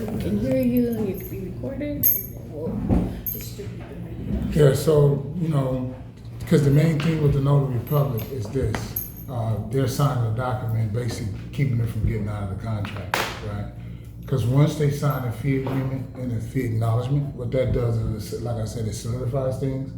we can hear you, you can be recorded, and we'll distribute the video. Yeah, so, because the main thing with the notary public is this, they're signing a document basically keeping it from getting out of the contract, right? Because once they sign a fee agreement and a fee acknowledgement, what that does is, like I said, it solidifies things.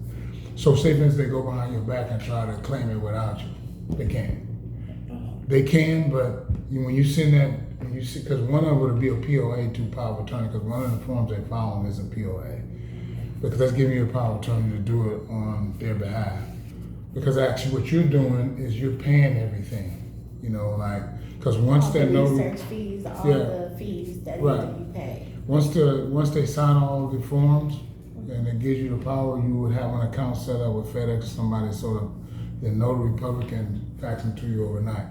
So say for instance, they go behind your back and try to claim it without you. They can't. They can, but when you send that, because one of them would be a POA to power of attorney, because one of the forms they file is a POA. Because that's giving you a power of attorney to do it on their behalf. Because actually what you're doing is you're paying everything, because once All that the notary, research fees, all Yeah. the fees that need Right. to be paid. once they sign all the forms and it gives you the power, you would have an account set up with FedEx or somebody so the notary public can fax them to you overnight.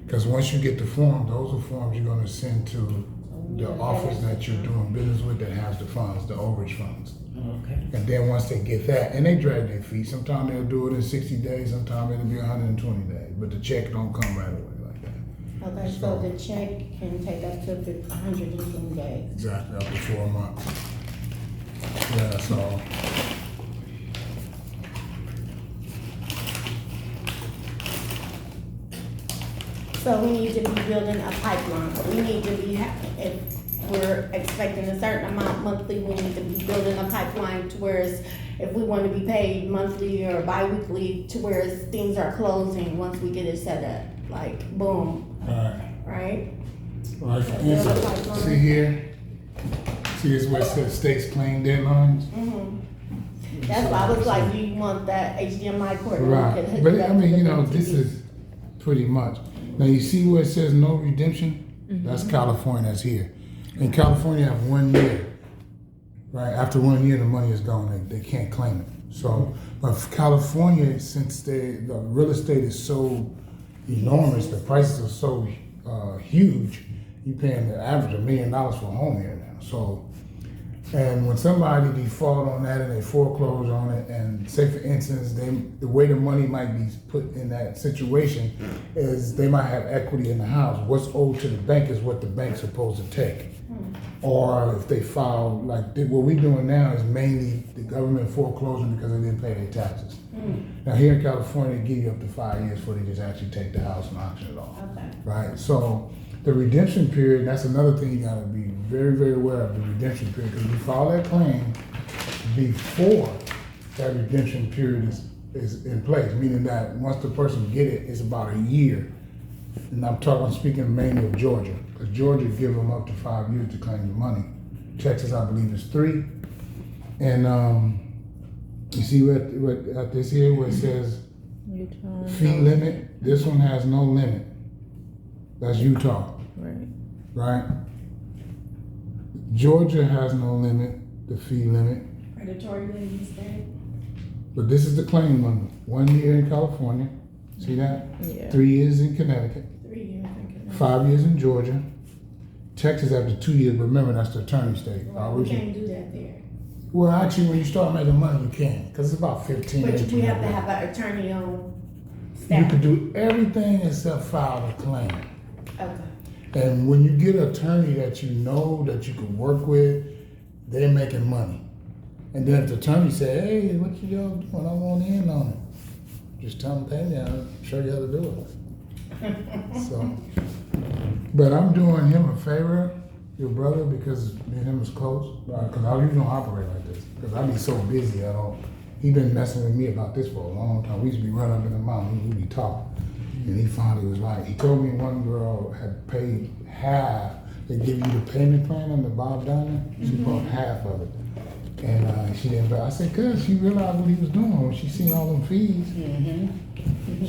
Because once you get the form, those are forms you're going to send to the office that you're doing business with that has the funds, the overage funds. Okay. And then once they get that, and they drag their feet, sometimes they'll do it in 60 days, sometimes it'll be 120 days, but the check don't come right away like that. Okay, so the check can take up to 120 days. Exactly, up to 4 months. Yeah, so. So we need to be building a pipeline. We need to be, if we're expecting a certain amount monthly, we need to be building a pipeline to whereas if we want to be paid monthly or bi-weekly, to whereas things are closing once we get it set up, like boom, right? Right, for instance, see here? See this where it says states claim deadlines? That's why I was like, you want that HDMI cord. Right, but I mean, this is pretty much. Now you see where it says no redemption? That's California, that's here. In California, have 1 year, right? After 1 year, the money is gone, they can't claim it. So, but for California, since the real estate is so enormous, the prices are so huge, you're paying the average $1 million for a home here now. So, and when somebody default on that and they foreclose on it, and say for instance, the way the money might be put in that situation is they might have equity in the house. What's owed to the bank is what the bank's supposed to take. Or if they file, what we're doing now is mainly the government foreclosing because they didn't pay their taxes. Now here in California, they give you up to 5 years before they just actually take the house and auction it off. Okay. Right? So the redemption period, that's another thing you gotta be very, very aware of, the redemption period, because you file that claim before that redemption period is in place, meaning that once the person get it, it's about a year. And I'm speaking mainly of Georgia, because Georgia give them up to 5 years to claim the money. Texas, I believe, is 3. And you see what this here, where it says fee limit, this one has no limit. That's Utah. Right? Georgia has no limit, the fee limit. Predatory lending state. But this is the claim limit. 1 year in California. See that? Yeah. 3 years in Connecticut. 3 years. 5 years in Georgia. Texas after 2 years, but remember that's the attorney state. We can't do that there. Well, actually, when you start making money, you can, because it's about 15. But that we you have to make. have an attorney on You staff. can do everything except file a claim. Okay. And when you get an attorney that you know that you can work with, they're making money. And then if the attorney say, hey, what y'all doing? I want in on it. Just tell them, pay me, I'll show you how to do it. So, but I'm doing him a favor, your brother, because me and him is close. Because I usually don't operate like this. Because I be so busy, he been messing with me about this for a long time. We used to be running up in the mountain, we'd be talking. And he finally was like, he told me one girl had paid half. They give you the payment plan on the Bob Diamond. She bought half of it. And she didn't pay. I said, cuz she realized what he was doing when she seen all them fees.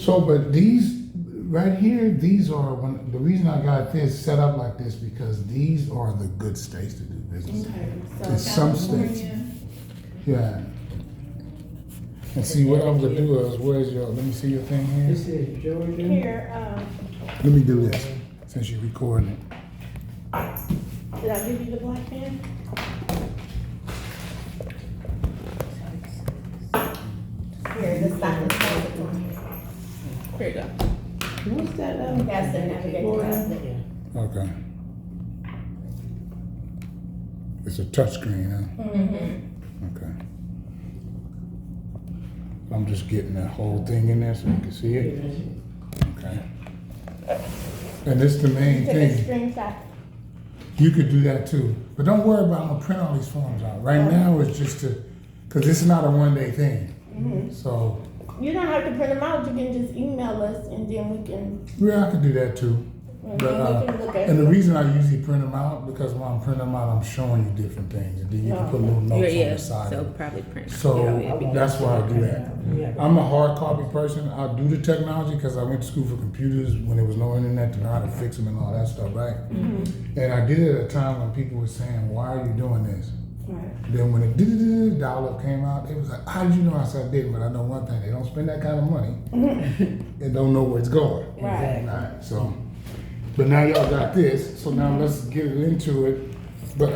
So, but these, right here, these are, the reason I got this set up like this, because these are the good states to do business. Okay. In some states. Yeah. And see, what I'm gonna do is, where's your, let me see your thing here. This is Georgia. Here, Let me do this, since you're recording it. did I give you the black pen? Here, the silent one. Here you go. What's that? That's the navigator tablet. Okay. It's a touch screen, huh? Okay. I'm just getting that whole thing in there so you can see it. Okay. And this is the main Take a thing. screenshot. You could do that too. But don't worry about, I'm gonna print all these forms out. Right now it's just to, cause this is not a one-day thing. So, You don't have to print them out, you can just email us and then we can, yeah, I can do that too. we But, can look at and the it. reason I usually print them out, because when I'm printing them out, I'm showing you different things. And then you can put little notes on Yeah, the side. so probably print. So Yeah, that's why I do that. I'm a hard copy person. I do the technology because I went to school for computers when there was no internet to know how to fix them and all that stuff, right? And I did it at a time when people were saying, "Why are you doing this?" Right. Then when the dial-up came out, it was like, "How did you know?" I said, "I didn't," but I know one thing: they don't spend that kind of money and don't know where it's going. Right. Right. So, but now y'all got this. So now let's get into it. But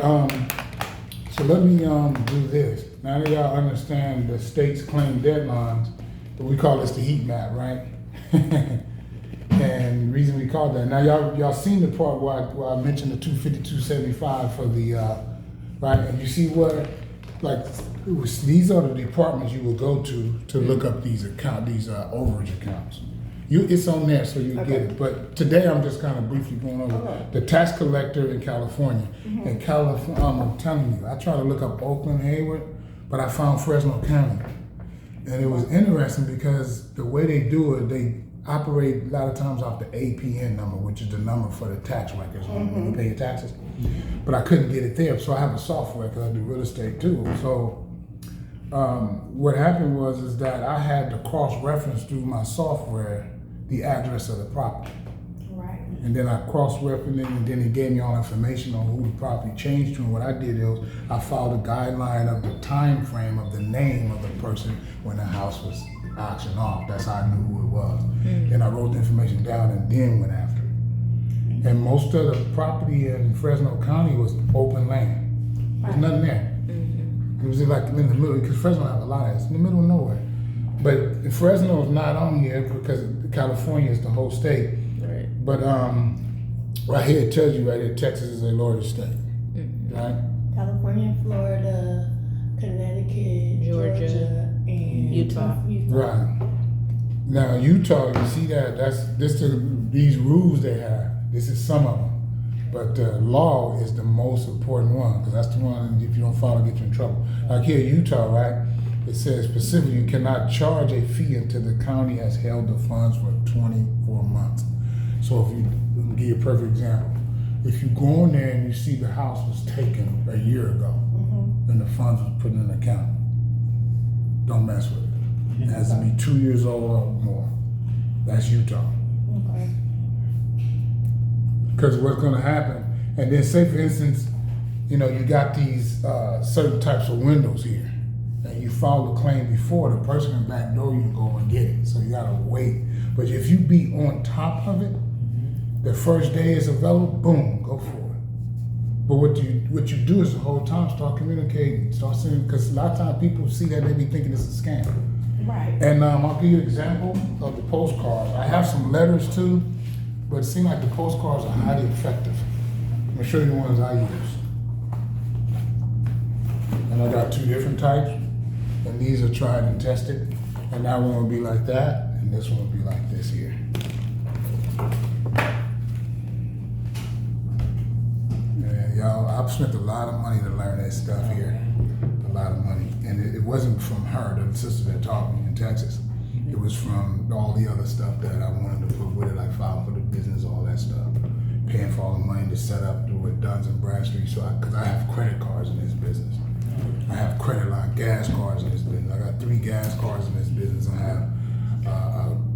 so let me do this. Now that y'all understand the state's claim deadlines, we call this the heat map, right? And the reason we call that, now y'all seen the part where I mentioned the 252.75 for the right, and you see what, like, these are the departments you will go to look up these overage accounts. It's on there, so you get it. But today I'm just kind of briefly going over the tax collector in California. In California, I'm telling you, I tried to look up Oakland, Hayward, but I found Fresno County. And it was interesting because the way they do it, they operate a lot of times off the APN number, which is the number for the tax records when you pay your taxes. But I couldn't get it there, so I have a software because I do real estate too. So what happened was that I had to cross-reference through my software the address of the property. Right. And then I cross-referenced it, and then it gave me all information on who the property changed to. And what I did was I followed a guideline of the time frame of the name of the person when the house was auctioned off. That's how I knew who it was. Then I wrote the information down and then went after it. And most of the property in Fresno County was open land. There's nothing there. It was like in the middle, because Fresno have a lot of it. It's in the middle of nowhere. But Fresno is not on here because California is the whole state. Right. But right here it tells you right here, Texas is a large state, right? California, Florida, Connecticut, Georgia, and Utah. Right. Now Utah, you see these rules they have. This is some of them, but the law is the most important one because that's the one if you don't follow, get you in trouble. Like here, Utah, right? It says specifically you cannot charge a fee until the county has held the funds for 24 months. So if you, let me give you a perfect example. If you go in there and you see the house was taken a year ago and the funds was put in an account, don't mess with it. It has to be 2 years old or more. That's Utah. Okay. Because what's going to happen, and then say for instance, you know, you got these certain types of windows here, and you file the claim before the person can backdoor you and go and get it. So you got to wait. But if you be on top of it, the first day it's available, boom, go for it. But what you do is the whole time start communicating, start saying, because a lot of times people see that they be thinking it's a scam. Right. And I'll give you an example of the postcards. I have some letters too, but it seems like the postcards are highly effective. I'm gonna show you the ones I use. And I got 2 different types, and these are tried and tested. And that one will be like that, and this one will be like this here. And y'all, I've spent a lot of money to learn that stuff here. A lot of money. And it wasn't from her, the sister that taught me in Texas. It was from all the other stuff that I wanted to put with it, like filing for the business, all that stuff. Paying for all the money to set up with Duns and Bradstreet, because I have credit cards in this business. I have credit line gas cards in this business. I got 3 gas cards in this business. I have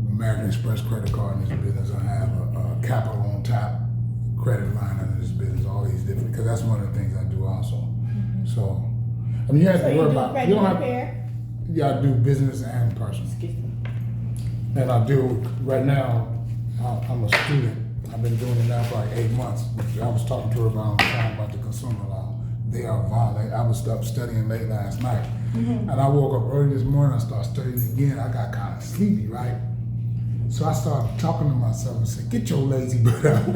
American Express credit card in this business. I have a Capital on Tap credit line in this business. All these different, because that's one of the things I do also. So, I mean, you have So to you worry do about. credit You don't have. repair? Yeah, I do business and personal. Excuse me. And I do right now. I'm a student. I've been doing it now for like 8 months. I was talking to her about the consumer law. They are violent. I was up studying late last night, and I woke up early this morning. I started studying again. I got kind of sleepy, right? So I started talking to myself and said, get your lazy butt out.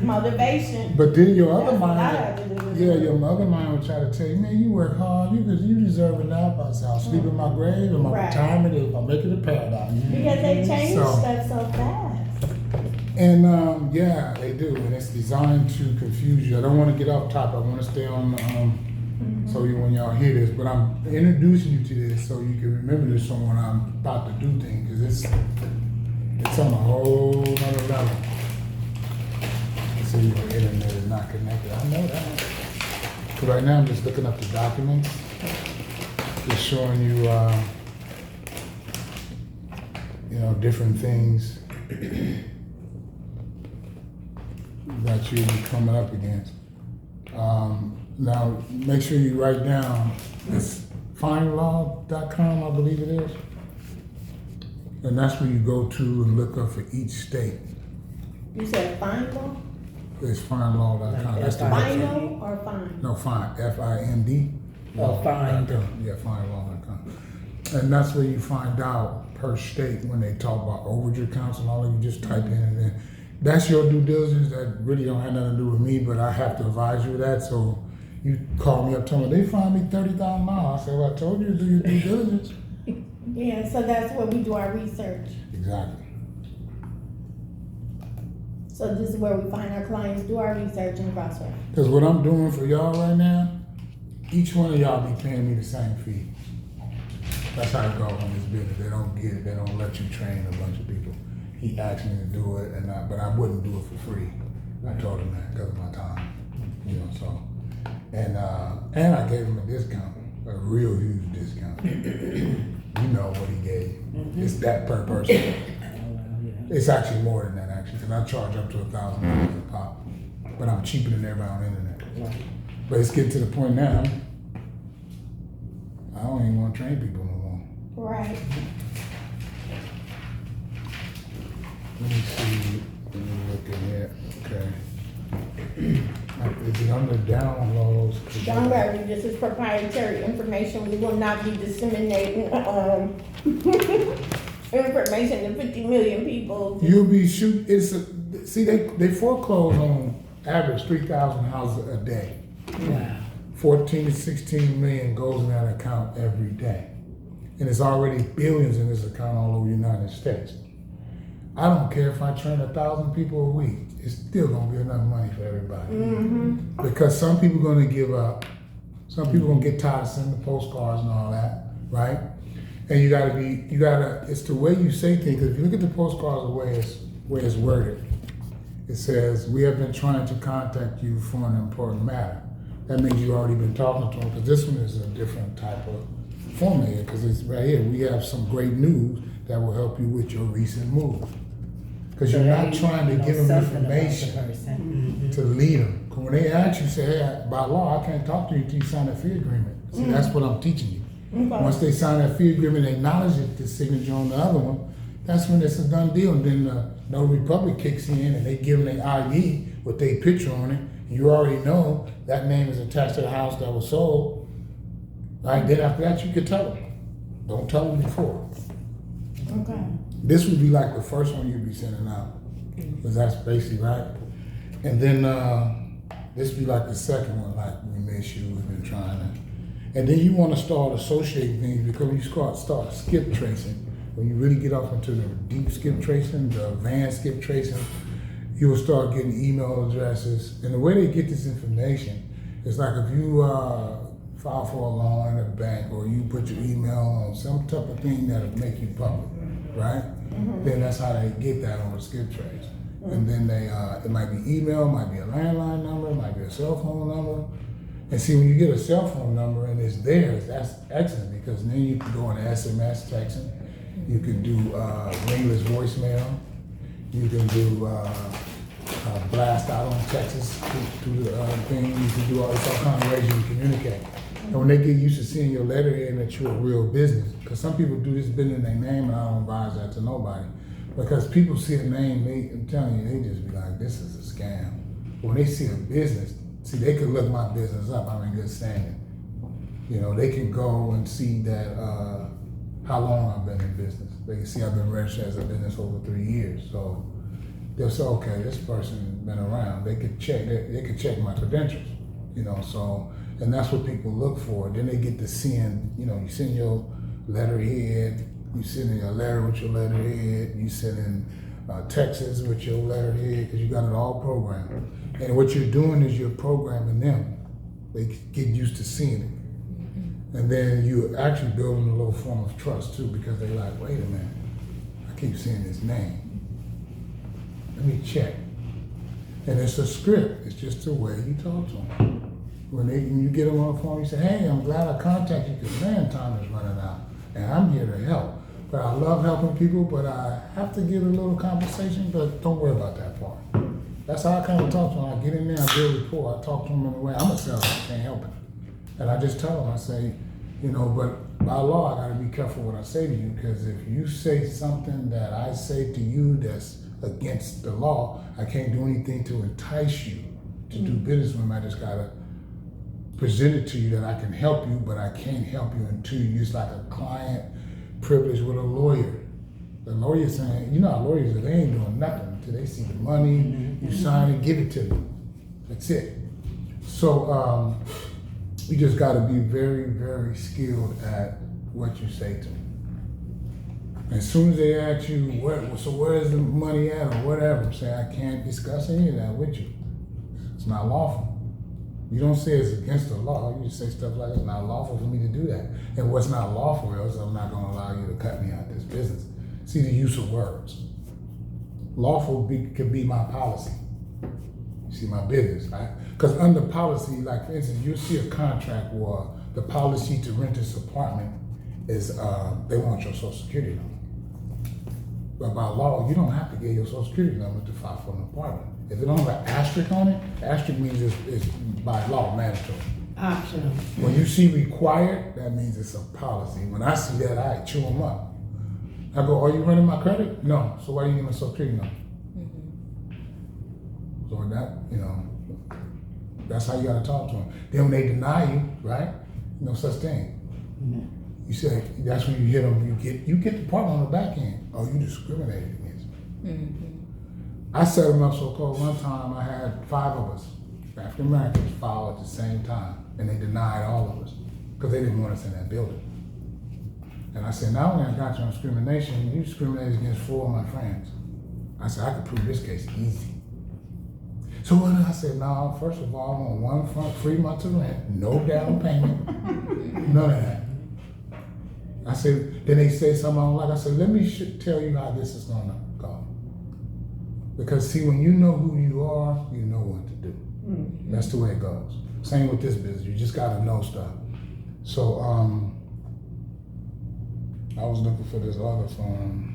Motivation. But then your other That's what I mind, had to do. yeah, your other mind would try to tell you, man, you work hard, you deserve a nap. I said, I'll sleep in my grave and my Right. retirement if I make it a paradise. Because they change So- stuff so fast. And yeah, they do, and it's designed to confuse you. I don't want to get off topic. I want to stay on. So when y'all hear this, but I'm introducing you to this so you can remember this from when I'm about to do things, because it's on a whole other level. So your internet is not connected. I know that. So right now I'm just looking up the documents, just showing you, different things that you'll be coming up against. Now, make sure you write down, it's findlaw.com, I believe it is. And that's where you go to and look up for each state. You said fine law? It's findlaw.com. That's the website. Final or fine? No, find, F-I-N-D. Oh, find. Yeah, findlaw.com. And that's where you find out per state when they talk about overage accounts and all that. You just type in and then that's your due diligence. That really don't have nothing to do with me, but I have to advise you of that. So you call me up, tell me they fined me $30,000. I said, well, I told you to do your due diligence. Yeah, so that's where we do our research. Exactly. So this is where we find our clients, do our research and cross-reference. Because what I'm doing for y'all right now, each one of y'all be paying me the same fee. That's how it goes in this business. They don't get it. They don't let you train a bunch of people. He asked me to do it, but I wouldn't do it for free. I told him that because of my time, So, and I gave him a discount, a real huge discount. You know what he gave. It's that per person. It's actually more than that actually, because I charge up to $1,000 a pop, but I'm cheaper than everybody on the internet. But it's getting to the point now. I don't even want to train people no more. Right. Let me see. Let me look in here. Okay. Is it under downloads? Don't worry, this is proprietary information. We will not be disseminating, information to 50 million people. You'll be see, they foreclose on average 3,000 houses a day. Wow. 14 to 16 million goes in that account every day. And it's already billions in this account all over the United States. I don't care if I train 1,000 people a week, it's still gonna be enough money for everybody. Because some people gonna give up, some people gonna get tired of sending the postcards and all that, right? And it's the way you say things. If you look at the postcards, the way it's worded, it says, we have been trying to contact you for an important matter. That means you've already been talking to them, because this one is a different type of format, because it's right here. We have some great news that will help you with your recent move. Because you're not trying to give them information to lead them. Because when they ask you, say, hey, by law, I can't talk to you until you sign a fee agreement. See, that's what I'm teaching you. Once they sign that fee agreement, they acknowledge it, the signature on the other one, that's when it's a done deal. And then the Notary Public kicks in and they give them their ID with their picture on it. You already know that name is attached to the house that was sold. Right? Then after that, you can tell them. Don't tell them before. Okay. This would be like the first one you'd be sending out, because that's basically right. And then this would be like the second one, like we miss you, we've been trying to. And then you want to start associating things, because when you start skip tracing, when you really get off into the deep skip tracing, the advanced skip tracing, you will start getting email addresses. And the way they get this information is like if you file for a loan at a bank, or you put your email on some type of thing that'll make you public, right? Then that's how they get that on the skip trace. And then it might be email, might be a landline number, it might be a cell phone number. And see, when you get a cell phone number and it's theirs, that's excellent, because then you can go into SMS texting, you can do ringless voicemail, you can do blast out on Texas through the thing, you can do all kind of ways you can communicate. And when they get used to seeing your letterhead that you're a real business, because some people do this business in their name, and I don't advise that to nobody. Because people see a name, I'm telling you, they just be like, this is a scam. But when they see a business, see, they could look my business up, I'm in good standing. They can go and see that how long I've been in business. They can see I've been registered as a business over 3 years. So they'll say, okay, this person's been around. They could check. They could check my credentials. So and that's what people look for. Then they get to seeing. You send your letterhead. You send in a letter with your letterhead. You send in Texas with your letterhead because you got it all programmed. And what you're doing is you're programming them. They get used to seeing it. And then you're actually building a little form of trust too, because they're like, wait a minute, I keep seeing this name. Let me check. And it's a script. It's just the way you talk to them. When you get them on the phone, you say, hey, I'm glad I contacted you because man, time is running out. And I'm here to help. But I love helping people, but I have to get a little compensation, but don't worry about that part. That's how I kind of talk to them. I get in there, I build rapport, I talk to them in a way, I'm a salesman, I can't help it. And I just tell them, I say, but by law, I gotta be careful what I say to you, because if you say something that I say to you that's against the law, I can't do anything to entice you to do business with me. I just gotta present it to you that I can help you, but I can't help you until you use like a client privilege with a lawyer. The lawyer saying, how lawyers are, they ain't doing nothing until they see the money, you sign it, give it to them. That's it. So you just got to be very, very skilled at what you say to them. As soon as they ask you, where's the money at or whatever, say, I can't discuss any of that with you. It's not lawful. You don't say it's against the law. You just say stuff like, it's not lawful for me to do that. And what's not lawful is I'm not going to allow you to cut me out of this business. See the use of words. Lawful could be my policy. You see my business, right? Because under policy, like for instance, you'll see a contract where the policy to rent this apartment is they want your social security number. But by law, you don't have to get your social security number to file for an apartment. If it don't have an asterisk on it, asterisk means it's by law mandatory. Optional. When you see required, that means it's a policy. When I see that, I chew them up. I go, are you running my credit? No. So why do you need my social security number? So that, that's how you gotta talk to them. Then when they deny you, right? No such thing. You say, that's when you hit them, you get the part on the back end. Oh, you discriminated against me. I set them up so-called one time, I had 5 of us, African Americans, file at the same time, and they denied all of us because they didn't want us in that building. And I said, not only I got you on discrimination, you discriminated against 4 of my friends. I said, I could prove this case easy. So when I said, no, first of all, I want 1 free month of rent, no down payment, none of that. I said, then they say something I don't like. I said, let me tell you how this is gonna go. Because see, when you know who you are, you know what to do. That's the way it goes. Same with this business, you just gotta know stuff. So I was looking for this other phone.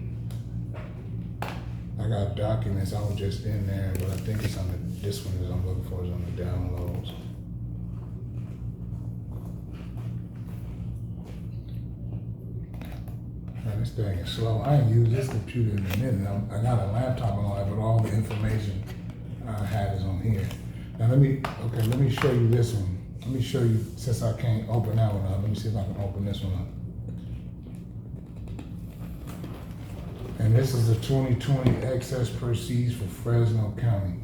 I got documents, I was just in there, but I think it's on this one is I'm looking for is on the downloads. Man, this thing is slow. I ain't used this computer in a minute. I got a laptop and all that, but all the information I have is on here. Now let me show you this one. Let me show you, since I can't open that one up, let me see if I can open this one up. And this is the 2020 excess proceeds for Fresno County.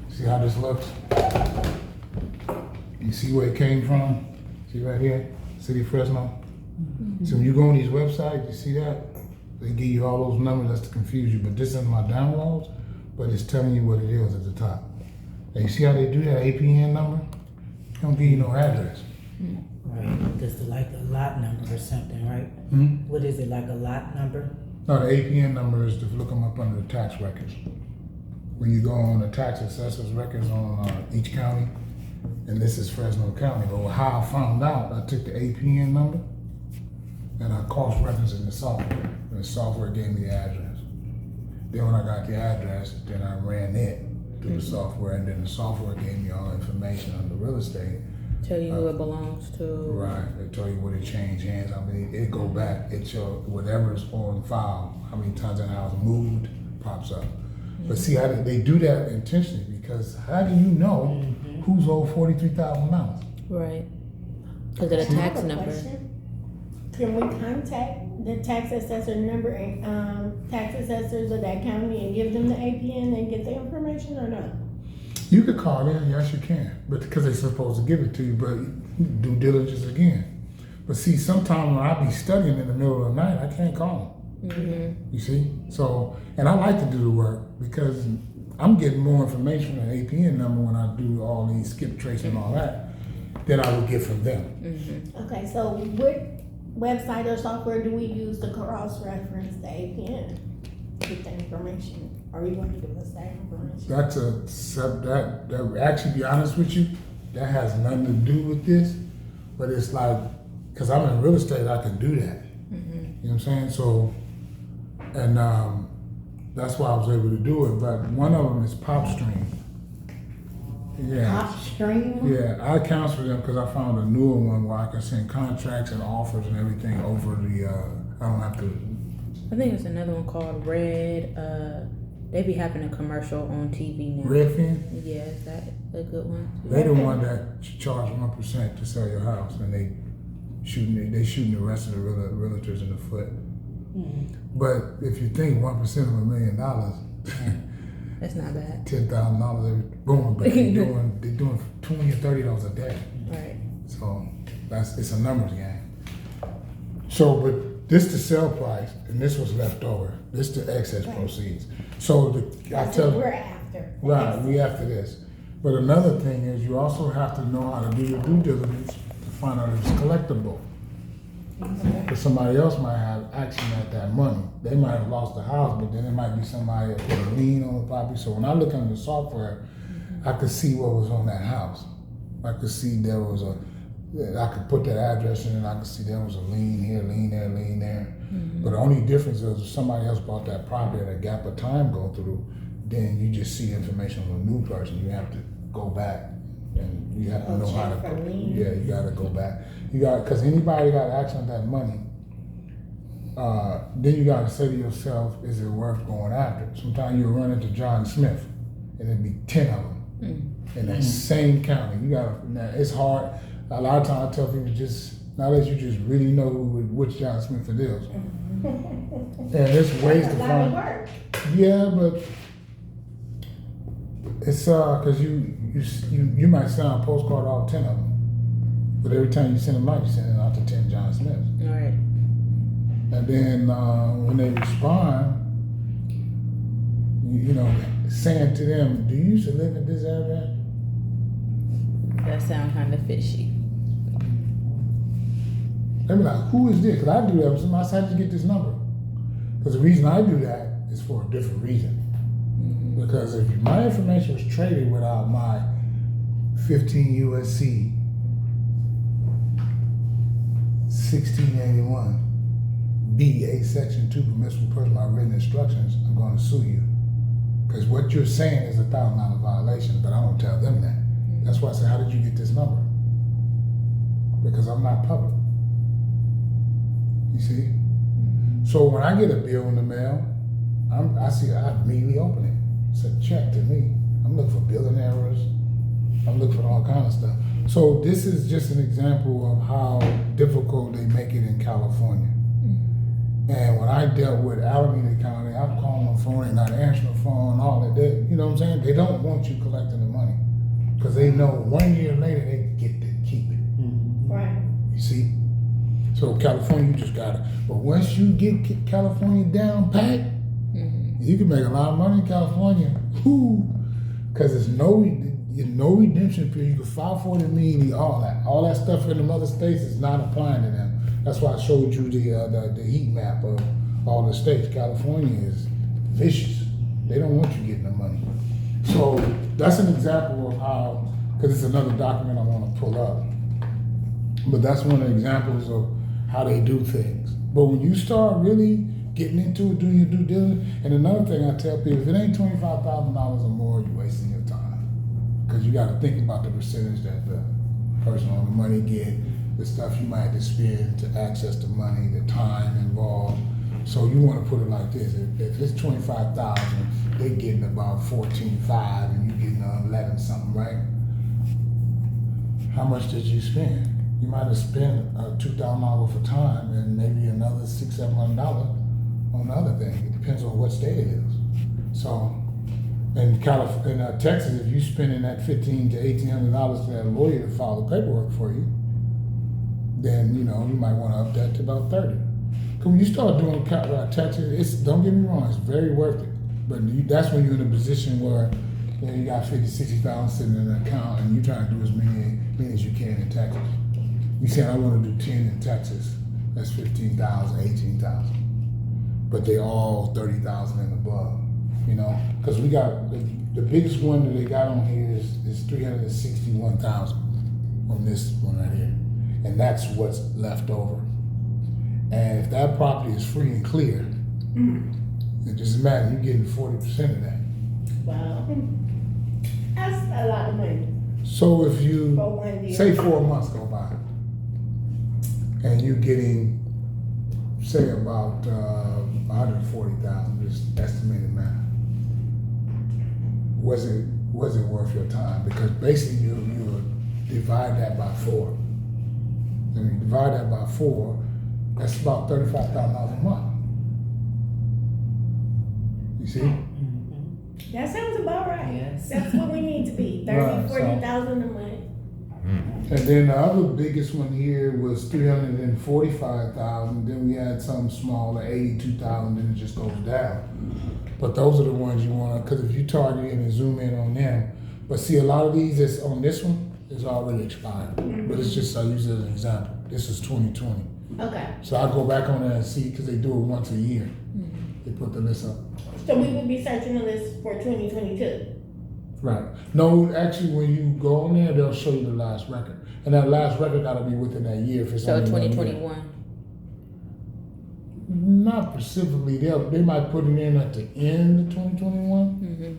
See how this looks? You see where it came from? See right here, City of Fresno? So when you go on these websites, you see that? They give you all those numbers that's to confuse you, but this isn't my downloads, but it's telling you what it is at the top. And you see how they do that APN number? They don't give you no address. Right. This is like a lot number or something, right? What is it, like a lot number? No, the APN number is to look them up under the tax records. When you go on the tax assessor's records on each county, and this is Fresno County, but how I found out, I took the APN number and I cross-referenced in the software, and the software gave me the address. Then when I got the address, then I ran it through the software, and then the software gave me all the information on the real estate. Tell you who it belongs to. Right, they tell you when it changed hands. I mean, it go back. It show whatever's on file, how many times that house moved, pops up. But see how they do that intentionally, because how do you know who's owed $43,000? Right. Because of the tax number. Can we contact the tax assessor number and, tax assessors of that county and give them the APN and get the information or no? You could call in, yes, you can, but because they're supposed to give it to you, but due diligence again. But see, sometimes when I be studying in the middle of the night, I can't call them. You see? So, and I like to do the work because I'm getting more information from the APN number when I do all these skip trace and all that than I would get from them. Okay, so what website or software do we use to cross-reference the APN? Get the information, or you want to give us that information? That's that actually, be honest with you, that has nothing to do with this, but it's like, cause I'm in real estate, I can do that. You know what I'm saying? So, and that's why I was able to do it, but one of them is PopStream. Yeah. PopStream? Yeah, I accounts for them because I found a newer one where I can send contracts and offers and everything over the, I don't have to. I think it's another one called Red. They be having a commercial on TV now. Redfin? Yeah, is that a good one? They the one that charge 1% to sell your house, and they shooting the rest of the realtors in the foot. But if you think 1% of $1 million, That's not bad. $10,000 every boom, but they doing $20 or $30 a day. Right. So it's a numbers game. So, but this the sell price, and this was left over. This the excess proceeds. So I That's tell what we're after. right, we after this. But another thing is you also have to know how to do your due diligence to find out if it's collectible. Because somebody else might have action at that money. They might have lost the house, but then it might be somebody that put a lien on the property. So when I look under the software, I could see what was on that house. I could see there was I could put that address in and I could see there was a lien here, lien there, lien there. But the only difference is if somebody else bought that property and a gap of time go through, then you just see information on a new person. You have to go back and you have to know how to check for go. lien. Yeah, you got to go back. You got, because anybody got action on that money, then you got to say to yourself, is it worth going after? Sometimes you'll run into John Smith and it'd be 10 of them in that same county. You got to, it's hard. A lot of times I tell people now that you just really know which John Smith it is. And there's ways to That's a lot find. of work. Yeah, but it's because you might send out a postcard to all 10 of them. But every time you send them out, you send it out to 10 John Smiths. All right. And then when they respond, you know, saying to them, do you used to live in this area? That sound kind of fishy. They be like, who is this? Because I do that. Somebody said, how did you get this number? Because the reason I do that is for a different reason. Because if my information was traded without my 15 USC 1681 B8 Section 2 permissible person by written instructions, I'm going to sue you. Because what you're saying is a $1,000 violation, but I don't tell them that. That's why I say, how did you get this number? Because I'm not public. You see? So when I get a bill in the mail, I immediately open it. It's a check to me. I'm looking for billing errors. I'm looking for all kinds of stuff. So this is just an example of how difficult they make it in California. And when I dealt with Alameda County, I'm calling the phone, they're not answering the phone, all that. You know what I'm saying? They don't want you collecting the money because they know 1 year later they get to keep it. Right. You see? So California, you just gotta. But once you get California down pat, you can make a lot of money in California. Because there's no redemption period. You can file for it immediately. All that stuff in the other states is not applying to them. That's why I showed you the heat map of all the states. California is vicious. They don't want you getting the money. So that's an example of how. Because it's another document I want to pull up. But that's one of the examples of how they do things. But when you start really getting into it, doing your due diligence, and another thing I tell people, if it ain't $25,000 or more, you're wasting your time. Because you got to think about the percentage that the person on the money get, the stuff you might have to spend to access the money, the time involved. So you want to put it like this: if it's $25,000, they're getting about $14,500, and you getting 11 something, right? How much did you spend? you might have spent $2,000 worth of time and maybe another $600-700 on the other thing. It depends on what state it is. So, in Texas, if you spending that $1,500 to $1,800 to that lawyer to file the paperwork for you, then you might want to up that to about $30. Because when you start doing taxes, don't get me wrong, it's very worth it. But that's when you're in a position where you got $50,000-60,000 sitting in an account and you're trying to do as many as you can in taxes. You saying I want to do 10 in Texas, that's $15,000, $18,000, but they all $30,000 and above. Because we got the biggest one that they got on here is $361,000 on this one right here, and that's what's left over. And if that property is free and clear, it just imagine you're getting 40% of that. Wow. That's a lot of money. So if you For 1 year. say 4 months go by, and you're getting say about 140,000, just estimated math. Was it worth your time? Because basically you divide that by 4. And you divide that by 4, that's about $35,000 a month. You see? That sounds about right. Yes. That's what we need to be, Right, 40,000 a month. And then the other biggest one here was 345,000. Then we had some smaller, 82,000. Then it just goes down. But those are the ones you want to, because if you target in and zoom in on them. But see, a lot of these that's on this one is already expired. But it's just I use it as an example. This is 2020. Okay. So I go back on there and see because they do it once a year. They put the list up. So we would be searching the list for 2022. Right. No, actually, when you go on there, they'll show you the last record, and that last record got to be within that year. If it's So only 1 year. 2021. Not specifically, they might put it in at the end of 2021,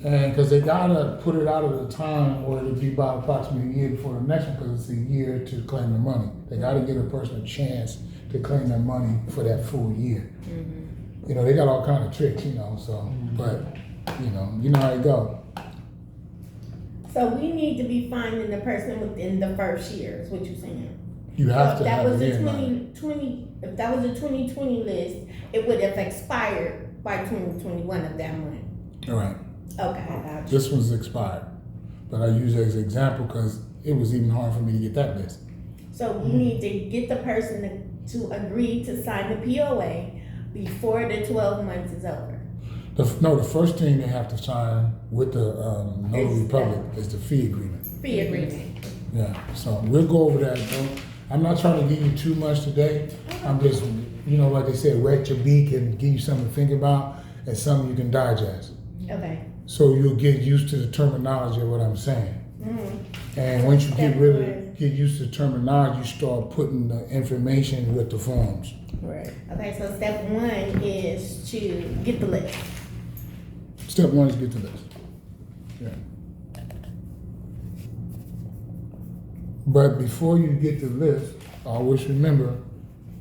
and because they gotta put it out at a time where it'll be about approximately a year before the next one, because it's a year to claim the money. They gotta give a person a chance to claim their money for that full year. They got all kind of tricks, So, but you know how it go. So we need to be finding the person within the first year, is what you're saying. You have So to if that have was it a in. 2020, if that was a 2020 list, it would have expired by 2021 of that month. All right. Okay, I got you. This one's expired, but I use it as an example because it was even hard for me to get that list. So we need to get the person to agree to sign the POA before the 12 months is over. The first thing they have to sign with the Notary Is Public is the fee agreement. Fee agreement. Yeah, so we'll go over that. I'm not trying to give you too much today. I'm just, like they said, wet your beak and give you something to think about and something you can digest. Okay. So you'll get used to the terminology of what I'm saying. And once you get used to the terminology, you start putting the information with the forms. Right. Okay, so step 1 is to get the list. Step 1 is get the list. Yeah. But before you get the list, always remember,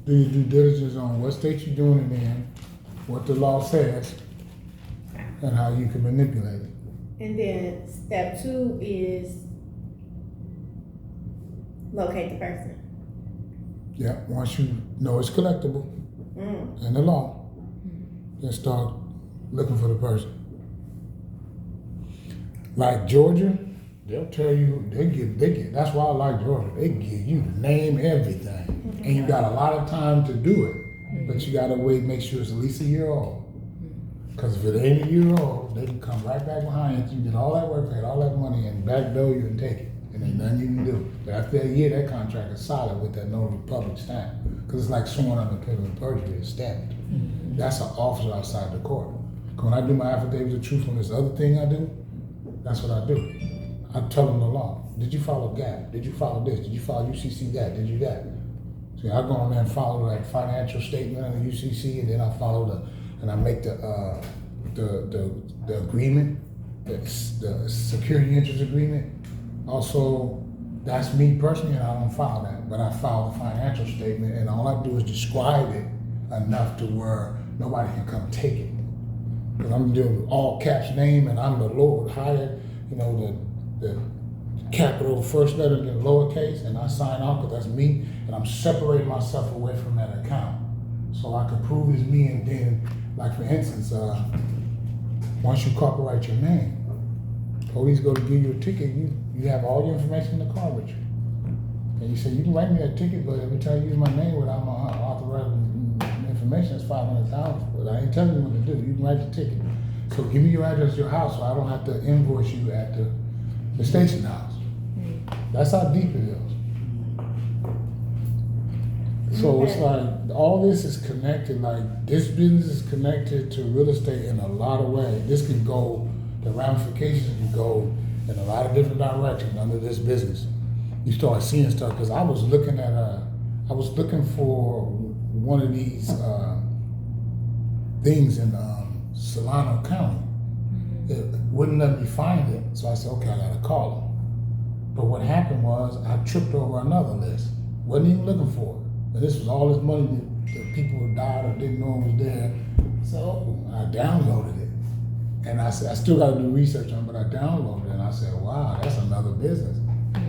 do your due diligence on what state you're doing it in, what the law says, and how you can manipulate it. And then step 2 is locate the person. Yeah, once you know it's collectible in the law, then start looking for the person. Like Georgia, they'll tell you, they get, that's why I like Georgia. They give you the name, everything. And you got a lot of time to do it, but you gotta wait, make sure it's at least a year old. Because if it ain't a year old, they can come right back behind you, did all that work, paid all that money, and backdoor you and take it. And ain't nothing you can do. But after that year, that contract is solid with that Notary Public stamp. Because it's like sworn under penalty of perjury, it's stamped. That's an officer outside the court. When I do my affidavit of truthfulness, the other thing I do, that's what I do. I tell them the law. Did you follow GAP? Did you follow this? Did you follow UCC that? Did you that? See, I go on there and follow like financial statement under UCC, and then I follow and I make the agreement, the security interest agreement. Also, that's me personally, and I don't file that, but I file the financial statement, and all I do is describe it enough to where nobody can come take it. Because I'm doing all caps name, and I'm the Lord hired, the capital first letter then lowercase, and I sign off because that's me, and I'm separating myself away from that account. So I can prove it's me, and then, like for instance, once you copyright your name, police go to give you a ticket, you have all your information in the car with you. And you say, you can write me that ticket, but every time you use my name without my authorized information, it's $500. But I ain't telling you what to do. You can write the ticket. So give me your address, your house, so I don't have to invoice you at the station house. That's how deep it is. So it's like, all this is connected, like this business is connected to real estate in a lot of ways. This can go, the ramifications can go in a lot of different directions under this business. You start seeing stuff, because I was looking for one of these things in Solano County. It wouldn't let me find it, so I said, okay, I gotta call them. But what happened was, I tripped over another list. Wasn't even looking for it. And this was all this money that people who died or didn't know was there. So I downloaded it. And I said, I still gotta do research on it, but I downloaded it, and I said, wow, that's another business.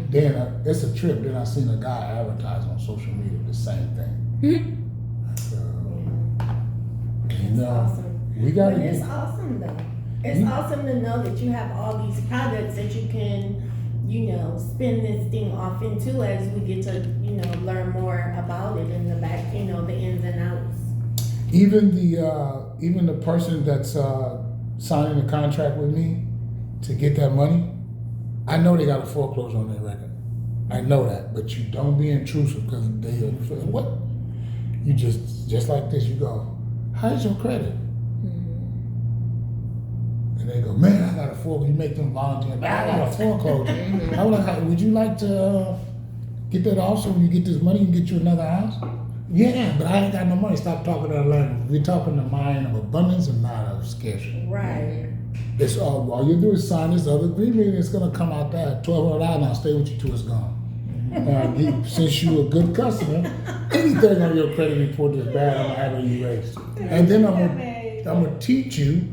Then it's a trip. Then I seen a guy advertise on social media the same thing. It's awesome. We gotta But it's get, awesome though. It's awesome to know that you have all these products that you can, spin this thing off into as we get to, learn more about it in the back, the ins and outs. even the person that's signing the contract with me to get that money, I know they got a foreclosure on their record. I know that, but you don't be intrusive, because they what? You just like this. You go, how's your credit? And they go, man, I got a foreclosure. You make them volunteer. Man, I got a foreclosure. I was like, would you like to get that off so when you get this money, you can get you another house? Yeah, but I ain't got no money. Stop talking that language. We're talking the mind of abundance and not of scarcity. Right. It's all you do is sign this other agreement, and it's gonna come out there $1,200. I'll stay with you till it's gone. Since you're a good customer, anything on your credit report that's bad, I'm gonna have it erased. And then I'm gonna teach you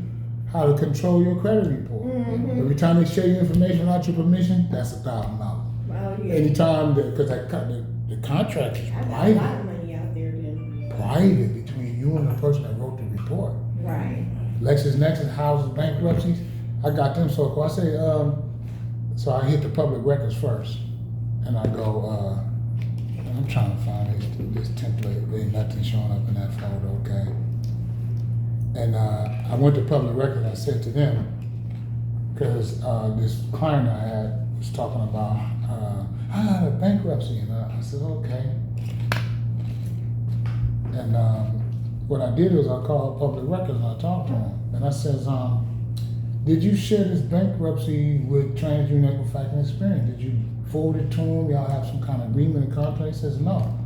how to control your credit report. Every time they share your information without your permission, that's $1,000. Well, yeah. Anytime because the contract is I got a lot private, of money out there then. private between you and the person that wrote the report. Right. LexisNexis houses bankruptcies. I got them so cool. I say, so I hit the public records first, and I go, I'm trying to find this template. There ain't nothing showing up in that folder, okay? And I went to public records. I said to them, because this client I had was talking about, I had a bankruptcy, and I said, okay. And what I did was I called public records and I talked to him. And I says, did you share this bankruptcy with TransUnion Equifax and Experian? Did you forward it to him? Y'all have some kind of agreement and contract? He says, no.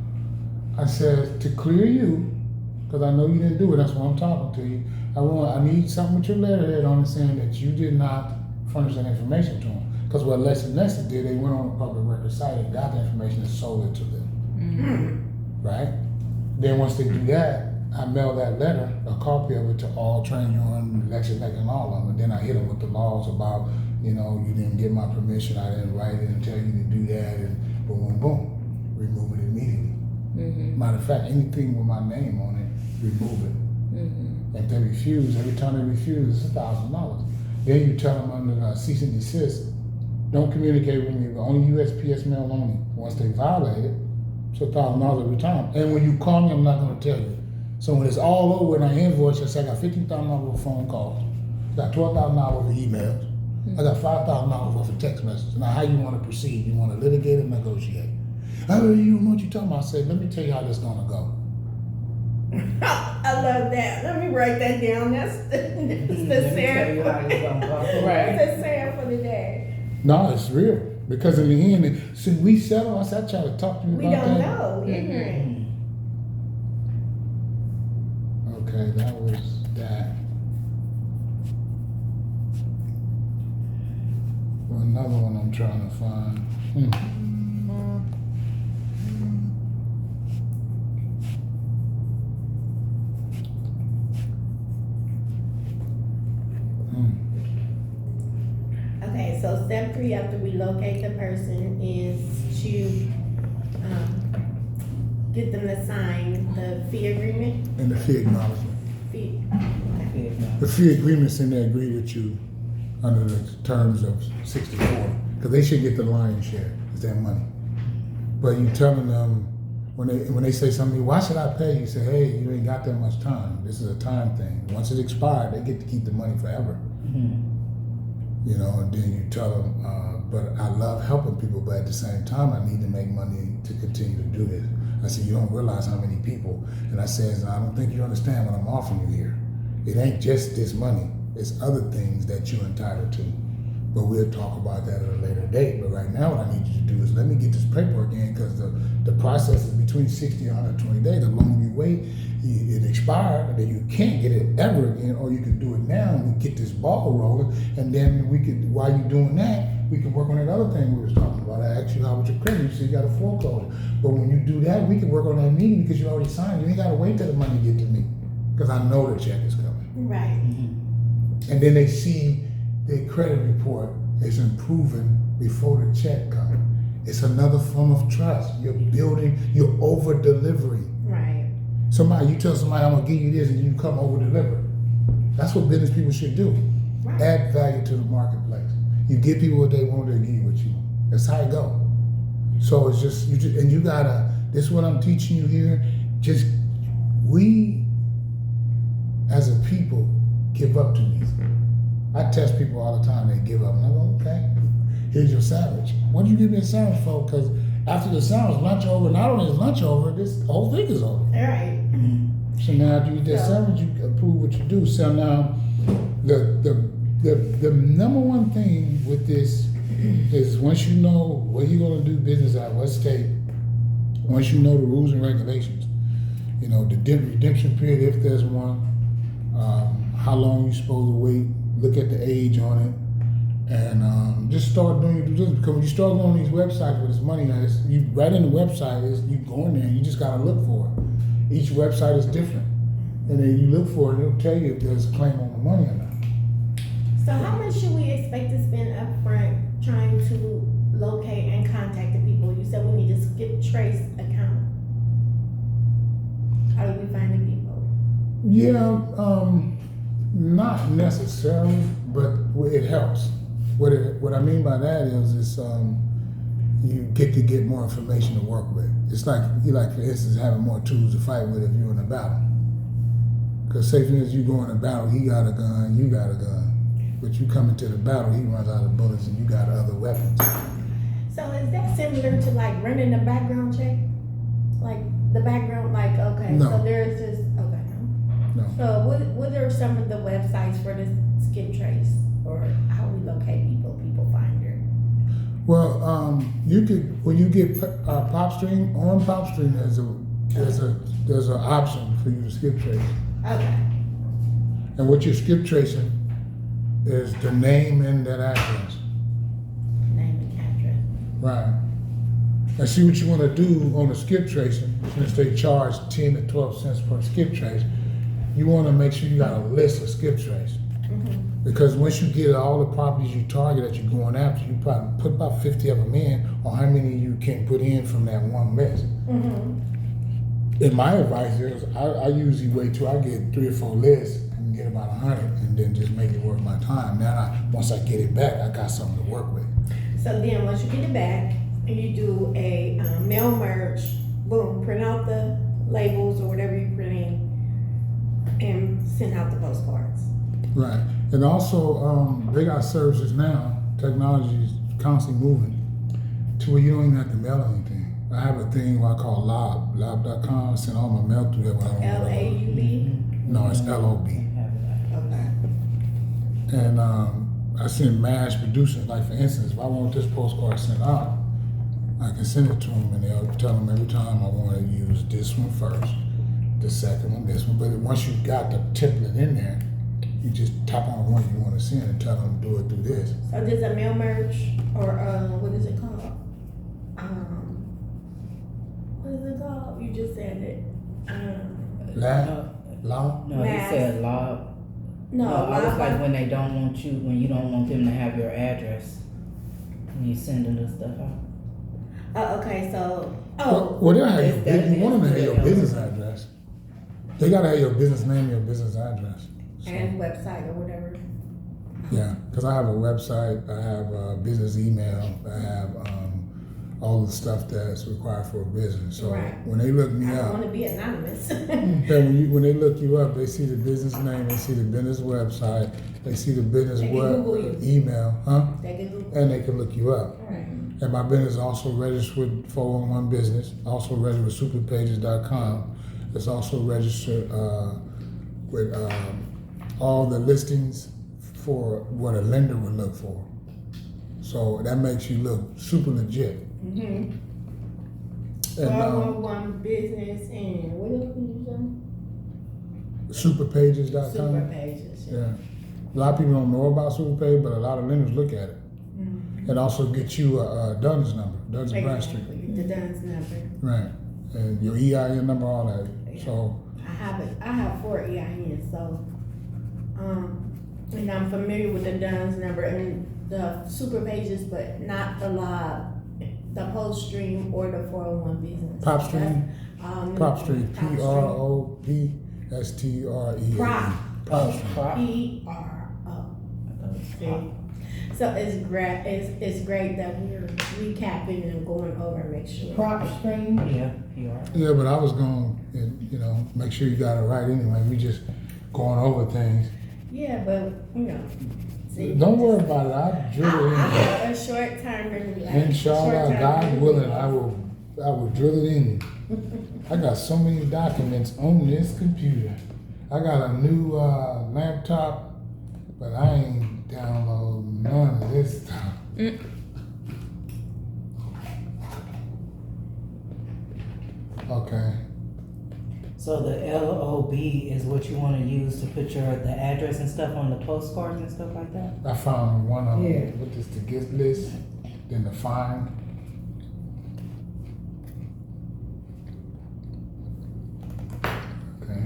I said, to clear you, because I know you didn't do it, that's why I'm talking to you. I need something with your letterhead on it saying that you did not furnish that information to him. Because what LexisNexis did, they went on the public record site and got the information and sold it to them. Right? Then once they do that, I mail that letter, a copy of it to all TransUnion, LexisNexis, and all of them. And then I hit them with the laws about, you didn't get my permission, I didn't write it and tell you to do that, and boom, boom, boom. Remove it immediately. Matter of fact, anything with my name on it, remove it. If they refuse, every time they refuse, it's $1,000. Then you tell them under cease and desist, don't communicate with me, but only USPS mail only. Once they violate it, it's $1,000 every time. And when you call me, I'm not going to tell you. So when it's all over and I invoice, I say I got $15,000 worth of phone calls, I got $12,000 worth of emails, I got $5,000 worth of text messages. Now, how you want to proceed? You want to litigate or negotiate? I don't know what you're talking about. I said, let me tell you how this is going to go. I love that. Let me write that down. That's the saying. Right. That's the saying for the day. No, it's real. Because in the end, since we settle, I said, I try to talk to you We about don't that. know. Ignorant. Okay, that was that. Well, another one I'm trying to find. Okay, so step 3 after we locate the person is to, get them to sign the fee agreement. And the fee acknowledgement. Fee, The fee agreement's in there, agree with you under the terms of 64, because they should get the lion's share, it's their money. But you telling them, when they say something, why should I pay? You say, hey, you ain't got that much time. This is a time thing. Once it's expired, they get to keep the money forever. You know, and then you tell them, but I love helping people, but at the same time, I need to make money to continue to do this. I said, you don't realize how many people, and I says, I don't think you understand what I'm offering you here. It ain't just this money, it's other things that you're entitled to. But we'll talk about that at a later date. But right now, what I need you to do is let me get this paperwork in, because the process is between 60 and 120 days. The longer you wait, it expires, and then you can't get it ever again, or you can do it now and we get this ball rolling, and then we could, while you're doing that, we can work on that other thing we was talking about. I asked you how with your credit, you said you got a foreclosure. But when you do that, we can work on that meeting because you already signed. You ain't gotta wait till the money get to me, because I know the check is coming. right. And then they see their credit report is improving before the check comes. It's another form of trust. You're building, you're over delivering. Right. You tell somebody, I'm gonna give you this, and you come over deliver. That's what business people should do. Right. Add value to the marketplace. You give people what they want, they give you what you want. That's how it go. So it's just, and you gotta, this is what I'm teaching you here, we as a people give up too easy. I test people all the time, they give up. And I go, okay, here's your sandwich. What did you give me a sandwich for? Because after the sandwich, lunch over, not only is lunch over, this whole thing is over. All right. So now after you eat that sandwich, you approve what you do. So now the number one thing with this is once you know where you're gonna do business at, what state, once you know the rules and regulations, you know, the redemption period, if there's one, how long you're supposed to wait, look at the age on it, and just start doing your due diligence. Because when you start going on these websites where there's money on it, you right in the website, you go in there and you just gotta look for it. Each website is different. And then you look for it, it'll tell you if there's a claim on the money or not. So how much should we expect to spend upfront trying to locate and contact the people? You said we need to skip trace account. How do we find the people? Yeah, not necessarily, but it helps. What I mean by that is you get to get more information to work with. It's like for instance, having more tools to fight with if you're in a battle. Because say for instance, you go in a battle, he got a gun, you got a gun. But you come into the battle, he runs out of bullets and you got other weapons. So is that similar to like running a background check? Like the background, like, okay, No. so there's this, okay. No. So what are some of the websites for this skip trace, or how we locate people finder? Well, you could, when you get PopStream, on PopStream there's an option for you to skip trace. Okay. And what you're skip tracing is the name and that address. Name and address. Right. And see what you want to do on the skip tracing, since they charge 10 to 12 cents per skip trace, you want to make sure you got a list of skip trace. Mm-hmm. Because once you get all the properties you target that you're going after, you probably put about 50 of them in, or how many you can put in from that one list. Mm-hmm. And my advice is, I usually wait till I get 3 or 4 lists and get about 100, and then just make it worth my time. Now, once I get it back, I got something to work with. So then once you get it back, and you do a mail merge, boom, print out the labels or whatever you're printing, and send out the postcards. Right. And also, they got services now, technology is constantly moving, to where you don't even have to mail anything. I have a thing what I call lob.com. I send all my mail through there. But I don't know what I want. LAUB? No, it's LOB. Okay. And I send mass producers. Like for instance, if I want this postcard sent out, I can send it to them, and they'll tell them every time I want to use this one first, the second one, this one. But once you've got the template in there, you just tap on the one you want to send and tell them to do it through this. So there's a mail merge, or what is it called? What is it called? You just said it. Law? No, he Mass. said lob. No, I was live like by- when you don't want them to have your address. when you sending the stuff out. Oh, okay, so, Well, they'll have your, It's that- you want them to have your it's- business address. They gotta have your business name, your business address. So, and website or whatever. yeah, because I have a website, I have a business email, I have all the stuff that's required for a business. So Right. when they look me I don't up, wanna be anonymous. yeah, when they look you up, they see the business name, they see the business website, they see the business They can Google you. email, huh? They can Google. And they can look you up. Right. And my business is also registered with 411 Business, also registered with superpages.com. It's also registered with all the listings for what a lender would look for. So that makes you look super legit. Mm-hmm. And 411 business and what else did you say? superpages.com. Super pages. Yeah. A lot of people don't know about Superpage, but a lot of lenders look at it. Mm-hmm. It also gets you a DUNS number, Duns and Bradstreet. Exactly. The DUNS number. Right. And your EIN number, all that. So, I have it. I have 4 EINs, so and I'm familiar with the DUNS number and the super pages, but not the live, the PostStream or the 401 business. PropStream? PropStream, PropStream. PROPSTREAM. Prop. PropStream. Prop. PRO. So it's great that we're recapping and going over and make sure. Prop stream? Yeah, you are. Yeah, but I was going to, make sure you got it right anyway. We just going over things. Yeah, but see, Don't worry about it. I'll drill it I in. have a short term and Inshallah, God willing, I will drill it in. I got so many documents on this computer. I got a new laptop, but I ain't downloading none of this stuff. Okay. So the LOB is what you want to use to put the address and stuff on the postcards and stuff like that? I found one of them. Yeah. What is the gift list? Then the find. Okay.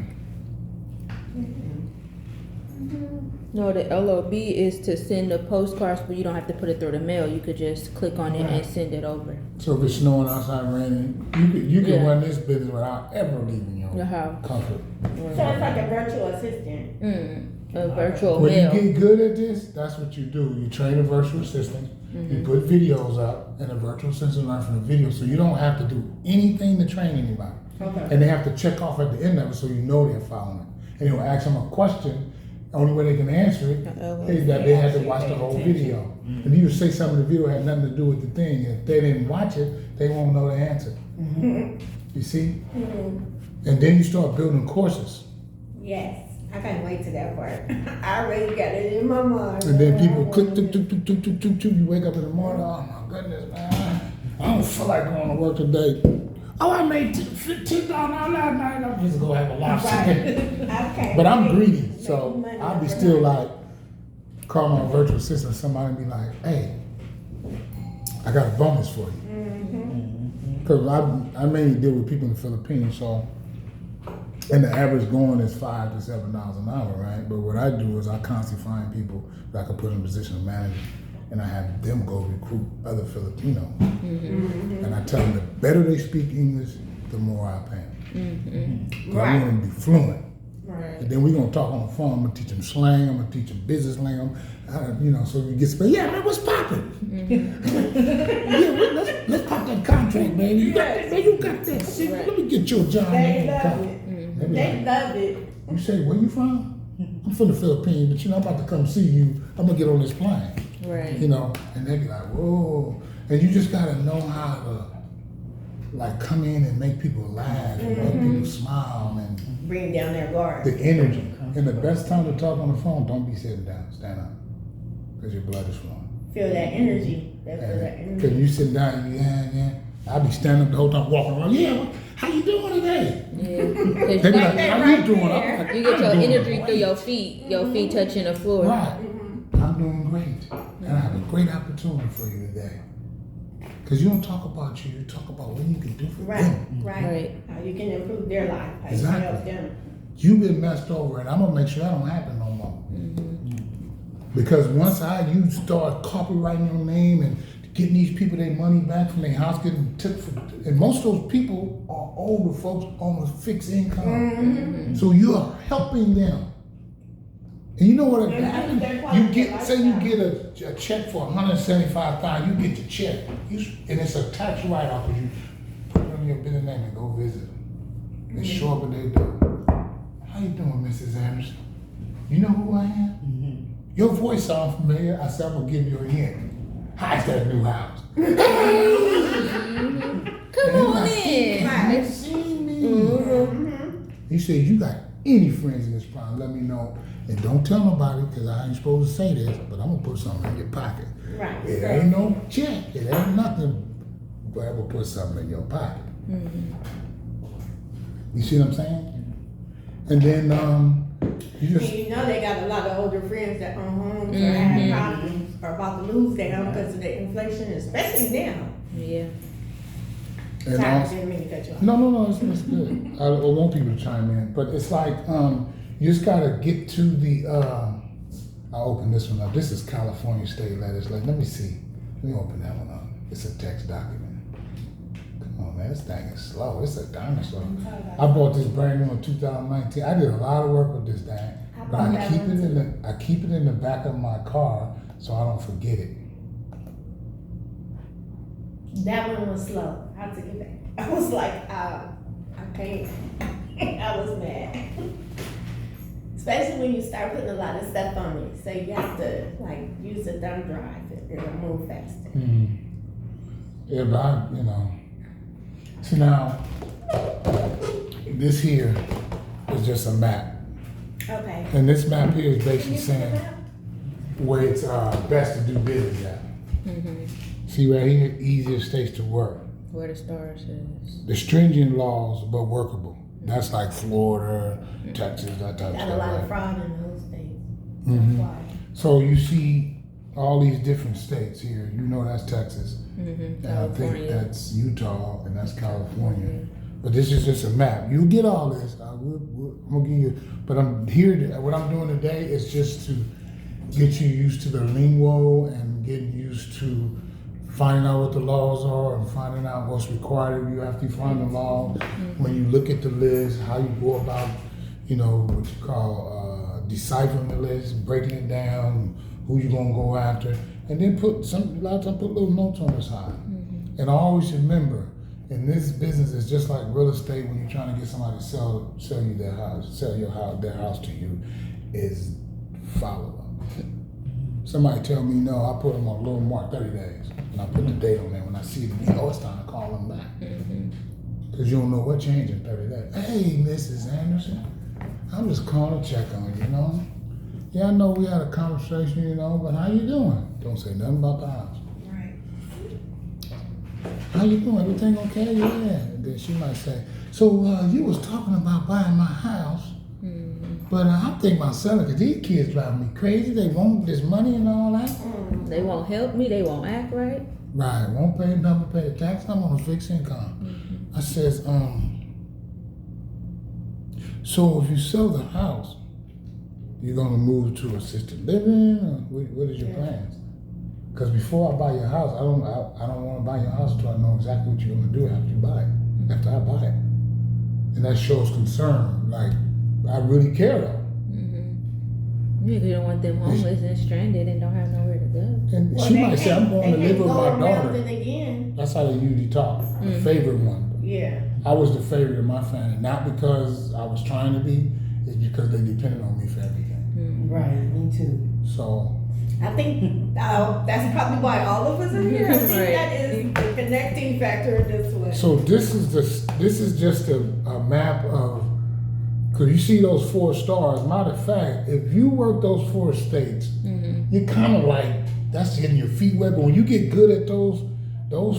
No, the LOB is to send the postcards, but you don't have to put it through the mail. You could just click on it and send it over. So if it's snowing outside, raining, you can Yeah. run this business without ever leaving your Uh-huh. comfort. So it's like a virtual assistant. A virtual When mail. you get good at this, that's what you do. You train a virtual assistant. You put videos up, and a virtual assistant learn from the video, so you don't have to do anything to train anybody. Okay. And they have to check off at the end of it, so you know they're following it. And you'll ask them a question. Only way they can answer it is that they had to watch the whole video. And you say something the video had nothing to do with the thing. If they didn't watch it, they won't know the answer. You see? And then you start building courses. Yes. I can't wait to that part. I already got it in my mind. And then people click, tuk, tuk, tuk, tuk, tuk, tuk, tuk. You wake up in the morning, oh my goodness, man. I don't feel like going to work today. Oh, I made $15 last night. I'm just going to have a lobster. Okay. But I'm greedy, so I'll be still like, call my virtual assistant, somebody be like, hey, I got a bonus for you. Because I mainly deal with people in the Philippines, so, and the average going is $5 to $7 an hour, right? But what I do is I constantly find people that I can put in a position of manager, and I have them go recruit other Filipinos. And I tell them the better they speak English, the more I pay them. I want them to be fluent. Right. And then we're gonna talk on the phone. I'm gonna teach them slang. I'm gonna teach them business slang. So you get space. Yeah, man, what's popping? Yeah, let's pop that contract, baby. You got that, man. You got that. See, let me get you a job. They man. love it. They be They like, love it. you say, where you from? I'm from the Philippines, but I'm about to come see you. I'm gonna get on this plane. Right. And they be like, whoa. And you just gotta know how to like come in and make people laugh and make people smile and Bring down their guard. the energy. And the best time to talk on the phone, don't be sitting down, stand up. Because your blood is flowing. Feel that energy. Feel that Because energy. you sit down, yeah. I'll be standing up the whole time, walking around, how you doing today? Yeah. They be like, how you doing? I'm like, You get "I'm your doing energy great." through your feet touching the floor. Right. I'm doing great. And I have a great opportunity for you today. Because you don't talk about you talk about what you can do for Right. them. Right. How you can improve their life. How Exactly. you can help them. You've been messed over, and I'm going to make sure that don't happen no more. Because once you start copywriting your name and getting these people their money back from their house, getting took from, and most of those people are older folks on a fixed income. So you're helping them. And you know what happens? You get, say you get a check for $175,000, you get the check, and it's a tax write-off, because you put it on your business name and go visit them. They show up at their door. How you doing, Mrs. Anderson? You know who I am? Your voice sounds familiar. I said, I'm gonna give you a hint. How's that new house? Come on in. You seen me? He said, you got any friends in this problem, let me know. And don't tell nobody, because I ain't supposed to say this, but I'm gonna put something in your pocket. Right. It ain't no check, it ain't nothing, but I'm gonna put something in your pocket. You see what I'm saying? And then, you just, And you know they got a lot of older friends that own homes or have problems or about to lose their home because of the inflation, especially now. Yeah. and Sorry, I also, didn't mean to cut you off. no, it's good. I want people to chime in, but it's like, you just gotta get to the, I'll open this one up. This is California State Legislature. Let me see. Let me open that one up. It's a text document. Come on, man, this thing is slow. It's a dinosaur. I bought this brand new in 2019. I did a lot of work with this thing, but I keep it in the back of my car so I don't forget it. That one was slow. I took it back. I was like, I can't. I was mad. Especially when you start putting a lot of stuff on it. So you have to like use a thumb drive. It'll move faster. Yeah, but so now, this here is just a map. Okay. And this map here is Can basically you put it saying up? where it's best to do business at. See right here, easiest states to work. Where the stars is. The stringent laws, but workable. That's like Florida, Texas, that type of Got stuff. a lot of right? fraud in those states. Mhm. That's why. So you see all these different states here. You know that's Texas. And I think California. that's Utah, and that's California. But this is just a map. You'll get all this. I'm gonna give you. But I'm here. What I'm doing today is just to get you used to the lingo and getting used to finding out what the laws are and finding out what's required of you after you find the law. When you look at the list, how you go about, what you call deciphering the list, breaking it down, who you gonna go after, and then a lot of times put little notes on the side. And always remember, in this business, it's just like real estate. When you're trying to get somebody to sell you their house, their house to you, is follow up. Somebody tell me no, I put them on a little mark 30 days, and I put the date on there. When I see them, it's time to call them back, because you don't know what changed in 30 days. Hey, Mrs. Anderson, I'm just calling to check on you. Yeah, I know we had a conversation, but how you doing? Don't say nothing about the house. Right. How you doing? Everything okay? Yeah. And then she might say, so you was talking about buying my house, but I think about selling because these kids driving me crazy. They want this money and all that. They won't help me. They won't act right. Right. Won't pay nothing, pay the tax. I'm on a fixed income. I says, so if you sell the house, you're gonna move to assisted living, or what is your plans? Because before I buy your house, I don't want to buy your house until I know exactly what you're gonna do after you buy it. After I buy it, and that shows concern. Like I really care though. Yeah, 'cause you don't want them homeless and stranded and don't have nowhere to go. And she might say, "I'm going to live with my daughter." It again. That's how they usually talk. The favorite one. Yeah. I was the favorite of my family, not because I was trying to be. It's because they depended on me for everything. Right, me too. So. I think that's probably why all of us are here. I think Right. that is the connecting factor in this one. So this is just a map of, because you see those 4 stars. Matter of fact, if you work those 4 states, you're kind of like, that's getting your feet wet. But when you get good at those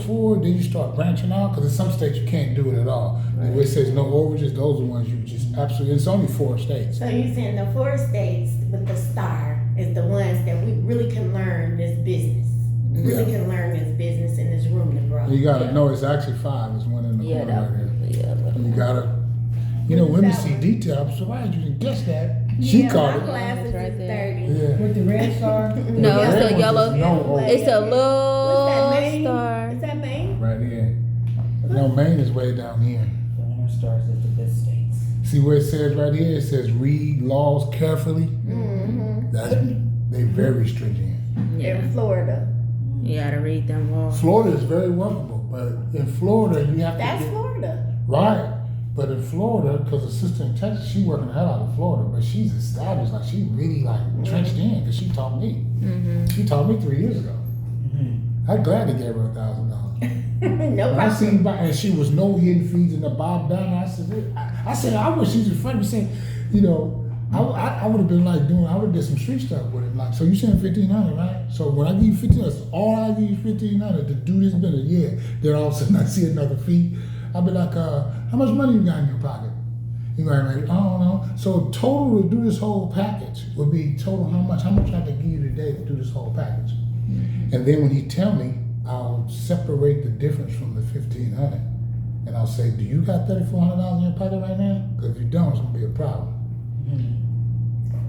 4, then you start branching out, because in some states you can't do it at all. Right. Where it says no overages, those are the ones you just absolutely, it's only 4 states. So you're saying the 4 states with the star is the ones that we really can learn this business. Really can learn this business in this room to grow. You gotta know it's actually 5. There's one in the corner right here. And you gotta, women see detail. I'm surprised you didn't guess that. She caught my it. glasses Right is there. 30. Yeah. With the red star? No, it's a yellow. No, It's a What's that little name Maine? Star. Is that Maine? right here. No, Maine is way down here. The orange stars is the good states. See where it says right here? It says read laws carefully. Mm-hmm. That's they very stringent. Yeah, In Florida. you gotta read them laws. Florida is very workable, but in Florida you have to That's get, Florida. right. But in Florida, because the sister in Texas, she working the hell out of Florida, but she's established, like she really like trenched in, because she taught me. Mm-hmm. She taught me 3 years ago. Mm-hmm. I gladly gave her $1,000. No When I problem. seen by, and she was no hidden fees in the Bob Down. I said, I wish she was friendly. Saying, you know, I would have been like I would have did some street stuff with it. Like, so you saying 1,500, right? So when I give you 1,500, that's all I give you 1,500 to do this business. Yeah. Then all of a sudden I see another fee. I'll be like, how much money you got in your pocket? You might like, I don't know. So total to do this whole package would be total how much? How much I have to give you today to do this whole package? And then when he tell me, I'll separate the difference from the 1,500, and I'll say, "Do you got $3,400 in your pocket right now? Because if you don't, it's gonna be a problem."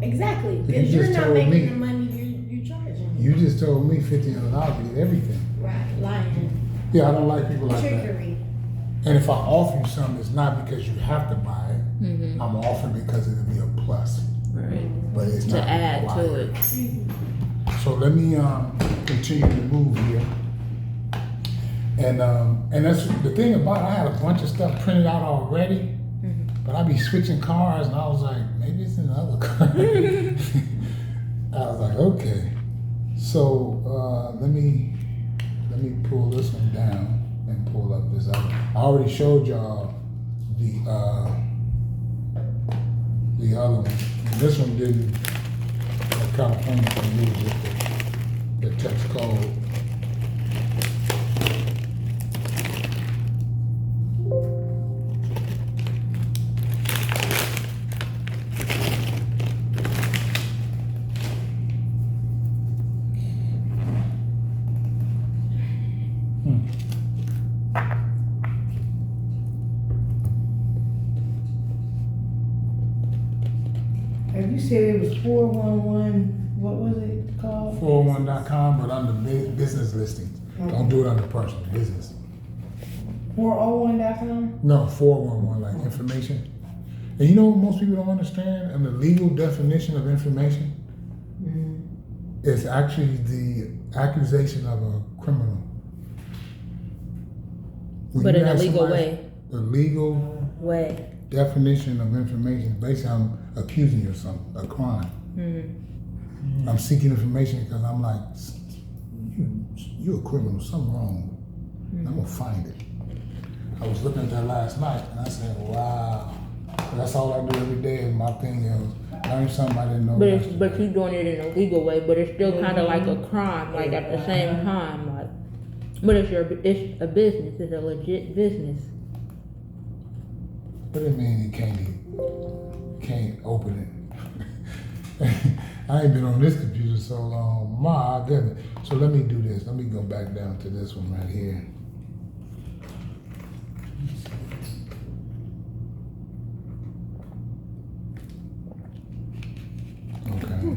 Exactly. You Because you're just not told making me. the money you're charging. You just told me $1,500 to get everything. Right. Lying. Yeah, I don't like people like that. Trickery. And if I offer you something, it's not because you have to buy it. Mm-hmm. I'm offering because it'll be a plus, Right. but it's To not add to required. it. So let me continue to move here. And that's the thing about it, I had a bunch of stuff printed out already, but I be switching cars, and I was like, maybe it's in the other car. I was like, okay. So let me pull this one down and pull up this other. I already showed y'all the other one. And this one didn't. California can use it, the text code. If you said it was 411, what was it called? 401.com, but under business listings. Don't do it under personal business. 401.com? No, 411, like information. And you know what most people don't understand? And the legal definition of information is actually the accusation of a criminal. When But you in a ask legal somebody- way. The legal Way. definition of information, basically I'm accusing you of something, a crime. Mm-hmm. I'm seeking information because I'm like, you're a criminal, something wrong. And I'm gonna find it. I was looking at that last night and I said, wow. That's all I do every day is my thing is learn something I didn't know. But you're doing it in a legal way, but it's still kind of like a crime, like at the same time, like. But it's a business. It's a legit business. What do you mean you can't open it? I ain't been on this computer so long. My goodness. So let me do this. Let me go back down to this one right here. Okay.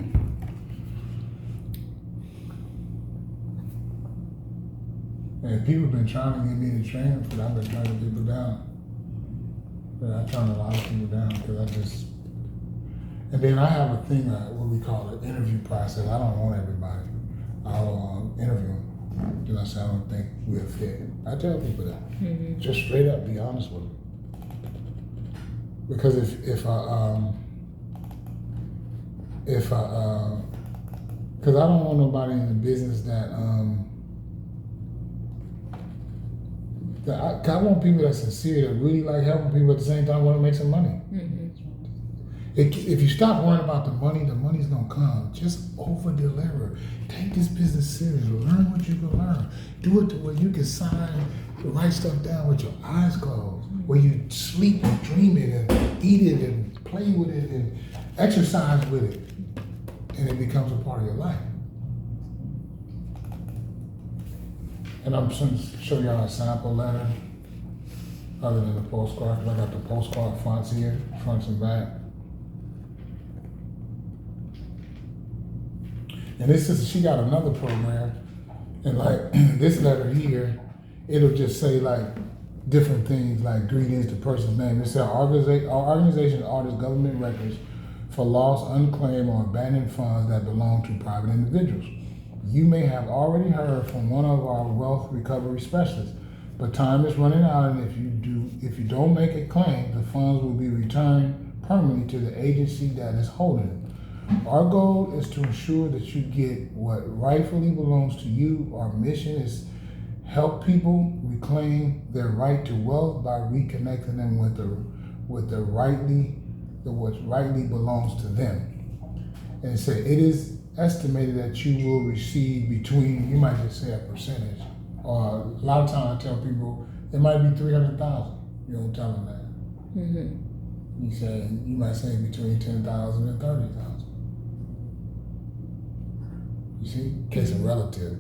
And people been trying to get me to train for that. I've been turning people down. But I turn a lot of people down because I just. And then I have a thing, what we call an interview process. I don't want everybody. I'll interview them. Then I say I don't think we're fit. I tell people that. Mm-hmm. Just straight up, be honest with them. Because if I because I don't want nobody in the business that I want people that's sincere, that really like helping people at the same time want to make some money. Mm-hmm. If you stop worrying about the money's gonna come. Just over deliver. Take this business serious. Learn what you can learn. Do it to where you can sign, write stuff down with your eyes closed. Where you sleep and dream it and eat it and play with it and exercise with it. And it becomes a part of your life. And I'm going to show y'all a sample letter other than the postcard, because I got the postcard fonts here, fronts and back. And this is, she got another program And like this letter here, it'll just say like different things like greetings to person's name. It says our organization audits government records for lost, unclaimed, or abandoned funds that belong to private individuals. You may have already heard from one of our wealth recovery specialists, but time is running out, and if you don't make a claim, the funds will be returned permanently to the agency that is holding it. Our goal is to ensure that you get what rightfully belongs to you. Our mission is help people reclaim their right to wealth by reconnecting them with what rightly belongs to them. And it said it is estimated that you will receive between, you might just say a percentage, or a lot of times I tell people it might be 300,000. You don't tell them that. Mm-hmm. You might say between 10,000 and 30,000. You see, in case a relative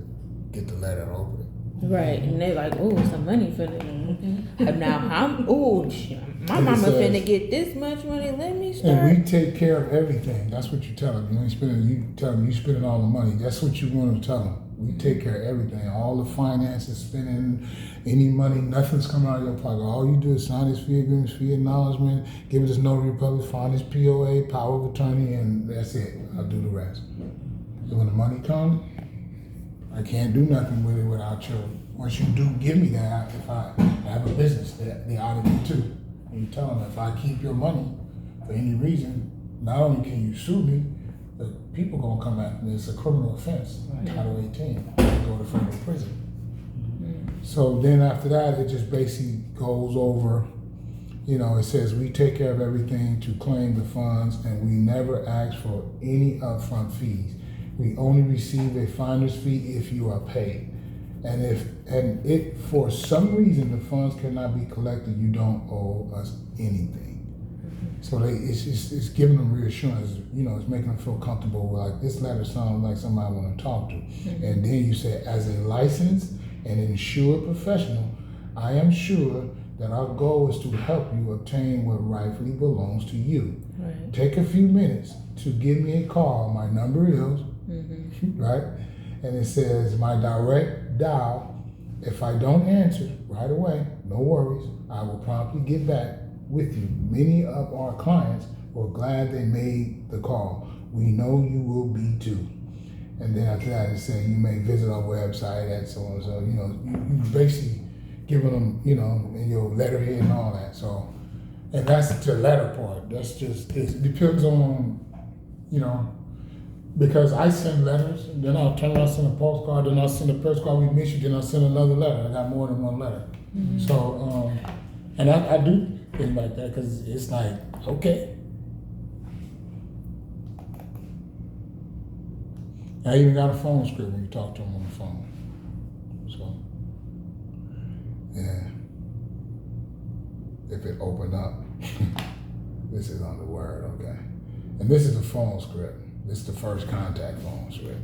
get the letter and open it. Right, and they like, oh, some money for them. Now my And mama it says- finna get this much money. Let me And start. we take care of everything. That's what you tell them. You tell them you spending all the money. That's what you want to tell them. We take care of everything. All the finances, spending any money, nothing's coming out of your pocket. All you do is sign this fee agreement, fee acknowledgement, give it this notary public, find this POA, power of attorney, and that's it. I'll do the rest. And when the money comes, I can't do nothing with it without your. Once you do give me that, if I have a business, they audit me too. And you tell them if I keep your money for any reason, not only can you sue me, but people gonna come after me. It's a criminal offense, Title 18, go to federal prison. So then after that, it just basically goes over. It says we take care of everything to claim the funds, and we never ask for any upfront fees. We only receive a finder's fee if you are paid. And if for some reason the funds cannot be collected, you don't owe us anything. So it's giving them reassurance. It's making them feel comfortable. Like this letter sounds like somebody I want to talk to. Mm-hmm. And then you say, as a licensed and insured professional, I am sure that our goal is to help you obtain what rightfully belongs to you. Right. Take a few minutes to give me a call. My number is, right? And it says my direct dial. If I don't answer right away, no worries. I will promptly get back with you. Many of our clients were glad they made the call. We know you will be too. And then after that, it says you may visit our website at so and so. You basically giving them, in your letterhead and all that. So, and that's the letter part. That's just it depends on, because I send letters, and then I'll turn around and send a postcard, then I'll send a postcard we miss you, then I'll send another letter. I got more than one letter. Mm-hmm. So, and I do things like that because it's like, okay. I even got a phone script when you talk to them on the phone. So, yeah. If it opened up, this is on the word, okay. And this is the phone script. This is the first contact phone script.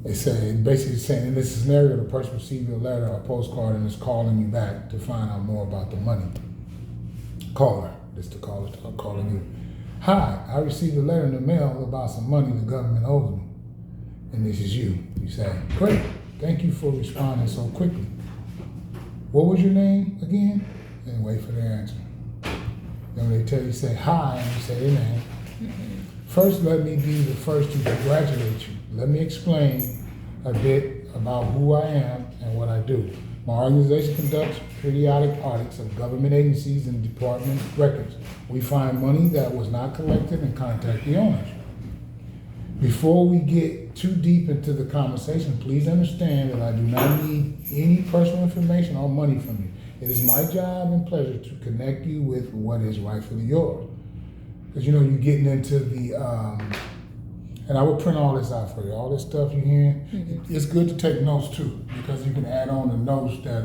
It basically saying in this scenario, the person received a letter or a postcard and is calling you back to find out more about the money. Caller, this is the caller calling you. Hi, I received a letter in the mail about some money the government owes me. And this is you. You say, great, thank you for responding so quickly. What was your name again? And wait for their answer. Then when they tell you, say hi, and you say their name. First, let me be the first to congratulate you. Let me explain a bit about who I am and what I do. My organization conducts periodic audits of government agencies and department records. We find money that was not collected and contact the owners. Before we get too deep into the conversation, please understand that I do not need any personal information or money from you. It is my job and pleasure to connect you with what is rightfully yours. Because you're getting into the, and I will print all this out for you. All this stuff you're hearing, it's good to take notes too, because you can add on the notes that,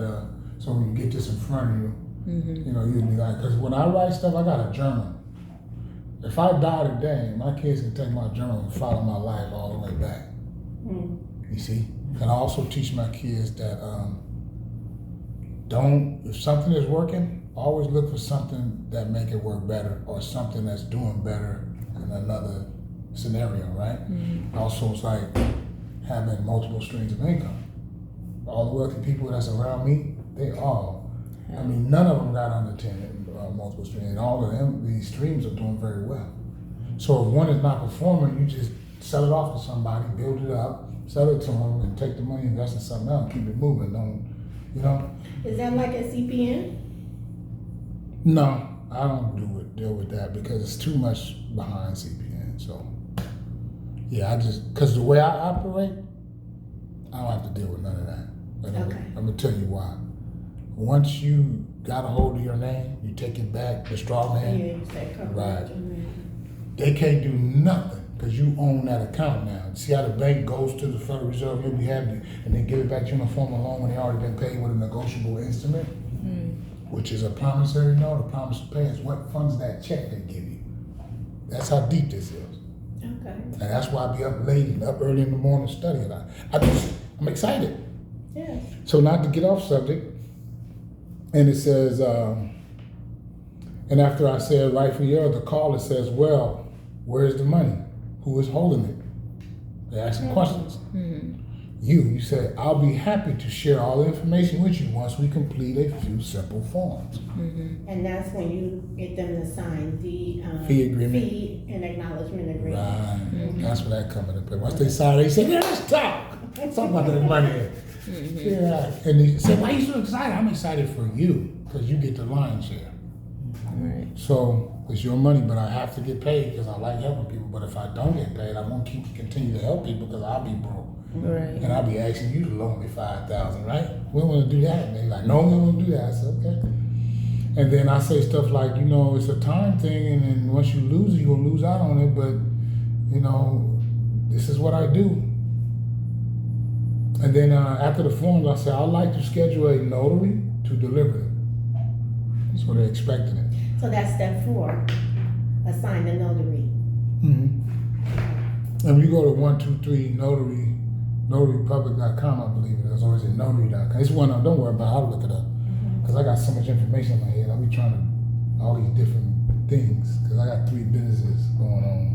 so when you get this in front of you, you'll be like, because when I write stuff, I got a journal. If I die today, my kids can take my journal and follow my life all the way back. You see? And I also teach my kids that if something is working, always look for something that make it work better or something that's doing better in another scenario, right? Also, it's like having multiple streams of income. all the wealthy people that's around me, they all, I mean, none of them got under 10 multiple streams, and all of them, these streams are doing very well. So if one is not performing, you just sell it off to somebody, build it up, sell it to them, and take the money, invest in something else, keep it moving. Don't, you know? Is that like a CPN? No, I don't deal with that because it's too much behind CPN. So, yeah, because the way I operate, I don't have to deal with none of that. And Okay. I'm gonna tell you why. Once you got a hold of your name, you take it back, the straw man, Yeah, you said coverage. Right. they can't do nothing because you own that account now. See how the bank goes to the Federal Reserve, you'll be happy, and they give it back to you in the form of loan when they already been paid with a negotiable instrument, which is a promissory note. A promise to pay is what funds that check they give you. That's how deep this is. Okay. And that's why I be up late and up early in the morning studying. I'm excited. Yeah. So not to get off subject, and it says, and after I said rightfully yours, the caller says, well, where's the money? Who is holding it? They're asking questions. You say, I'll be happy to share all the information with you once we complete a few simple forms. And that's when you get them to sign the Fee agreement. fee and acknowledgement agreement. Right. That's where that comes into play. Once they sign, they say, yeah, let's talk. Talk about that money. Yeah. And they say, why are you so excited? I'm excited for you because you get the lion's share. Right. So it's your money, but I have to get paid because I like helping people. But if I don't get paid, I won't continue to help people because I'll be broke. Right. And I'll be asking you to loan me $5,000, right? We don't want to do that. And they're like, no, we don't want to do that. I said, okay. And then I say stuff like, it's a time thing, and then once you lose it, you're gonna lose out on it. But this is what I do. And then after the forms, I say, I'd like to schedule a notary to deliver it. That's what they're expecting it. So that's step 4, assign the notary. Mm-hmm. And you go to 123 notarypublic.com, I believe it is, or is it notary.com? It's one, don't worry about it, I'll look it up. Because I got so much information in my head. I'll be trying to, all these different things, because I got 3 businesses going on.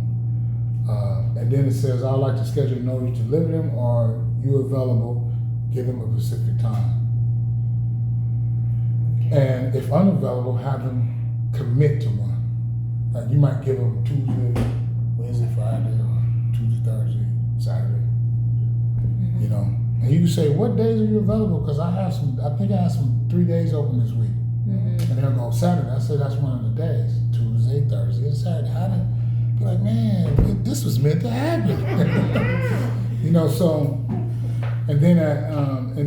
And then it says, I'd like to schedule a notary to deliver them, or you available, give them a specific time. And if unavailable, have them commit to one. Like you might give them Tuesday, Wednesday, Friday, or Tuesday, Thursday, Saturday. And you can say, what days are you available? Because I think I have some 3 days open this week. And they'll go Saturday. I say that's one of the days. Tuesday, Thursday, and Saturday. How to be like, man, this was meant to happen. So, and then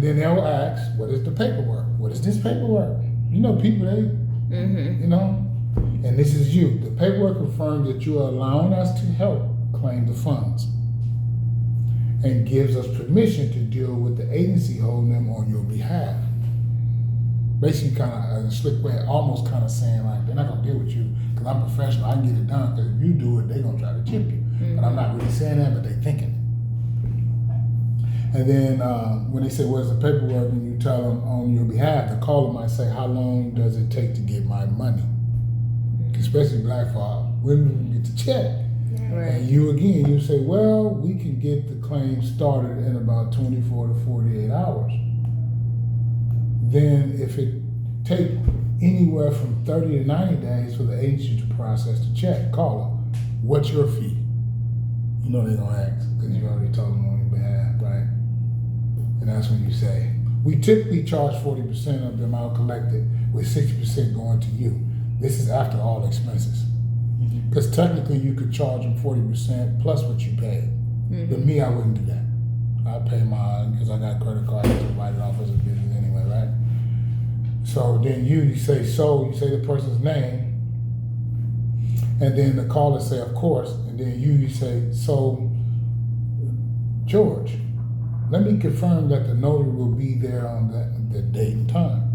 they'll ask, what is the paperwork? What is this paperwork? People, and this is you. The paperwork confirms that you are allowing us to help claim the funds and gives us permission to deal with the agency holding them on your behalf. Basically, kind of a slick way, almost kind of saying like, they're not gonna deal with you because I'm professional, I can get it done, because if you do it, they're gonna try to chip you. But I'm not really saying that, but they're thinking. And then when they say, where's the paperwork, and you tell them on your behalf, the caller might say, how long does it take to get my money? Especially black folk, when do we get the check? Right. And you say, well, we can get the claim started in about 24 to 48 hours. Then if it take anywhere from 30 to 90 days for the agency to process the check, call them. What's your fee? They're gonna ask because you already told them on your behalf, right? And that's when you say, we typically charge 40% of the amount collected, with 60% going to you. This is after all expenses. Because technically you could charge them 40% plus what you paid. But me, I wouldn't do that. I pay mine because I got credit cards to write it off as a business anyway, right? So then you say the person's name, and then the caller say, of course, and then you say, so, George, let me confirm that the notary will be there on the date and time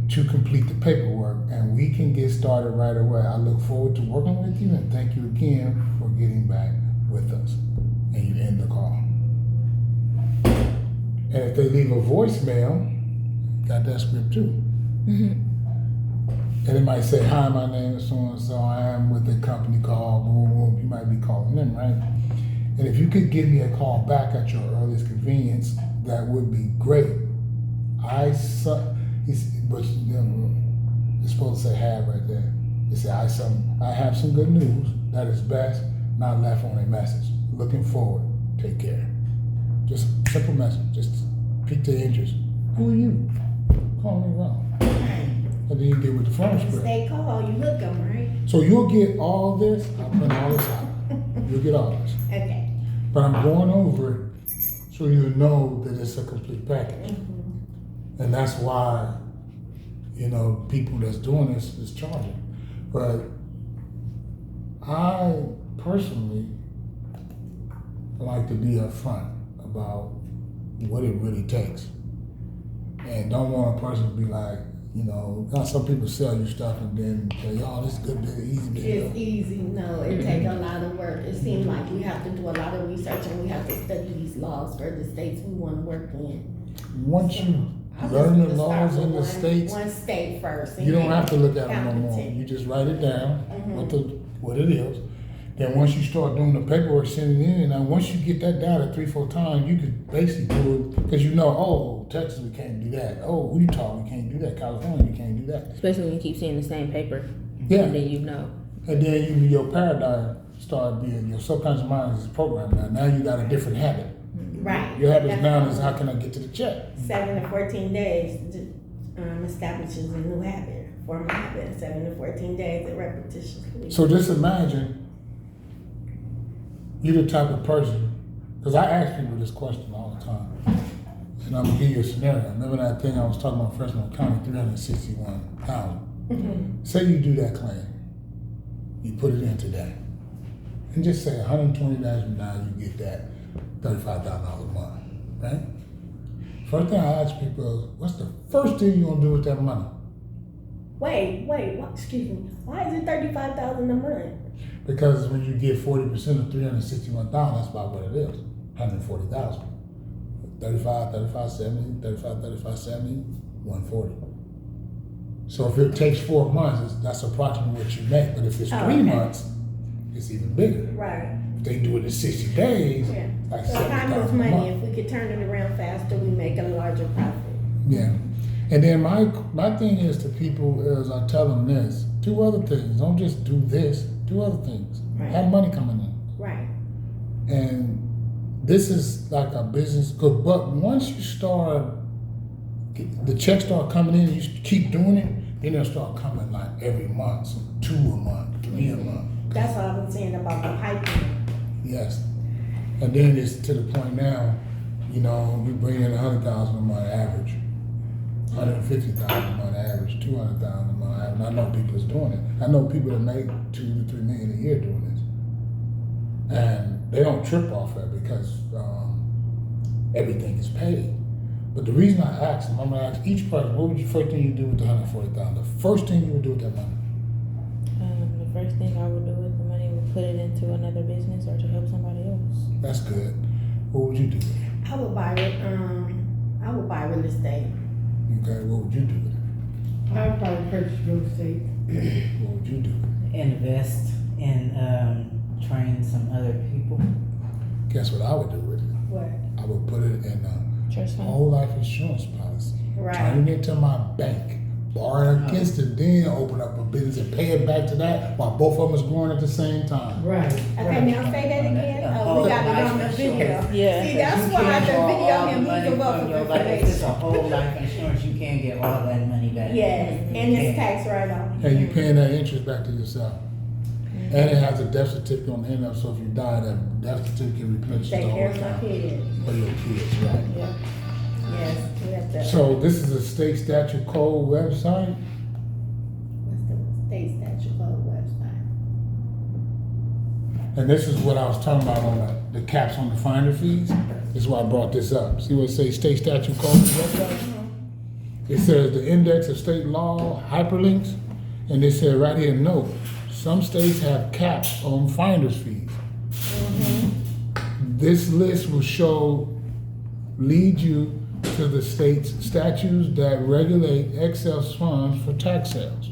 to complete the paperwork, and we can get started right away. I look forward to working with you, and thank you again for getting back with us. And you end the call. And if they leave a voicemail, got that script too. And it might say, hi, my name is so-and-so, I am with a company called boom, boom. You might be calling them, right? And if you could give me a call back at your earliest convenience, that would be great. But it's supposed to say have right there. It said, I have some good news that is best not left on a message. Looking forward. Take care. Just a simple message. Just pique their interest. Who are you? Call me wrong. And then you get with the phone script. Stay call, you hook them, right? So you'll get all this. I'll print all this out. You'll get all this. Okay. But I'm going over it so you know that it's a complete package. And that's why, people that's doing this is charging. But I personally like to be upfront about what it really takes. And don't want a person to be like, now some people sell you stuff and then say, this is good, easy deal. It's easy, no, it takes a lot of work. It seems like we have to do a lot of research and we have to study these laws for the states we want to work in. Once you learn the laws in the states, one state first. and you don't then have to look at them no more. compensate. You just write it down, what it is. Then once you start doing the paperwork, sending it in, and once you get that data 3-4 times, you could basically do it, because Texas, we can't do that. Oh, Utah, we can't do that. California, we can't do that. Especially when you keep seeing the same paper. Yeah. And then you know. And then your paradigm start being, your subconscious mind is programmed now. Now you got a different habit. Right. Your habit That's now is, how can I get to the check? 7 to 14 days establishes a new habit, form a habit. 7 to 14 days of repetition. So just imagine you're the type of person, because I ask people this question all the time, and I'm gonna give you a scenario. Remember that thing I was talking about, Fresno County, 361,000. Say you do that claim, you put it in today, and just say 120 days from now you get that $35,000 a month, right? First thing I ask people is, what's the first thing you gonna do with that money? Wait, what, excuse me. Why is it $35,000 a month? Because when you get 40% of 361,000, that's about what it is, 140,000. 35, 70, 140. So if it takes 4 months, that's approximately what you make. But if it's 3 okay. months, it's even bigger. Right. If they do it in 60 days, Yeah. like So time is 70,000 a money. month. If we could turn it around faster, we make a larger profit. Yeah. And then my thing is to people is I tell them this, 2 other things. Don't just do this, 2 other things. Right. Have money coming in. Right. And this is like a business, but once you start, the checks start coming in, you keep doing it, then they'll start coming like every month, so 2 a month, 3 a month. That's what I've been saying about the pipeline. Yes. And then it's to the point now, you bring in 100,000 a month average, 150,000 a month average, 200,000 a month average. And I know people is doing it. I know people that make $2 to $3 million a year doing this. And they don't trip off that because everything is paid. But the reason I asked them, I'm gonna ask each person, what would you first thing you do with the 140,000? The first thing you would do with that money? The first thing I would do with the money would put it into another business or to help somebody else. That's good. What would you do with it? I would buy real estate. Okay, what would you do with it? I would probably purchase real estate. What would you do with Invest and train some other people. it? Guess what I would do with it? What? I would put it in a Trust fund. whole life insurance policy. Right. Turn it into my bank. Borrow against it, then open up a business and pay it back to that while both of them is growing at the same time. Right. Okay, now say that again. Oh, we got it on the video. Yeah. See, that's why the video him moved above If it's the a information. whole life insurance, you can't get all that money back. Yes, and it's tax write-off. And you're paying that interest back to yourself. And it has a death certificate on the end of it, so if you die, that death certificate replenishes the Take whole care of my account. kids. For your kids, right. Yeah. Yes, we have to. So this is a state statute code website. What's the state statute code website? And this is what I was talking about on the caps on the finder fees. This is why I brought this up. See what it says, state statute code website? It says the index of state law, hyperlinks, and it said right here, note, some states have caps on finder's fees. This list will lead you to the state's statutes that regulate excess funds for tax sales.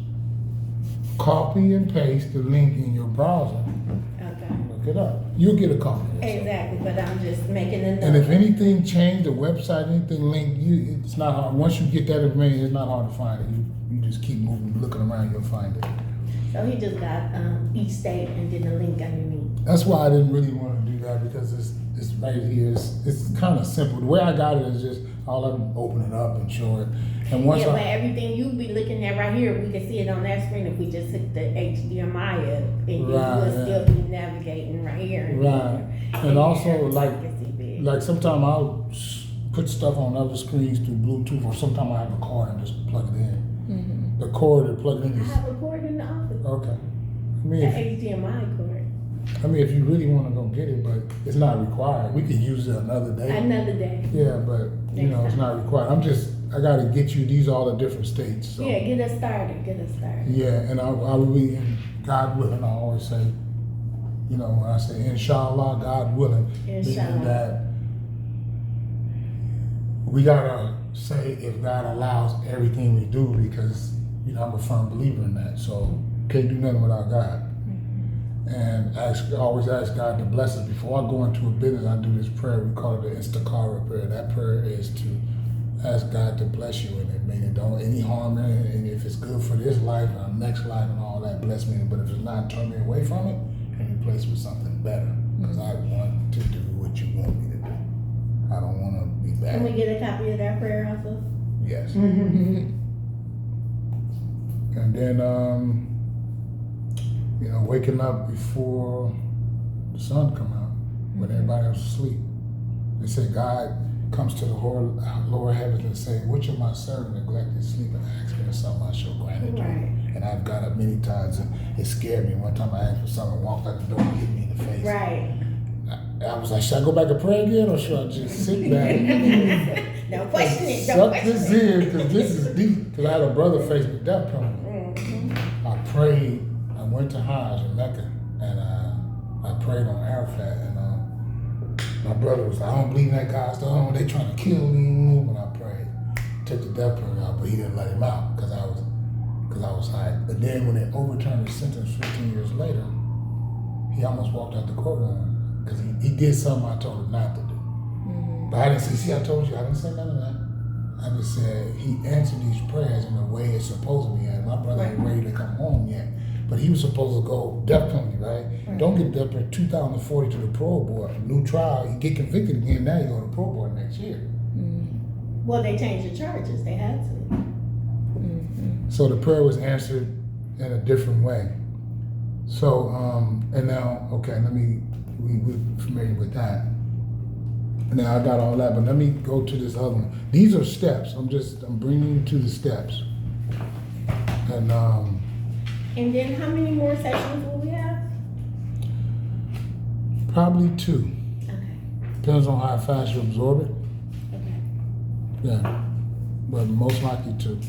Copy and paste the link in your browser. Okay. look it up. You'll get a copy. of it, so. Exactly, but I'm just making a note. And if anything changed, the website, anything linked, it's not hard. Once you get that information, it's not hard to find it. You just keep moving, looking around, you'll find it. So he just got, each state and then a link underneath. That's why I didn't really want to do that, because it's right here. It's kind of simple. The way I got it is just all of them open it up and show it. And once Yeah, but I, everything you be looking at right here, we can see it on that screen if we just hit the HDMI up, and you Right, will yeah. still be navigating right here. And right, there. and also everything like you can see big. sometimes I'll put stuff on other screens through Bluetooth, or sometimes I have a cord and just plug it in. The cord to plug it in I is have a cord in the office, okay. the HDMI cord. If you really want to go get it, but it's not required. We could use it another day. Another day. Yeah, but it's not required. I gotta get you, these are all the different states, so. Yeah, get us started, Yeah, and I will be, and God willing, I always say, when I say inshallah, God willing, meaning Inshallah. that we gotta say if God allows everything we do, because, I'm a firm believer in that, so can't do nothing without God. And always ask God to bless us. Before I go into a business, I do this prayer. We call it the Istikhara prayer. That prayer is to ask God to bless you in it, meaning don't any harm in it. And if it's good for this life and next life and all that, bless me. But if it's not, turn me away from it and replace with something better. Because I want to do what you want me to do. I don't want to be Can we bad. get a copy of that prayer also? Yes. Mm-hmm. And then, waking up before the sun come out, when everybody else is asleep. They say God comes to the lower heavens and say, which of my servants neglected sleep and asked me for something I shall grant it to Right. him. And I've got up many times and it scared me. One time I asked for something, walked out the door and hit me in the face. Right. I was like, should I go back and pray again, or should I just sit back Don't question it, don't suck question this it. in, because this is deep. Because I had a brother face with death penalty. Mhm. I prayed. I went to Hajj in Mecca, and I prayed on Arafat. And my brother was like, I don't believe in that God stuff. Oh, they trying to kill me. When I prayed, took the death penalty out, but he didn't let him out because I was high. But then when they overturned his sentence 15 years later, he almost walked out the courtroom because he did something I told him not to do. But I didn't say, see, I told you, I didn't say none of that. I just said he answered these prayers in the way it's supposed to be. And my brother ain't ready to come home yet. But he was supposed to go death penalty, right? Don't get death penalty 2040 to the parole board. New trial, you get convicted again, now you go to the parole board next year. Well, they changed the charges, they had to. So the prayer was answered in a different way. So, and now, okay, we're familiar with that. Now I got all that, but let me go to this other one. These are steps. I'm bringing you to the steps. And And then how many more sessions will we have? probably 2. Okay, Depends on how fast you absorb it. okay. Yeah, but most likely 2.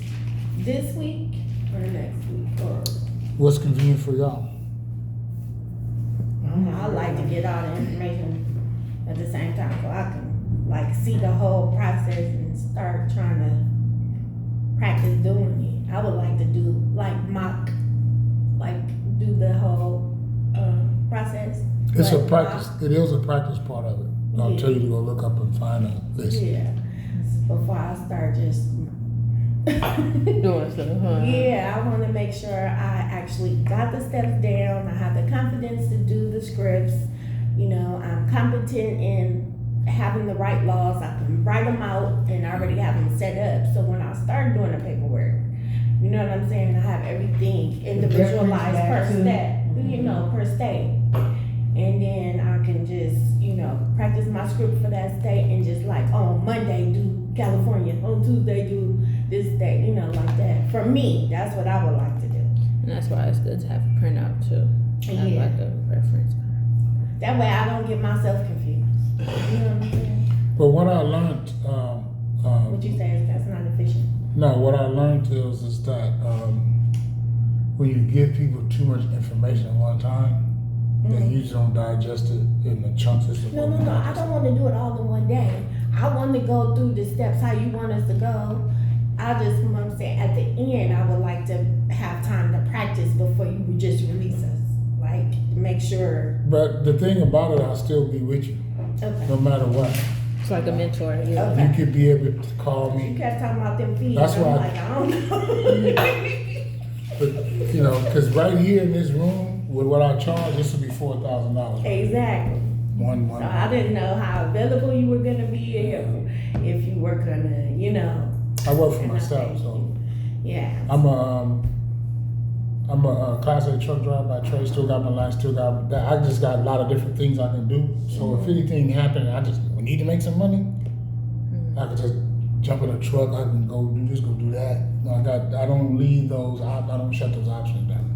This week or next week, or What's convenient for y'all? I like to get all the information at the same time so I can see the whole process and start trying to practice doing it. I would like to do do the whole process. It's a But practice. It is a practice part of it. I'll Yeah. tell you to go look up and find a list. Yeah, before I start just. Doing stuff, huh? Yeah, I want to make sure I actually got the steps down. I have the confidence to do the scripts. I'm competent in having the right laws. I can write them out and already have them set up. So when I start doing the paperwork, you know what I'm saying? I have everything individualized per reference back to- per state. And then I can just, practice my script for that state and just on Monday do California, on Tuesday do this state, like that. For me, that's what I would like to do. And that's why it's good to have a printout too. Have Yeah. like a reference. That way I don't get myself confused. You know what I'm saying? But what I learned, What you say is that's not efficient. no, what I learned is that when you give people too much information at one time, they usually don't digest it in the chunks. No, I don't want to do it all in one day. I want to go through the steps how you want us to go. I just, what I'm saying, at the end, I would like to have time to practice before you would just release us. like, make sure, But the thing about it, I'll still be with you, no okay. matter what. It's like a mentor. Yeah. Okay. You could be able to call You me, kept talking about them fees, That's I'm why- like, I don't know. but, you know, cause right here in this room, with what I charge, this will be $4,000. Exactly. One. So I didn't know how available you were gonna be, if you were gonna, you know, I work for myself, so. yeah. I'm a Class A truck driver by trade, still got my license, still got that. I just got a lot of different things I can do. So if anything happened, we need to make some money, I could just jump in a truck, I can go do this, go do that. I don't leave those, I don't shut those options down.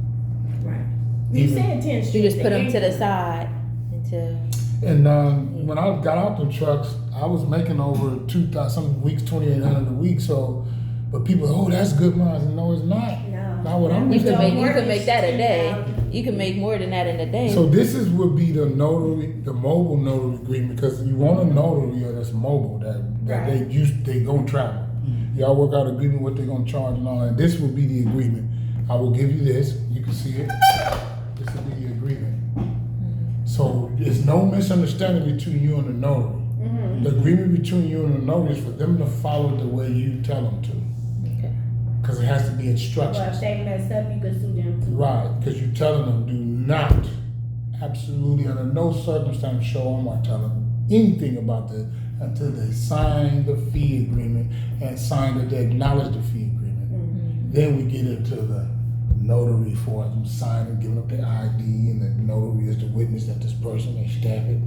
Right. You Even- said 10 You just put them streets, to the side until. And when I got out the trucks, I was making over 2,000, some weeks 2,800 a week. So, but people, oh, that's good money. No, it's not. No. Not what I'm You making. can make that a day. You can make more than that in a day. So this would be the notary, the mobile notary agreement, because you want a notary that's mobile, that Right. they gonna travel. Y'all work out agreement what they're gonna charge and all that. This will be the agreement. I will give you this. You can see it. This will be the agreement. So there's no misunderstanding between you and the notary. Mm-hmm. The agreement between you and the notary is for them to follow the way you tell them to, Okay. because it has to be But instructions. if they mess up, you can sue them too. Right, because you're telling them, do not, absolutely under no circumstance show them or tell them anything about this until they sign the fee agreement and sign that they acknowledge the fee agreement. Then we get into the notary for them signing, giving up their ID, and the notary is the witness that this person, they stamp it.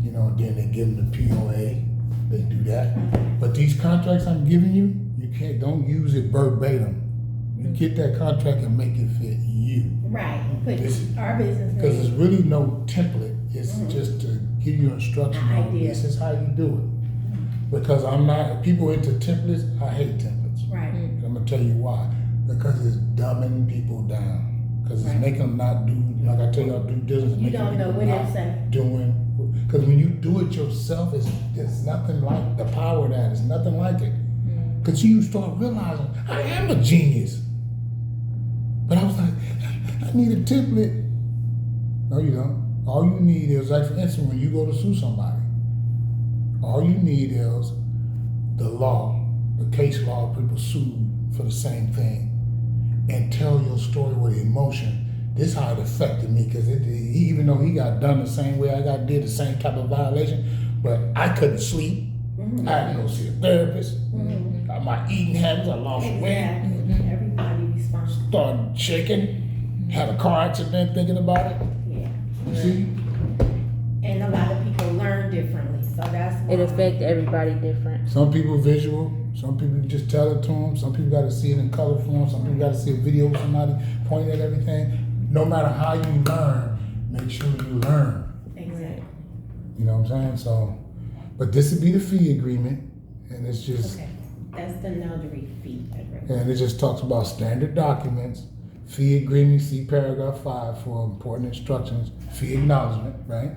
You know, then they give them the POA, they do that. But these contracts I'm giving you, don't use it verbatim. You get that contract and make it fit you. Right. Put This- our business Because there's name. really no template. It's just to give you instructions An on idea. this is how you do it. Because I'm not, people into templates, I hate templates. Right. I'm gonna tell you why. Because it's dumbing people down. Because it's Right. making them not do, like I tell y'all, do business. You making don't know people what not it say. doing. Because when you do it yourself, it's nothing like the power of that. It's nothing like it. Because you start realizing, I am a genius. But I was like, I need a template. No, you don't. All you need is, like for instance, when you go to sue somebody, all you need is the law, the case law, people sue for the same thing, and tell your story with emotion. This is how it affected me, because even though he got done the same way I got did, the same type of violation, but I couldn't sleep. I had to go see a therapist. My eating habits, I lost weight. Exactly. Everybody responsible. Started shaking, had a car accident thinking about it. Yeah. You see? And a lot of people learn differently, so that's why. It affects everybody different. Some people visual, some people you just tell it to them, some people gotta see it in color form, some people gotta see a video with somebody pointing at everything. No matter how you learn, make sure you learn. Exactly. You know what I'm saying? So, but this would be the fee agreement, and it's just, Okay. That's the notary fee agreement. and it just talks about standard documents, fee agreement, see paragraph 5 for important instructions, fee acknowledgement, right?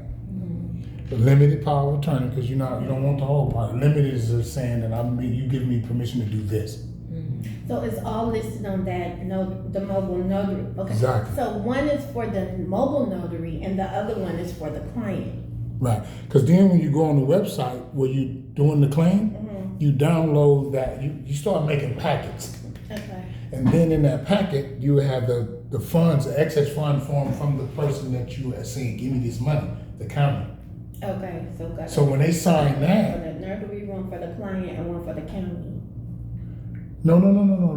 The limited power of attorney, because you don't want the whole part. Limited is just saying that you give me permission to do this. So it's all listed on that the mobile notary. Okay. Exactly. So one is for the mobile notary and the other one is for the client. Right, because then when you go on the website where you doing the claim, you download that, you start making packets. Okay. And then in that packet, you have the funds, the excess fund form from the person that you are saying, give me this money, the county. Okay. Got So when they sign for that, the notary, one for the client and one for the county. no,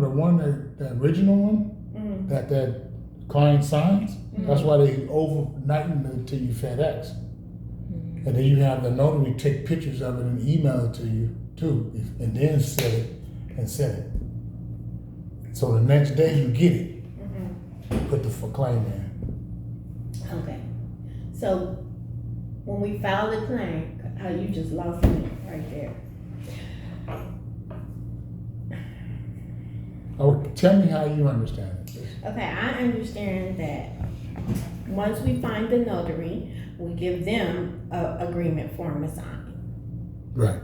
the one the original one, that client signs, that's why they overnighting it to you FedEx. And then you have the notary take pictures of it and email it to you too, and then send it. So the next day you get it, put the claim in. Okay. So when we file the claim, you just lost me right there. Oh, tell me how you understand it. Okay, I understand that once we find the notary, we give them a agreement form to sign. Right.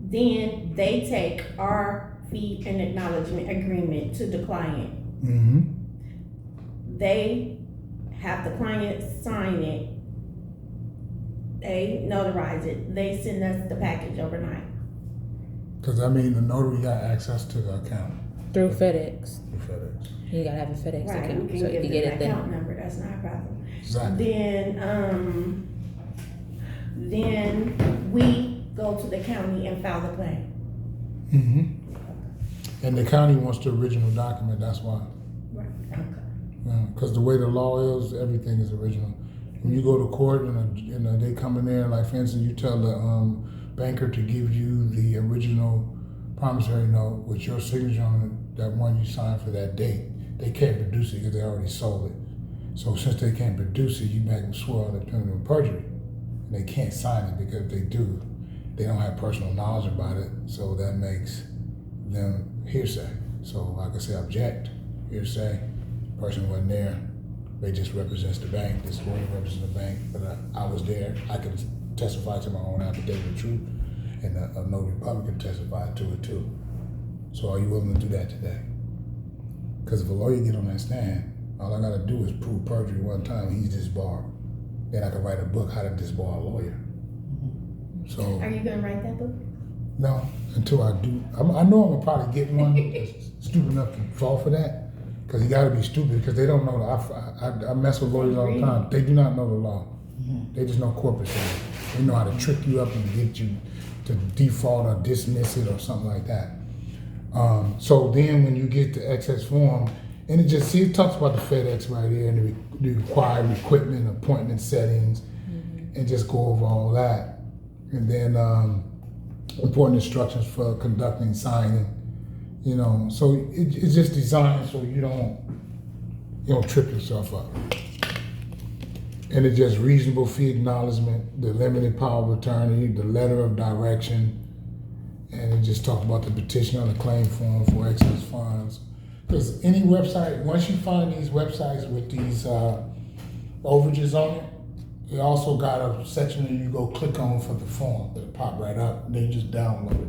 Then they take our fee and acknowledgement agreement to the client. Mm-hmm. They have the client sign it, they notarize it, they send us the package overnight. Cause I mean, the notary got access to the account Through FedEx. through FedEx. You gotta have a FedEx Right, account, we so can you give can them get the it then. account number, that's not a problem. Exactly. Then we go to the county and file the claim. Mm-hmm. And the county wants the original document, that's why. Right. Okay. Because the way the law is, everything is original. When you go to court and they come in there, like for instance, you tell the banker to give you the original promissory note with your signature on it, that one you signed for that date. They can't produce it because they already sold it. So since they can't produce it, you make them swear on the penalty of perjury. And they can't sign it because if they do, they don't have personal knowledge about it. So that makes them hearsay. So like I say, object, hearsay, person wasn't there. They just represents the bank. This lawyer represents the bank, but I was there. I can testify to my own affidavit of truth, and a notary public can testify to it too. So are you willing to do that today? Because if a lawyer get on that stand, all I gotta do is prove perjury one time, he's disbarred. Then I can write a book, How to Disbar a Lawyer. So, Are you gonna write that book? no, until I do. I know I'm gonna probably get one that's stupid enough to fall for that. Because you gotta be stupid, because they don't know. I mess with lawyers all the time. They do not know the law. They just know corporate law. They know how to trick you up and get you to default or dismiss it or something like that. So then when you get the excess form, and it talks about the FedEx right here and the required equipment, appointment settings, and just go over all that. And then important instructions for conducting signing. You know, so it's just designed so you don't trip yourself up. And it's just reasonable fee acknowledgement, the limited power of attorney, the letter of direction, and it just talks about the petition on the claim form for excess funds. Because any website, once you find these websites with these overages on it, it also got a section that you go click on for the form. It'll pop right up, and then you just download it.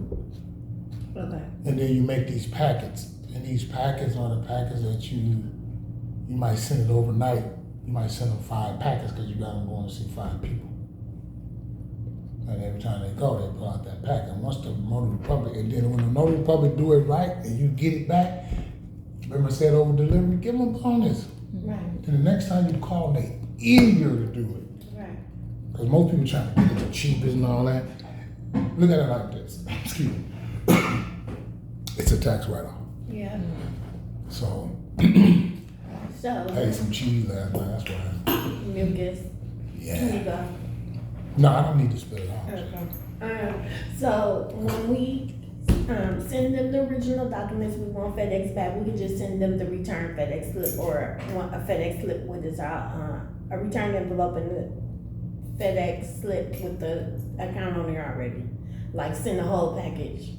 Okay. And then you make these packets, and these packets are the packets that you might send it overnight. You might send them 5 packets because you got them going to see 5 people. And every time they go, they pull out that packet. And once the notary public, and then when the notary public do it right and you get it back, remember I said over delivery, give them a bonus. Right. And the next time you call, they eager to do it. Right. Because most people trying to get it the cheapest and all that. Look at it like this. Excuse me. It's a tax write-off. Yeah. So, So, I ate some cheese last night, that's why. mucus. Here you Yeah. go. No, I don't need to spit it out. Okay. So when we send them the original documents we want FedEx back, we can just send them the return FedEx slip or a FedEx slip with a return envelope and the FedEx slip with the account on there already. Like send the whole package.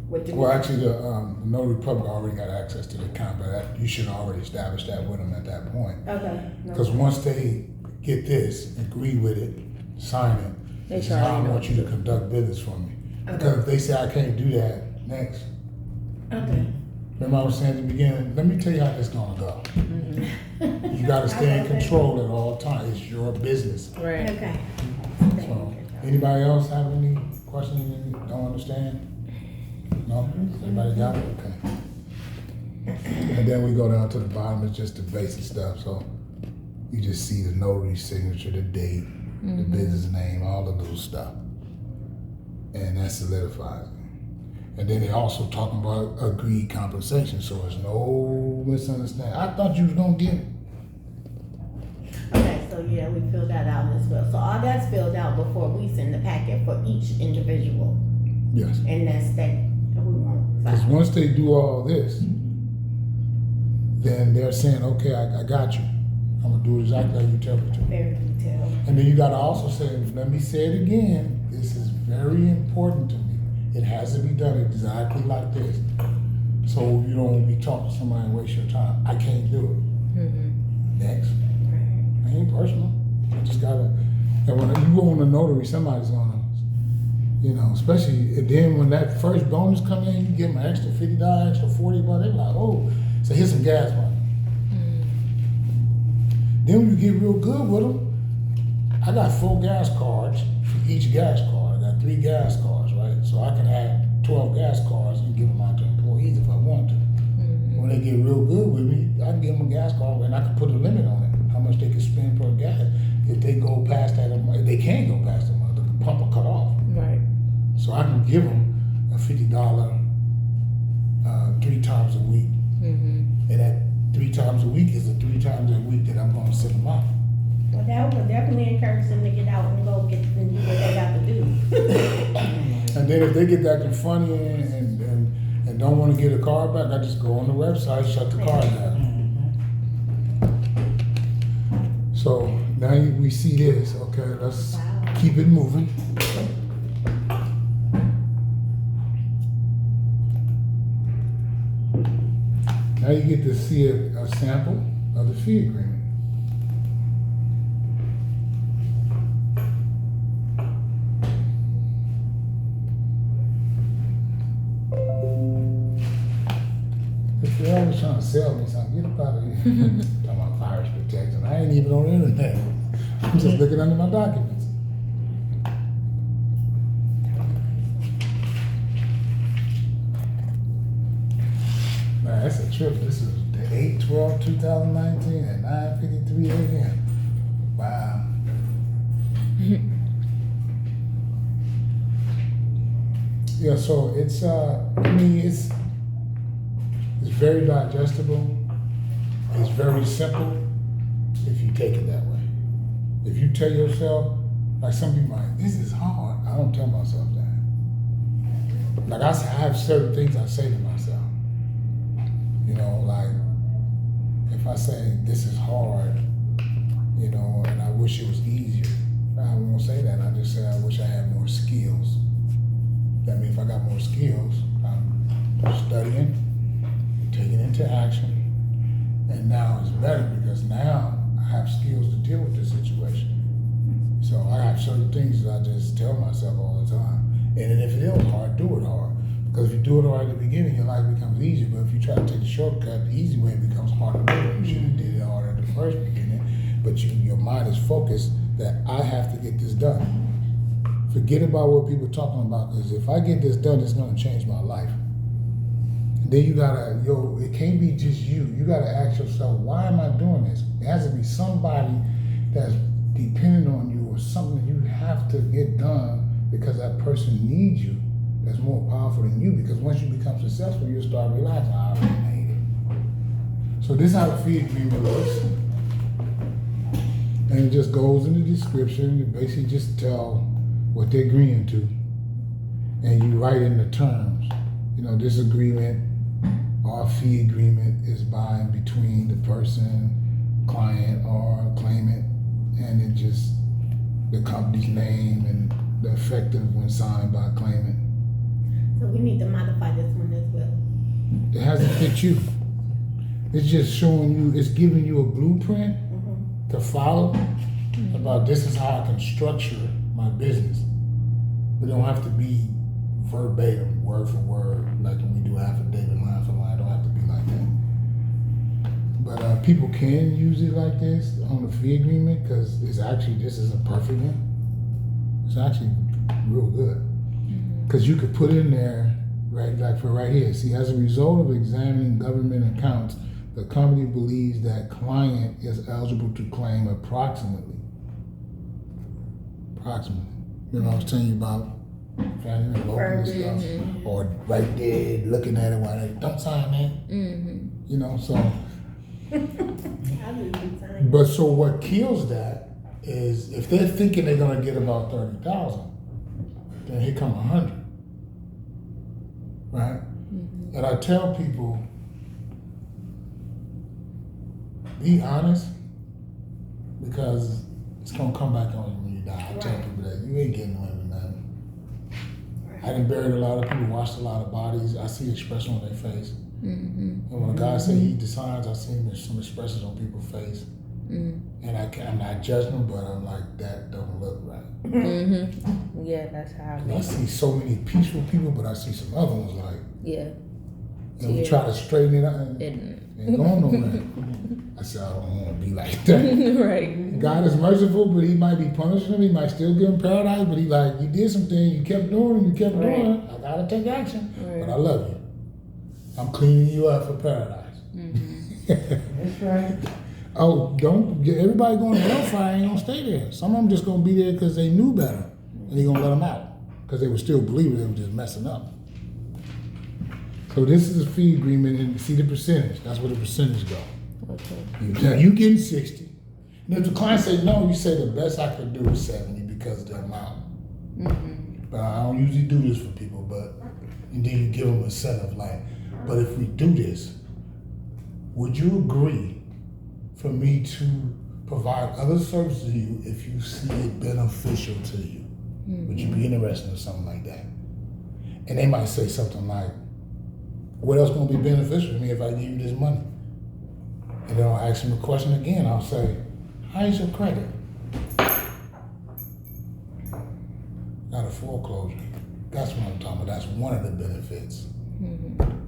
With the Well, actually, the notary public already got access to the account, but you should already establish that with them at that point. Okay. No. Because once they get this, agree with it, sign it, They this is should how I already know want you to conduct business for me. Because if they say I can't do that, next. Okay. Remember I was saying at the beginning, let me tell you how this gonna go. You gotta stay in control at all times. It's your business. Right. Okay. So, anybody else have any questions you don't understand? No? Everybody got it? Okay. And then we go down to the bottom, it's just the basic stuff. So you just see the notary signature, the date, the business name, all of those stuff. And that solidifies it. And then they also talking about agreed compensation, so there's no misunderstanding. I thought you was gonna get it. Okay, so yeah, we filled that out as well. So all that's filled out before we send the packet for each individual Yes. in that state. And we won't Because file. once they do all this, then they're saying, okay, I got you. I'm gonna do exactly how you tell me to. Very detailed. And then you gotta also say, let me say it again, this is very important to me. It has to be done exactly like this. So you don't be talking to somebody and waste your time. I can't do it. Next. It ain't personal. I just gotta, and when you go on the notary, somebody's gonna, especially, and then when that first bonus come in, you give them an extra $50, extra $40, they're like, oh, so here's some gas money. Then when you get real good with them, I got 4 gas cards for each gas card. I got 3 gas cards, right? So I can have 12 gas cards and give them out to employees if I want to. When they get real good with me, I can give them a gas card and I can put a limit on it, how much they can spend per gas. If they go past that amount, if they can't go past that amount, the pump will cut off. Right. So I can give them a $50 3 times a week. And that 3 times a week is the 3 times a week that I'm going to send them out. Well, that would definitely encourage them to get out and go get and do what they got to do. And then if they get acting funny and don't want to get a car back, I just go on the website, shut the car down. So now we see this. Okay, let's keep it moving. Now you get to see a sample of the fee agreement. If you're always trying to sell me something, get up out of here. Talking about virus protection. I ain't even on the internet. I'm just looking under my documents. Man, that's a trip. This is the 8/12/2019 at 9:53 a.m. Wow. Yeah, so it's I mean it's very digestible. It's very simple if you take it that way. If you tell yourself, like some people are like, this is hard. I don't tell myself that. Like I have certain things I say to myself. You know, like if I say this is hard, you know, and I wish it was easier, I won't say that. I just say I wish I had more skills. That means if I got more skills, I'm studying, taking into action, and now it's better because now I have skills to deal with this situation. So I have certain things that I just tell myself all the time. And then if it is hard, do it hard. Because if you do it hard at the beginning, your life becomes easier. But if you try to take the shortcut, the easy way, it becomes harder. You should have did it hard at the first beginning. But your mind is focused that I have to get this done. Forget about what people are talking about, because if I get this done, it's going to change my life. And then you gotta, it can't be just you. You gotta ask yourself, why am I doing this? It has to be somebody that's dependent on you or something you have to get done because that person needs you. That's more powerful than you, because once you become successful, you'll start realizing, I already made it. So this is how the fee agreement looks. And it just goes in the description. You basically just tell what they're agreeing to. And you write in the terms. You know, this agreement or fee agreement is by and between the person, client, or claimant, and it just, the company's name and the effective when signed by claimant. So we need to modify this one as well. It hasn't fit you. It's just showing you, it's giving you a blueprint to follow about this is how I can structure my business. It don't have to be verbatim, word for word, like when we do affidavit, line for line. It don't have to be like that. But people can use it like this on the fee agreement because it's actually, this is a perfect one. It's actually real good. Because you could put in there, right, like for right here, see, as a result of examining government accounts, the company believes that client is eligible to claim approximately. You know, I was telling you about family and local and stuff. Or right there, looking at it while they don't sign that. You know, so. But so what kills that is if they're thinking they're gonna get about 30,000, then here come 100, right? And I tell people, be honest, because it's gonna come back on you when you die. I tell people that you ain't getting away with nothing. I done buried a lot of people, washed a lot of bodies. I see expression on their face. And when a guy say he decides, I see some expressions on people's face. And I'm not judging them, but I'm like, that don't look right. Yeah, that's how I see so many peaceful people, but I see some other ones like, yeah. And we try to straighten it out, and It- ain't going nowhere. I said, I don't want to be like that. right. God is merciful, but he might be punishing him. He might still give him paradise, but he like, you did something, you kept doing it, you kept doing it. I gotta take action, but I love you. I'm cleaning you up for paradise. That's right. Oh, don't get everybody going to hellfire ain't gonna stay there. Some of them just gonna be there because they knew better, and he gonna let them out because they were still believers. They were just messing up. So this is a fee agreement, and see the percentage. That's where the percentage go. Okay. You getting 60. And if the client say no, you say the best I could do is 70 because of the amount. But I don't usually do this for people, but and then you give them a set of like, but if we do this, would you agree for me to provide other services to you if you see it beneficial to you? Would you be interested in something like that? And they might say something like, what else gonna be beneficial to me if I give you this money? And then I'll ask them a question again. I'll say, how's your credit? Not a foreclosure. That's what I'm talking about. That's one of the benefits.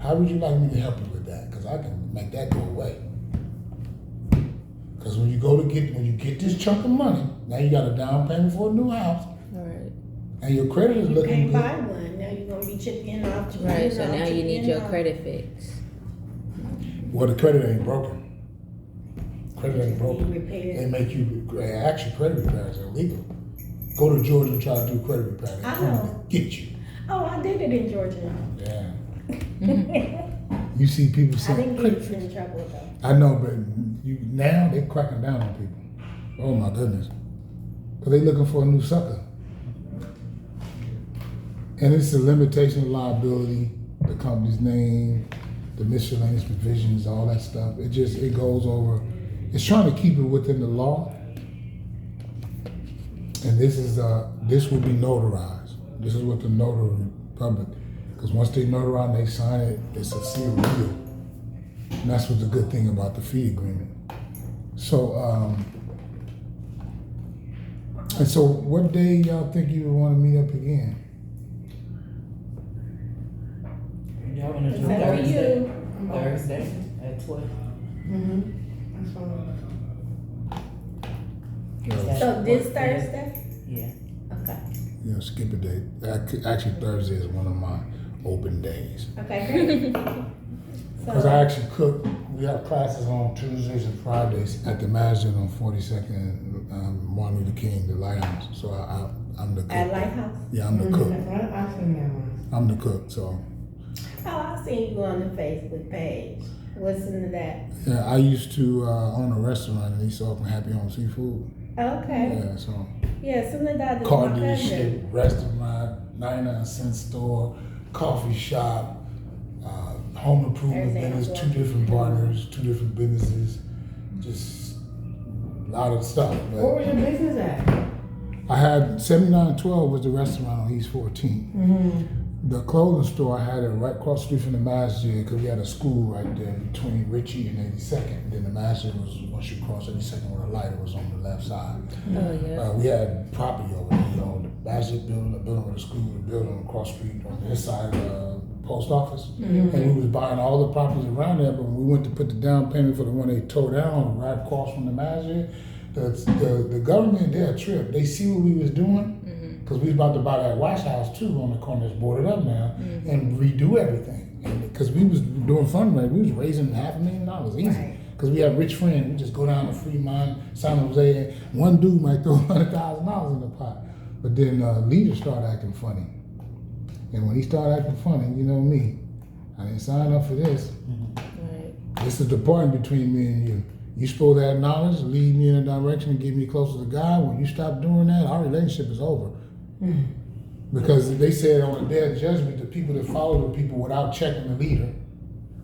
How would you like me to help you with that? Because I can make that go away. Because when you get this chunk of money, now you got a down payment for a new house, Right. and your credit is You looking can't good. buy one, now you're gonna be chipping off. Right. So now you need your credit fixed. Well, the credit ain't broken. Credit ain't broken. Repaired. They make you, actually, credit repairs are illegal. Go to Georgia and try to do credit repair. They I come know. and get you. Oh, I did it in Georgia. Yeah. You see people I saying didn't credit get fix. in trouble though. I know, but now they cracking down on people. Oh my goodness. Because they looking for a new sucker. And it's a limitation of liability, the company's name, the miscellaneous provisions, all that stuff. It goes over. It's trying to keep it within the law. And this will be notarized. This is what the notary public, because once they notarize and they sign it, it's a sealed deal. And that's what's the good thing about the fee agreement. So, and so what day y'all think you would want to meet up again? Y'all wanna do Is that for Thursday? you? Thursday at 12. So this Thursday? Yeah. Okay, Skip a day. Actually, Thursday is one of my open days. okay, great. Because I actually cook. We have classes on Tuesdays and Fridays at the Masjid on 42nd and Martin Luther King, the Lighthouse. So I'm the cook. At Lighthouse? Yeah, I'm the cook. I seen that one. I'm the cook. So Oh, I seen you on the Facebook page. Listen to that. yeah, I used to own a restaurant in East Oakland, Happy Home Seafood. Okay. Yeah, so Yeah, something that is car my cousin. dealership, restaurant, 99-cent store, coffee shop, home improvement Everything business, was 2 different partners, 2 different businesses, just a lot of stuff. Where But was your business at? I had 7912 was the restaurant on East 14th. The clothing store I had it right across the street from the masjid because we had a school right there between Ritchie and 82nd. And then the masjid was once you cross 82nd with a light, it was on the left side. Oh yeah. We had property over there, the masjid building, the building with the school, the building across the street on this side of the post office. And we was buying all the properties around there, but when we went to put the down payment for the one they tore down right across from the masjid, the government did a trip. They see what we was doing. Because we was about to buy that wash house too on the corner that's boarded up now and redo everything. Because we was doing fundraising, we was raising $500,000 easy. Right. Because we have rich friends, we just go down to Fremont, San Jose, and one dude might throw $100,000 in the pot. But then leaders started acting funny. And when he started acting funny, you know me, I didn't sign up for this. Right. This is the part between me and you. You supposed to have knowledge, lead me in a direction, and get me closer to God. When you stop doing that, our relationship is over. Because they said on the day of judgment, the people that follow the people without checking the leader.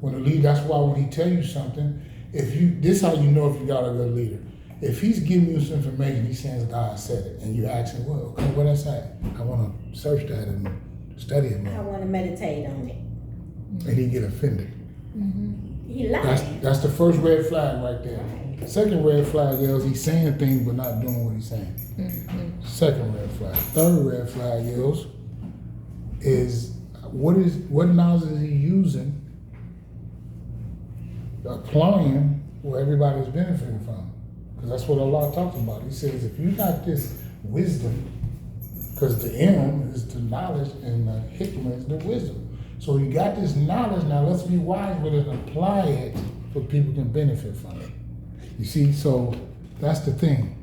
When the leader, that's why when he tell you something, this how you know if you got a good leader. If he's giving you some information, he's saying God said it, and you ask him, well, okay, what that's that? I want to search that and study it I more. want to meditate on it. And he get offended. He lied. That's the first red flag right there. Second red flag is he's saying things but not doing what he's saying. Second red flag. Third red flag is what knowledge is he using applying where everybody's benefiting from. Because that's what Allah talks about. He says, if you got this wisdom, because the ilm is the knowledge and the hikmah is the wisdom. So you got this knowledge, now let's be wise with it and apply it so people can benefit from it. You see, so that's the thing.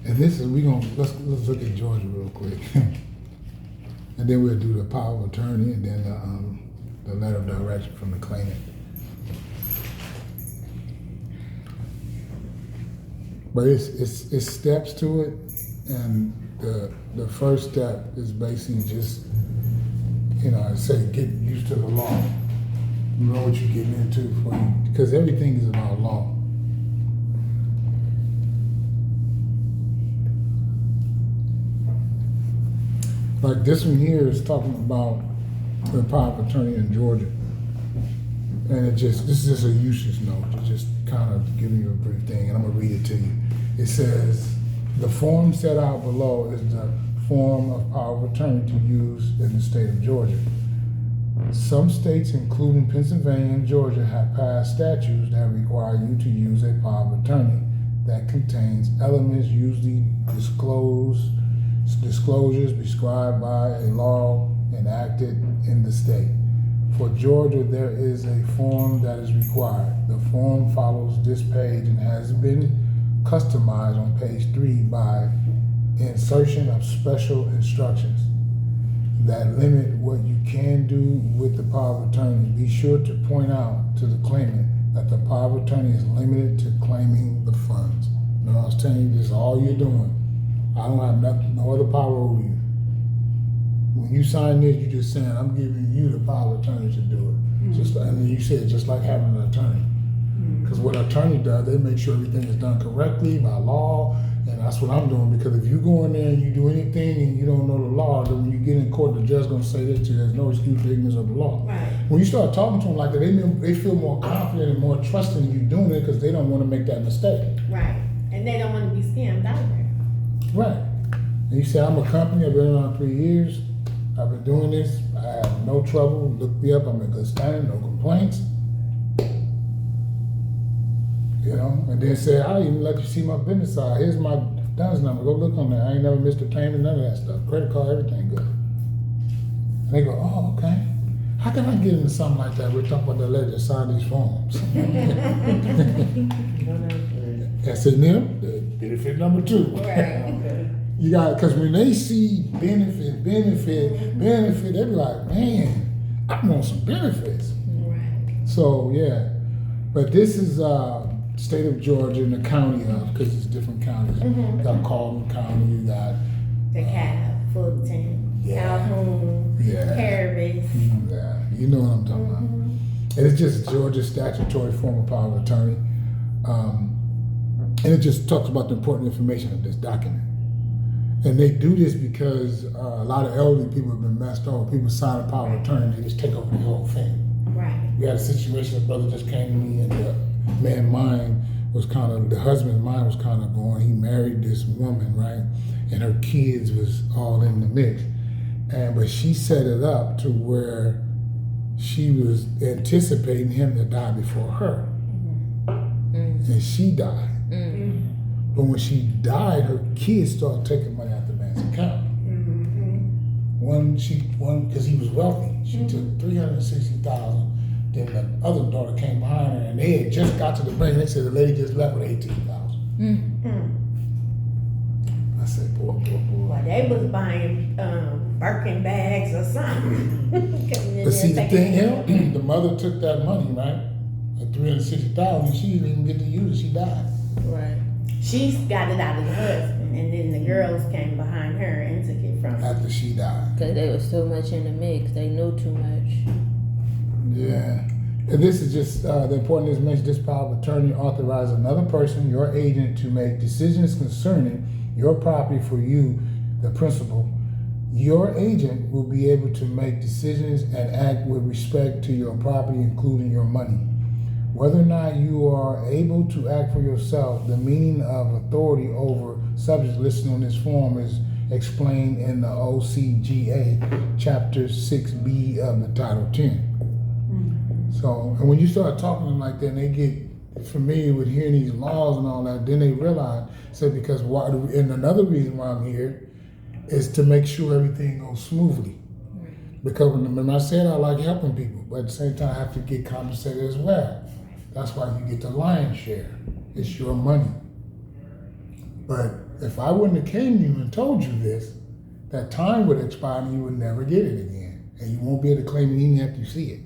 And this is, let's look at Georgia real quick. And then we'll do the power of attorney and then the letter of direction from the claimant. But it's steps to it, and the first step is basically just, I say get used to the law. You know what you're getting into because everything is about law. Like this one here is talking about the power of attorney in Georgia. And this is just a usage note, to just kind of giving you a brief thing, and I'm gonna read it to you. It says, the form set out below is the form of power of attorney to use in the state of Georgia. Some states, including Pennsylvania and Georgia, have passed statutes that require you to use a power of attorney that contains elements usually disclosures prescribed by a law enacted in the state. For Georgia, there is a form that is required. The form follows this page and has been customized on page 3 by insertion of special instructions that limit what you can do with the power of attorney. Be sure to point out to the claimant that the power of attorney is limited to claiming the funds. I was telling you, this is all you're doing. I don't have no other power over you. When you sign this, you're just saying, I'm giving you the power of attorney to do it. And then you said, just like having an attorney. Because what an attorney does, they make sure everything is done correctly by law, and that's what I'm doing. Because if you go in there and you do anything and you don't know the law, then when you get in court, the judge's going to say this to you, there's no excuse for ignorance of the law. Right. When you start talking to them like that, they feel more confident and more trusting in you doing it because they don't want to make that mistake. Right. And they don't want to be scammed either. Right. And you say, I'm a company, I've been around 3 years, I've been doing this, I have no trouble, look me up, I'm in good standing, no complaints. And then say, I'll even let you see my business side. Here's my DUNS number, go look on there. I ain't never missed a payment, none of that stuff. Credit card, everything good. And they go, oh, okay. How can I get into something like that? We're talking about the lady that signed these forms. That's it, Neil. Benefit number 2. Right. You got, because when they see benefit, they be like, man, I want some benefits. Right. So, yeah. But this is state of Georgia and the county of, because it's different counties. You got Calhoun County, you got DeKalb, Fulton, Calhoun, Harris. Yeah, you know what I'm talking about. And it's just Georgia's statutory form of power of attorney. And it just talks about the important information of this document. And they do this because a lot of elderly people have been messed over. People sign a power of attorney and they just take over the whole thing. Right. We had a situation, a brother just came to me and the man's mind was the husband's mind was kind of going. He married this woman, right? And her kids was all in the mix. But she set it up to where she was anticipating him to die before her. And she died. But when she died, her kids started taking money out the man's account. One, because he was wealthy, she took $360,000. Then the other daughter came behind her, and they had just got to the bank. They said the lady just left with $18,000. I said, boy. Well, they was buying Birkin bags or something. But see, the thing, the mother took that money, right? At $360,000, she didn't even get to use it. She died. Right. She got it out of the husband, and then the girls came behind her and took it from her. After she died. Because they was so much in the mix. They knew too much. Yeah. And this is just the important information. This power of attorney authorizes another person, your agent, to make decisions concerning your property for you, the principal. Your agent will be able to make decisions and act with respect to your property, including your money. Whether or not you are able to act for yourself, the meaning of authority over subjects listed on this form is explained in the OCGA, Chapter 6B of the Title 10. So So, and when you start talking to them like that, and they get familiar with hearing these laws and all that, then they realize, because why, and another reason why I'm here is to make sure everything goes smoothly. Because when I said I like helping people, but at the same time I have to get compensated as well. That's why you get the lion's share. It's your money. But if I wouldn't have came to you and told you this, that time would expire and you would never get it again. And you won't be able to claim it even after you see it.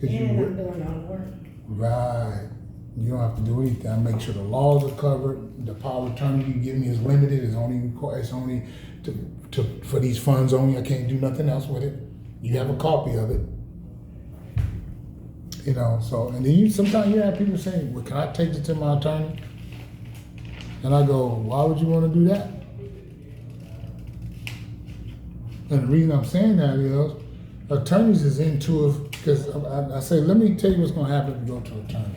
'Cause you And would- I'm doing all the work. Right. You don't have to do anything. I make sure the laws are covered. The power of attorney you give me is limited. It's only for these funds only. I can't do nothing else with it. You have a copy of it. You know, so, and then sometimes you have people saying, well, can I take it to my attorney? And I go, why would you want to do that? And the reason I'm saying that is, attorneys is into it, because I say, let me tell you what's going to happen if you go to an attorney.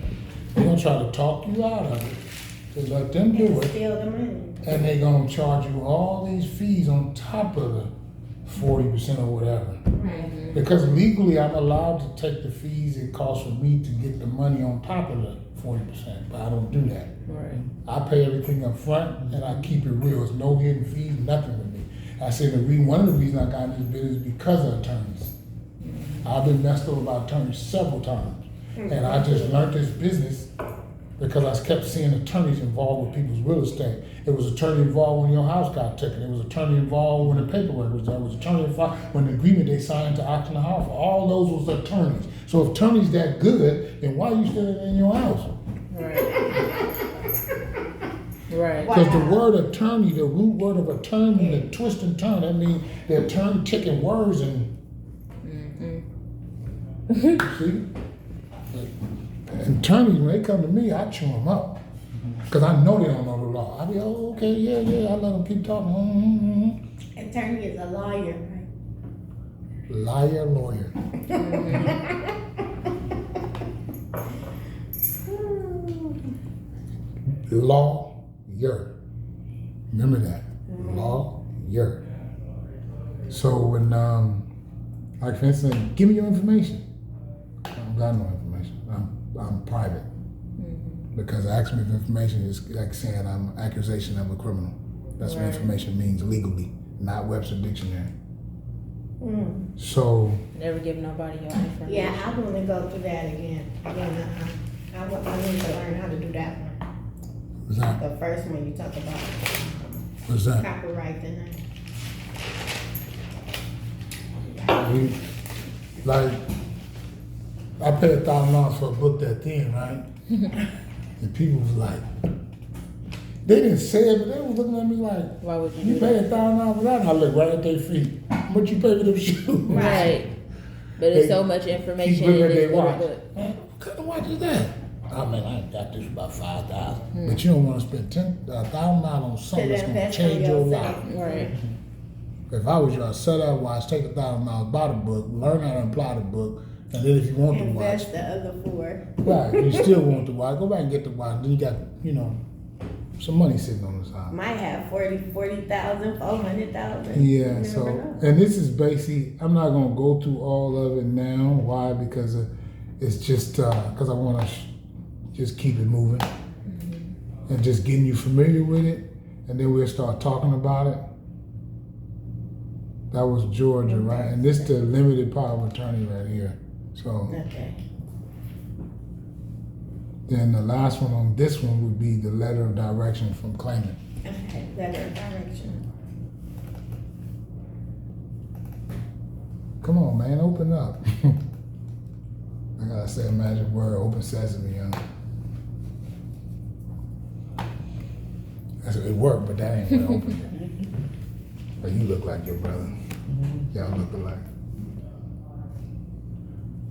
They're going to try to talk you out of it. Just let them do And it. steal the money. And they're going to charge you all these fees on top of the 40% or whatever. Right. Because legally, I'm allowed to take the fees it costs for me to get the money on top of the 40%, but I don't do that. Right. I pay everything up front and I keep it real. There's no hidden fees, nothing with me. I say one of the reasons I got in this business is because of attorneys. I've been messed up about attorneys several times. And I just learned this business because I kept seeing attorneys involved with people's real estate. It was attorney involved when your house got taken. It was attorney involved when the paperwork was done. It was attorney involved when the agreement they signed to auction the house. All those was attorneys. So if attorney's that good, then why are you still in your house? Right. Because the word attorney, the root word of attorney, the twist and turn, that means the attorney taking words and see? And attorneys, when they come to me, I chew them up. Because I know they don't know the law. I be, oh, okay, yeah, I let them keep talking. Attorney is a lawyer, right? Liar, lawyer. Lawyer. Remember that. Lawyer. So when, like for instance, give me your information. I don't got no information. I'm private. Because asking me for information is like saying I'm an accusation of a criminal. That's what Right. information means legally, not Webster Dictionary. Mm. So, Never give nobody your information. Yeah, I want to go through that again. I need to learn how to do that one. what's that? The first one you talk about, What's that? copyright and that. Like, I paid $1,000 for a book that thin, right? And people was like, they didn't say it, but they was looking at me like, Why would you you do paid that? $1,000 for that? And I look right at their feet. What you pay for them shoes? Right. But it's They so much Keep information looking in at this their little watch. book. Man, what kind of watch is that? I mean, I got this for about $5,000. But you don't want to spend $1,000 on something that's going to invest in change your yourself. life. Right. If I was you, I'd sell that watch, take $1,000, buy the book, learn how to apply the book, and then if you want the watch, Invest the other four. right, you still want the watch, go back and get the watch, then you got, some money sitting on the side. Might have 40,000, 400,000. Yeah, You never so, know. and this is basically, I'm not gonna go through all of it now. Why? Because it's just, because I wanna just keep it moving. And just getting you familiar with it, and then we'll start talking about it. That was Georgia, right? And this the limited power of attorney right here. So Okay. then the last one on this one would be the letter of direction from claimant. Okay, letter of direction. Come on, man, open up. I gotta say a magic word, open sesame, huh? It worked, but that ain't what opened it. But you look like your brother. Y'all look alike.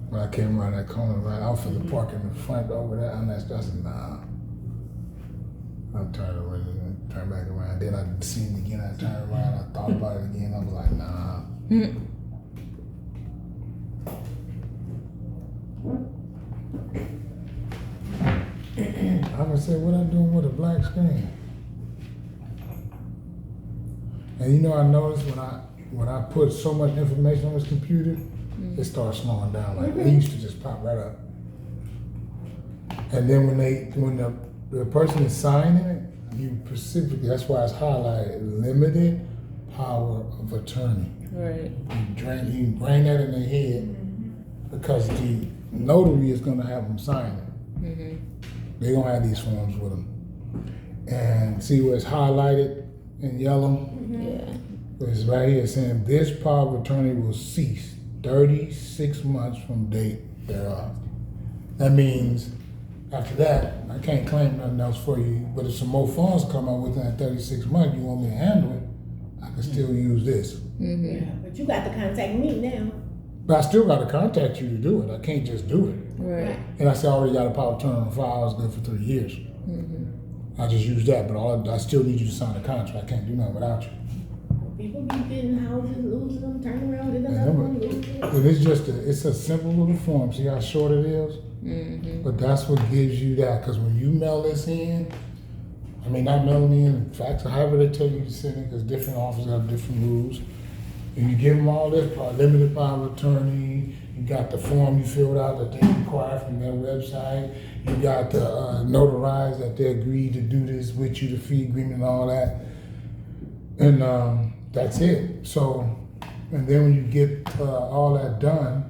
When I came around that corner, right, I was for the park in the front over there, and I said, nah. I turned around and turned back around. Then I seen it again, I turned around, I thought about it again, I was like, nah. I would say, what I doing with a black screen? And I noticed when I put so much information on this computer, it starts slowing down. Like it used to just pop right up. And then when the person is signing it, you specifically, that's why it's highlighted, limited power of attorney. Right. You bring that in their head because the notary is gonna have them sign it. Mm-hmm. They're gonna have these forms with them. And see where it's highlighted in yellow? Yeah. It's right here saying this power of attorney will cease 36 months from date thereof. That means after that, I can't claim nothing else for you, but if some more funds come out within that 36 months, you want me to handle it, I can still use this. Mm-hmm. Yeah, but you got to contact me now. But I still gotta contact you to do it. I can't just do it. Right. And I said I already got a power of attorney on file, it's good for 3 years. Mm-hmm. I just use that, but I still need you to sign a contract. I can't do nothing without you. People be getting houses, losing them, turn around, get Yeah, another one, lose it. But it's just it's a simple little form. See how short it is? Mm-hmm. But that's what gives you that. Because when you mail this in, I mean, not mailing in fax, however they tell you to send it, because different offices have different rules. And you give them all this, limited power of attorney, you got the form you filled out that they require from their website, you got the notarized that they agreed to do this with you, the fee agreement and all that. And that's it. So, and then when you get all that done,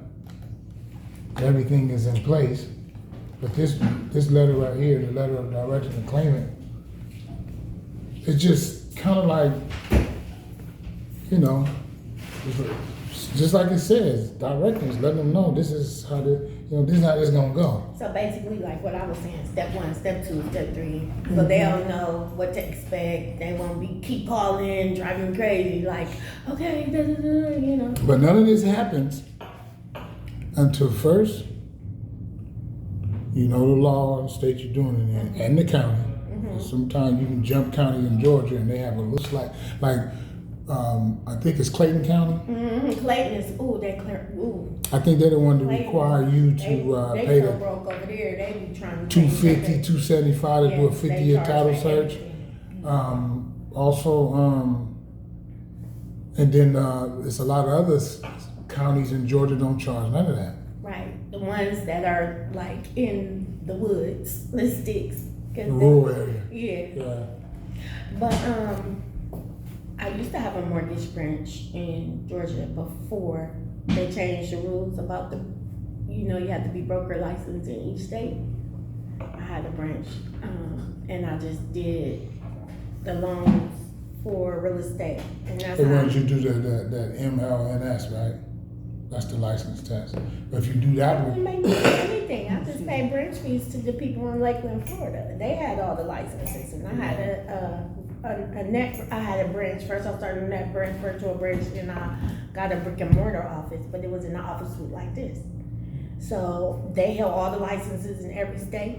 everything is in place. But this letter right here, the letter of direction to claimant, it's just kind of like, you know, it's just like it says, directions, letting them know this is how this is how this gonna go. So basically, like what I was saying, step 1, step 2, step 3. So they'll know what to expect. They won't be keep calling, driving crazy, like, okay, da, da, da, you know. But none of this happens until first, you know the law and state you're doing it in, and the county. Sometimes you can jump counties in Georgia and they have a little slight, like, I think it's Clayton County. Clayton is, ooh. I think they're the one that Clayton, require you to they pay so the broke over there, they be trying to. 250, 275 to do a Yes, 50-year they charge title for search. everything. Also, and then there's a lot of other counties in Georgia don't charge none of that. Right, the ones that are like in the woods, the sticks. 'Cause The rural area. Yeah, Yeah. but I used to have a mortgage branch in Georgia before they changed the rules about you have to be broker licensed in each state. I had a branch, and I just did the loans for real estate, and that's The how. ones you do that MLNS, right? That's the license test. But if you do I that didn't one, make me do anything. I just paid branch fees to the people in Lakeland, Florida. They had all the licenses, and I had I had a branch first. I started a net branch, virtual branch, and I got a brick and mortar office, but it was in an office suite like this. So they held all the licenses in every state.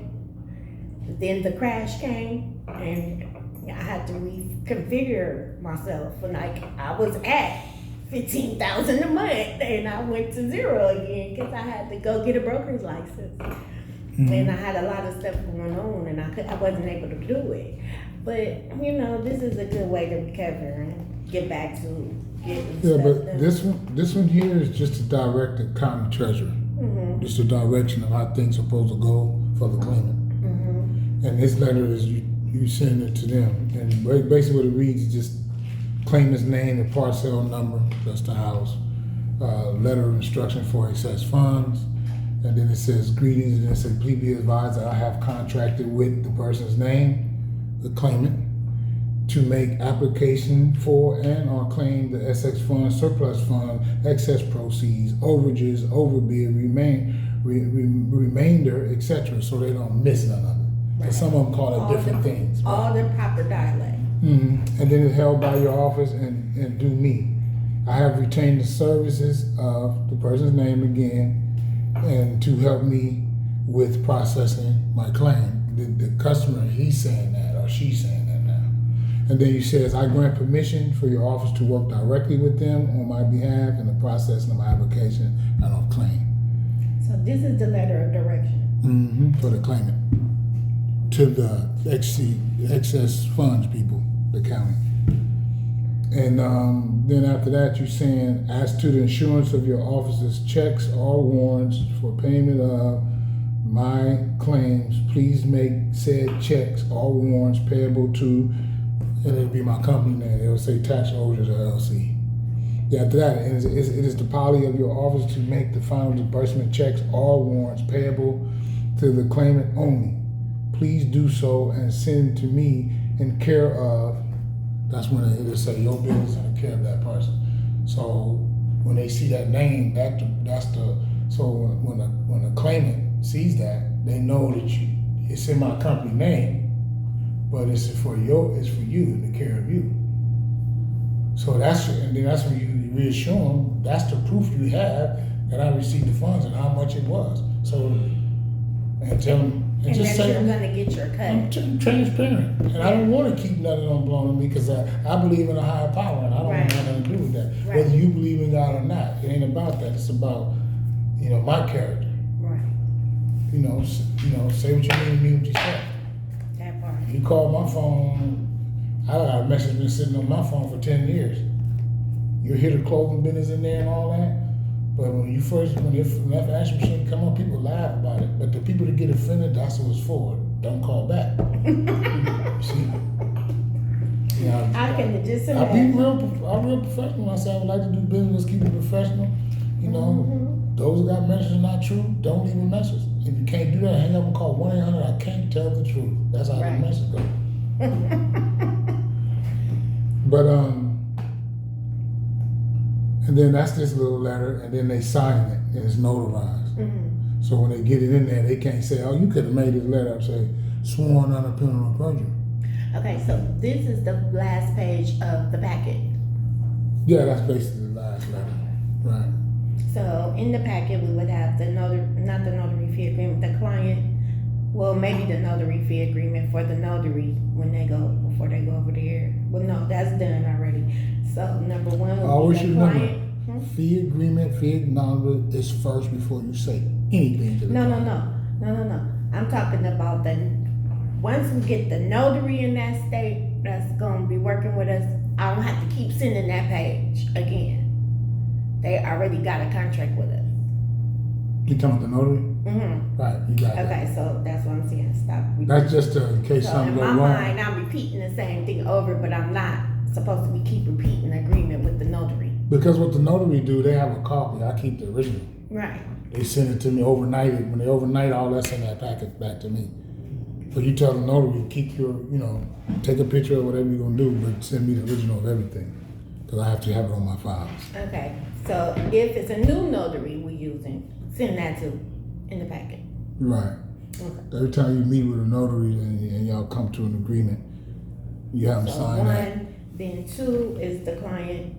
Then the crash came, and I had to reconfigure myself. And like I was at 15,000 a month, and I went to 0 again because I had to go get a broker's license. And I had a lot of stuff going on, and I wasn't able to do it. But this is a good way to recover and get back to getting yeah, stuff but done. this one here is just to direct the county treasurer. Just a direction of how things are supposed to go for the claimant. And this letter is you send it to them, and basically what it reads is just claimant's name and parcel number, that's the house, letter of instruction for excess funds, and then it says greetings, and it says please be advised that I have contracted with the person's name, the claimant, to make application for and or claim the SX fund, surplus fund, excess proceeds, overages, overbid, remainder, etc., so they don't miss none of it. Right. Some of them call it different things. All the proper dialect. And then it's held by your office and do me. I have retained the services of the person's name again, and to help me with processing my claim. The customer, he's saying that or she's saying that now. And then he says, I grant permission for your office to work directly with them on my behalf in the processing of my application and of claim. So this is the letter of direction. For the claimant. To the excess funds people, the county. And then after that, you're saying, as to the insurance of your office's checks or warrants for payment of my claims, please make said checks or warrants payable to, and it'll be my company name. It'll say Tax Origins LLC. Yeah, after that, it is the policy of your office to make the final disbursement checks or warrants payable to the claimant only. Please do so and send to me in care of, that's when it'll say your business in care of that person. So when they see that name, so when a claimant sees that, they know that it's in my company name, but it's for you, in the care of you. So and then that's when you reassure them, that's the proof you have that I received the funds and how much it was. So, and tell them, and And just that say, you're gonna get your I'm cut. transparent, and I don't want to keep nothing on blown on me because I believe in a higher power, and I don't Right. want nothing to do with that. Right. Whether you believe in God or not, it ain't about that. It's about, my character. Right, Say what you mean to me, what you say. that part. You call my phone, I got a message been sitting on my phone for 10 years. You hear the clothing business in there and all that, but when that answer machine come on, people laugh about it. But the people that get offended, that's what it's for. Don't call back. See? I can just I'm imagine. real professional. I say I would like to do business, keep it professional. Those that got messages not true, don't leave a message. If you can't do that, hang up and call 1-800. I can't tell the truth. That's how Right. the message goes. But and then that's this little letter, and then they sign it, and it's notarized. Mhm. So when they get it in there, they can't say, "Oh, you could have made this letter up say sworn under penalty of perjury." Okay, so this is the last page of the packet. Yeah, that's basically the last letter, right? So in the packet, we would have not the notary fee agreement, the client, well, maybe the notary fee agreement for the notary before they go over there. Well, no, that's done already. So number one would Always be the remember, client. fee agreement, fee acknowledgement is first before you say anything to the No. client. I'm talking about once we get the notary in that state that's gonna be working with us, I don't have to keep sending that page again. They already got a contract with us. You talking about the notary? Mm-hmm. Right, you got it. Okay, so that's what I'm saying. Stop. That's just in case So something in go my wrong. mind, I'm repeating the same thing over, but I'm not supposed to be keep repeating the agreement with the notary. Because what the notary do, they have a copy. I keep the original. Right. They send it to me overnight. When they overnight all that's in that packet back to me. So you tell the notary, keep your, take a picture of whatever you're gonna do, but send me the original of everything. Because I have to have it on my files. Okay. So if it's a new notary we're using, send that to in the packet. Right. Okay. Every time you meet with a notary and y'all come to an agreement, you have them So sign that. one, then two is the client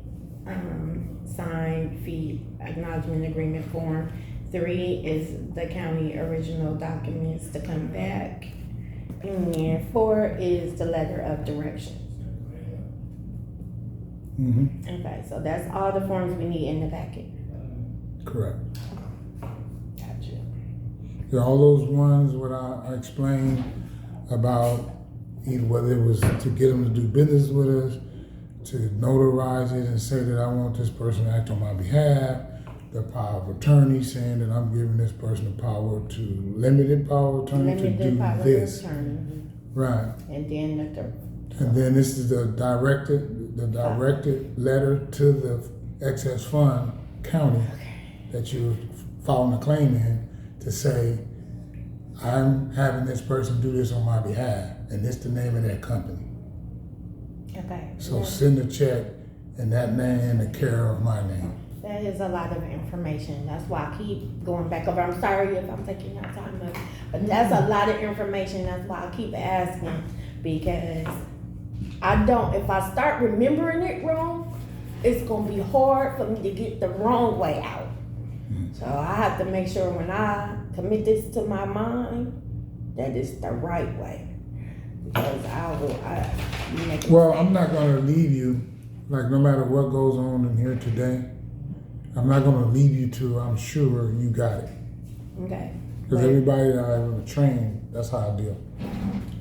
signed fee acknowledgement agreement form. 3 is the county original documents to come back. And then 4 is the letter of directions. Mm-hmm. Okay, so that's all the forms we need in the packet. Correct. Gotcha. Yeah, all those ones what I explained about either whether it was to get them to do business with us, to notarize it and say that I want this person to act on my behalf, the power of attorney saying that I'm giving this person the power to limited power of attorney to Limited do power of this. attorney. Right. And then the third. And then this is the directed letter to the excess fund county that you're filing a claim in to say, I'm having this person do this on my behalf, and this the name of their company. Okay. So send a check in that name and the care of my name. That is a lot of information. That's why I keep going back over. I'm sorry if I'm taking your time up, but that's a lot of information. That's why I keep asking, because if I start remembering it wrong, it's gonna be hard for me to get the wrong way out. So I have to make sure when I commit this to my mind, that it's the right way. Because you make a Well, mistake. I'm not gonna leave you, like no matter what goes on in here today, I'm not gonna leave you to, I'm sure you got it. Okay. Because But- everybody that I ever trained, that's how I deal.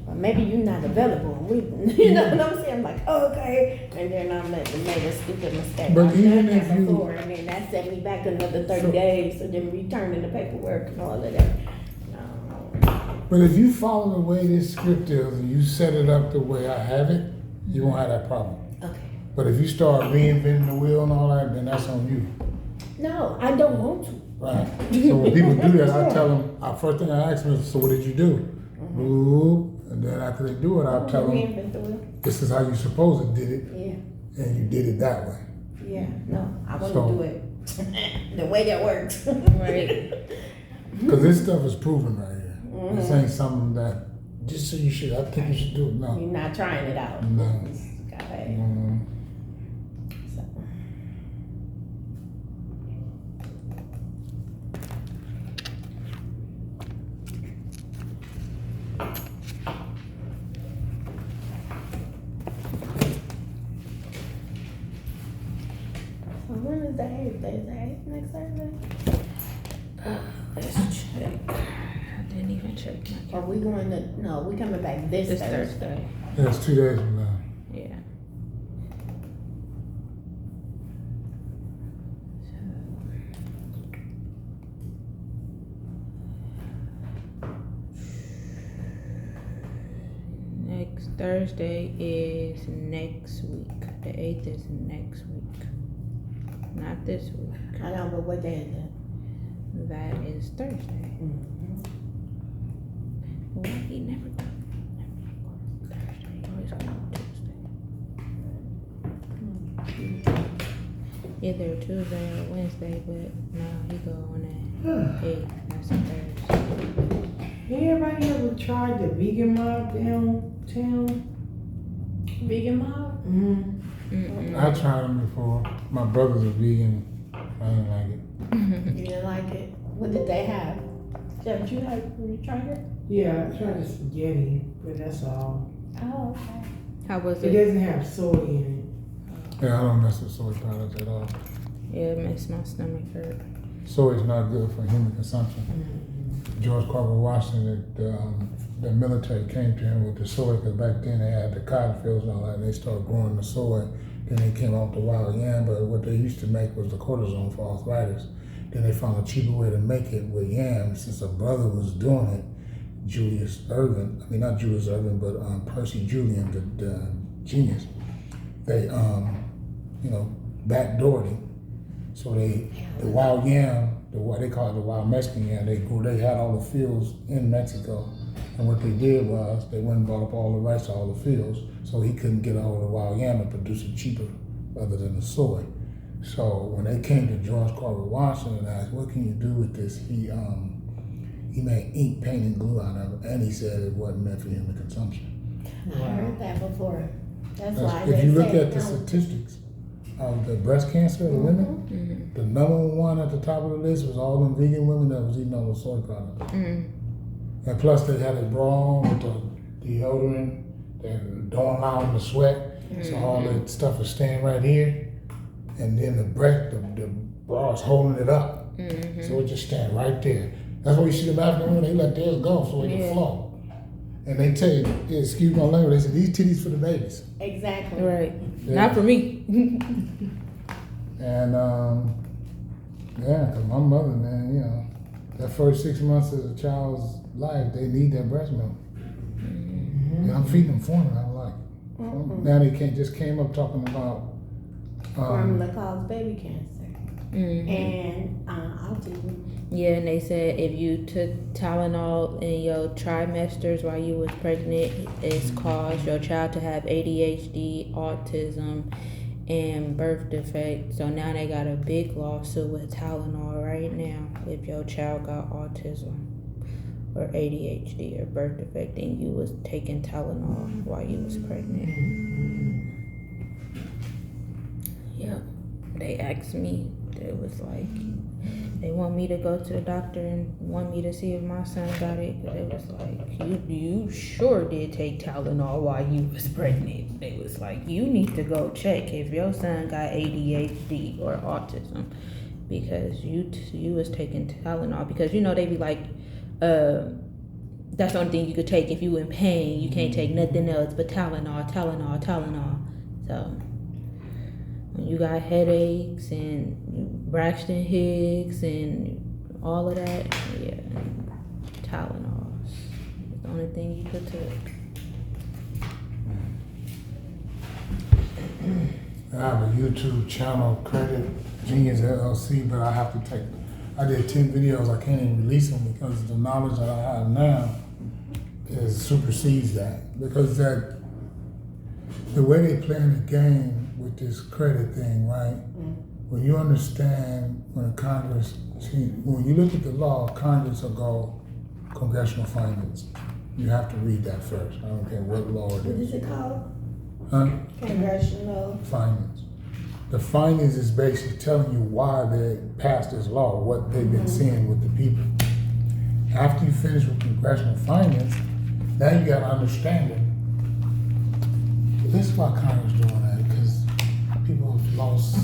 Well, maybe you're not available. You know what I'm saying? I'm like, okay. And then I made a stupid mistake. But I've even done that if you- before, and then that set me back another 30 So- days, and then returning the paperwork and all of that. No. But if you follow the way this script is and you set it up the way I have it, you won't have that problem. Okay. But if you start reinventing the wheel and all that, then that's on you. No, I don't want to. Right. So when people do that, I tell them, first thing I ask them is, so what did you do? Boop. And then after they do it, I'll tell them, Reinvent the wheel. this is how you suppose it did it, Yeah, and you did it that way. yeah, no, I wanna So- do it the way that works. Right. Because this stuff is proven right here. This ain't something that, just so you should, I think you should do it. No. You're not trying it out. No. It's gotta- Mm. so. So when is the 8th? Is the 8th next Thursday? Let's check. I didn't even check my Are we going to, no, we coming back this This Thursday. Thursday. Yeah, it's 2 days from now. Yeah. Next Thursday is next week. The 8th is next week. Not this week. I know, but what day is it? That is Thursday. Well, he never goes Thursday. He always goes Tuesday. Either Tuesday or Wednesday, but no, he go on that 8th. That's a Thursday. Anybody ever tried the vegan mob downtown? Vegan mob? Mm-hmm. I tried them before. My brother's a vegan. I didn't like it. You didn't like it? What did they have? Have you tried it? Yeah, I tried the spaghetti, but that's all. Oh, okay. How was It it? doesn't have soy in Yeah, I don't mess with soy products at all. Yeah, it makes my stomach hurt. Soy is not good for human consumption. it. George Carver Washington, the military came to him with the soy because back then they had the cotton fields and all that, and they started growing the soy. Then they came off the wild yam, but what they used to make was the cortisone for arthritis. Then they found a cheaper way to make it with yam. Since a brother was doing it, Julius Irvin, I mean not Julius Irvin, but Percy Julian, the genius, they backdoored it. So the wild yam, what they call it the wild Mexican yam, they had all the fields in Mexico. And what they did was they went and bought up all the rights to all the fields, so he couldn't get all the wild yam and produce it cheaper other than the soy. So when they came to George Carver Washington and asked, what can you do with this? He made ink, paint, and glue out of it, and he said it wasn't meant for human consumption. I heard that before. That's why If they you look said at the no. statistics of the breast cancer of the women, the number one at the top of the list was all them vegan women that was eating all the soy products. And plus they had it bra with the deodorant, they don't allow them to sweat, so all that stuff is staying right here. And then the bra is holding it up. So it just stand right there. That's why you see the African women, they let theirs go so it can flow. And they tell you, excuse my language, they say these titties for the babies. Exactly. Right. Yeah. Not for me. And yeah, cause my mother, man, that first 6 months of the child's life, they need that breast milk. And I'm feeding them formula, I like. Now they just came up talking about Formula causes baby cancer and autism. Yeah, and they said if you took Tylenol in your trimesters while you was pregnant, it's caused your child to have ADHD, autism, and birth defect. So now they got a big lawsuit with Tylenol right now if your child got autism or ADHD or birth defect and you was taking Tylenol while you was pregnant. Yep. They asked me, it was like, they want me to go to the doctor and want me to see if my son got it. Cause it was like, you sure did take Tylenol while you was pregnant. They was like, you need to go check if your son got ADHD or autism because you was taking Tylenol. Because they be like, that's the only thing you could take if you in pain. You can't take nothing else but Tylenol. So when you got headaches and Braxton Hicks and all of that, yeah, Tylenol. the only thing you could do. I have a YouTube channel, Credit Genius LLC, but I did 10 videos, I can't even release them because the knowledge that I have now supersedes that. Because the way they playing the game with this credit thing, right? When you understand when you look at the law, Congress will go congressional findings. You have to read that first. I don't care what law it What is. is it called? Huh? Congressional. Findings. The findings is basically telling you why they passed this law, what they've been seeing with the people. After you finish with congressional findings, now you gotta understand it. This is why Congress doing that, because people have lost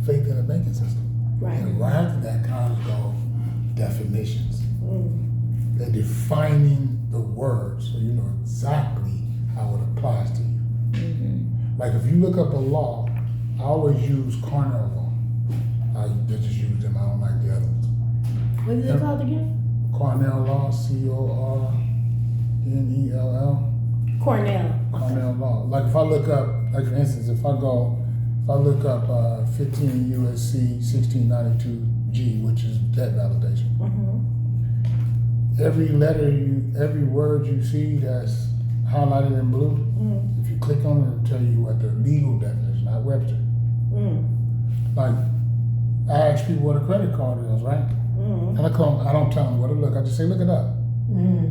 faith in the banking system. Right. And right after that, Congress go definitions. Mm. They're defining the words so you know exactly how it applies to you. Like if you look up a law, I always use Cornell law. I just use them, I don't like the other ones. What is it called again? Cornell law, C-O-R-N-E-L-L. Cornell. Cornell law. Like if I look up, like for instance, if I look up 15 USC 1692G, which is debt validation. Every every word you see that's highlighted in blue, if you click on it, it'll tell you what the legal definition, not Webster. Like, I ask people what a credit card is, right? And I don't tell them what to look, I just say, look it up.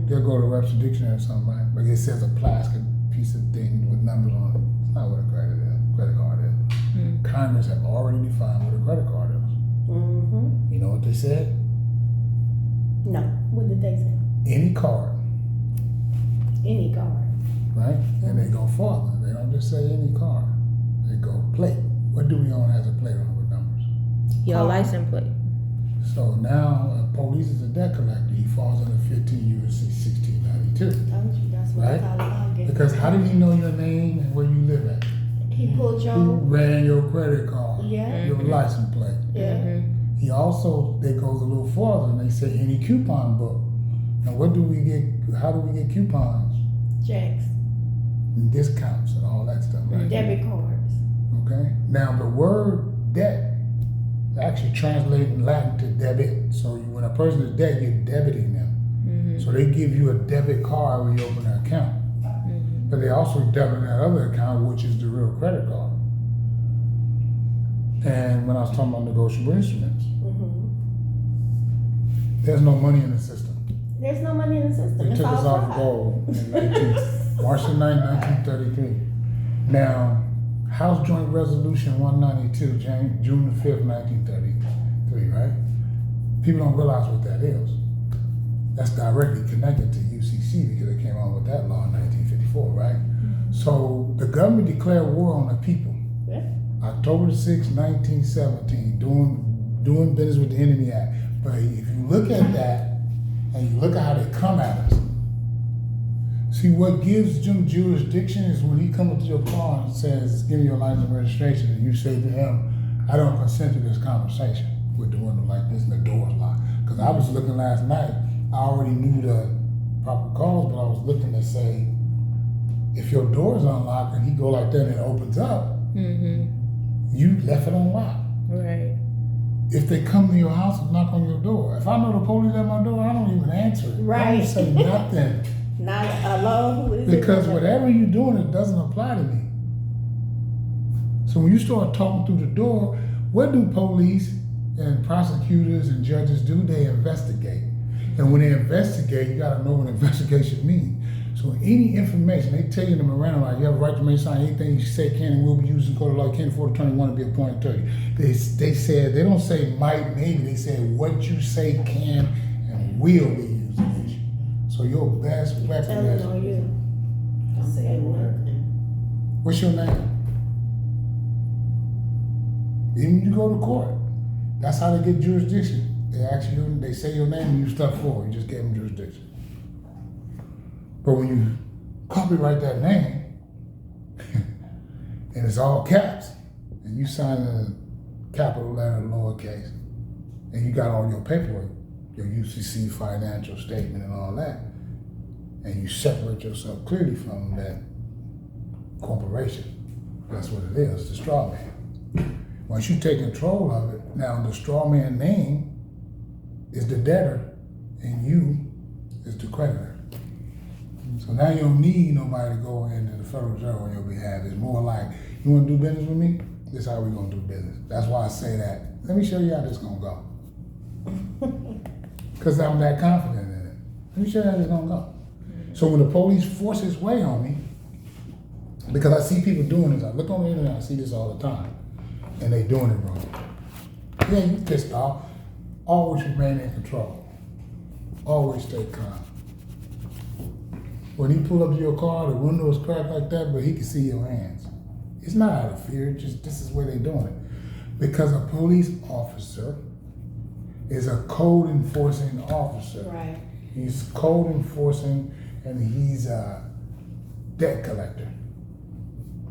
They'll go to Webster Dictionary or something, right? But it says a plastic piece of thing with numbers on it. It's not what a credit card is. Congress have already defined what a credit card is. You know what they said? No. What did they say? Any card, Any card. right? And they go farther. They don't just say any card. They go plate. What do we own as a plate on with numbers? Your license plate. So now, police is a debt collector. He falls under 15 U.S.C. 1692. Told you, that's what Right? it's all about. Because how did he know your name and where you live at? He pulled He your, ran your credit card, Yeah. your license plate. yeah. He also, they goes a little farther and they say any coupon book. Now what do we get, how do we get coupons? Checks. And discounts and all that stuff, right? Debit cards. Okay? Now the word debt actually translates in Latin to debit. So when a person is debt, you're debiting them. So they give you a debit card when you open an account. But they also debit that other account, which is the real credit card. And when I was talking about negotiable instruments, there's no money in the system. There's no money in the system. They It's took us all off fraud. gold in March the 9th, 1933. Now, House Joint Resolution 192, June the 5th, 1933, right? People don't realize what that is. That's directly connected to UCC because it came on with that law in 1954, right? So the government declared war on the people. Yeah. October 6, 1917, doing business with the Enemy Act. But if you look at that, and you look at how they come at us, see what gives them jurisdiction is when he comes up to your car and says, give me your license and registration, and you say to him, I don't consent to this conversation. We're doing it like this and the door's locked. Because I was looking last night, I already knew the proper calls, but I was looking to say, if your door's unlocked and he go like that and it opens up, you left it unlocked. Right. If they come to your house and knock on your door, if I know the police at my door, I don't even answer it. I Right. don't say nothing. Not alone. Who is it? Because whatever you're doing, it doesn't apply to me. So when you start talking through the door, what do police and prosecutors and judges do? They investigate. And when they investigate, you gotta know what investigation means. So any information, they tell you in the Miranda law, you have a right to remain silent. Anything you say can and will be used in court of law. You can't afford attorney want to be appointed to you. They said, they don't say might, maybe. They say what you say can and will be used against you. So your best weapon Telling is, on you. Don't say nothing. what's your name? Even when you go to court, that's how they get jurisdiction. They ask you, they say your name and you step forward. You just gave them jurisdiction. But when you copyright that name, and it's all caps, and you sign a capital letter, lowercase, and you got all your paperwork, your UCC financial statement and all that, and you separate yourself clearly from that corporation. That's what it is, the straw man. Once you take control of it, now the straw man name is the debtor and you is the creditor. So now you don't need nobody to go into the Federal Reserve on your behalf. It's more like, you wanna do business with me? This is how we gonna do business. That's why I say that. Let me show you how this gonna go. Cause I'm that confident in it. Let me show you how this gonna go. So when the police force its way on me, because I see people doing this, I look on the internet, I see this all the time, and they doing it wrong. Yeah, you pissed off. Always remain in control. Always stay calm. When he pull up to your car, the window is cracked like that, but he can see your hands. It's not out of fear, just this is where they're doing it. Because a police officer is a code enforcing officer. Right. He's code enforcing and he's a debt collector.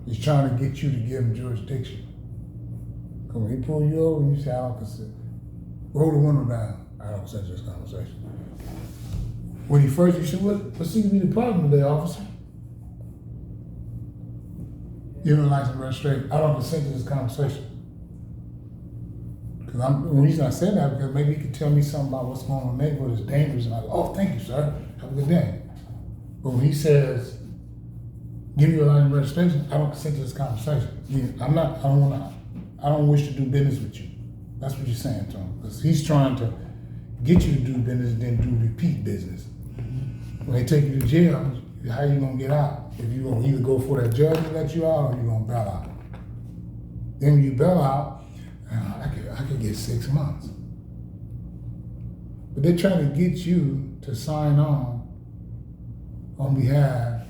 He's trying to get you to give him jurisdiction. When he pull you over and you say, I don't consent. Roll the window down. I don't consent to this conversation. When he first, you said, what seems to be the problem today, officer? You know, license and registration. I don't consent to this conversation. Because the reason I said that, because maybe he could tell me something about what's going on in the neighborhood is dangerous. And I go, oh, thank you, sir. Have a good day. But when he says, give me your license and registration, I don't consent to this conversation. I don't wish to do business with you. That's what you're saying to him. Because he's trying to get you to do business and then do repeat business. When they take you to jail, how you gonna get out? If you gonna either go for that judge to let you out or you gonna bail out. Then when you bail out, I could get 6 months. But they're trying to get you to sign on behalf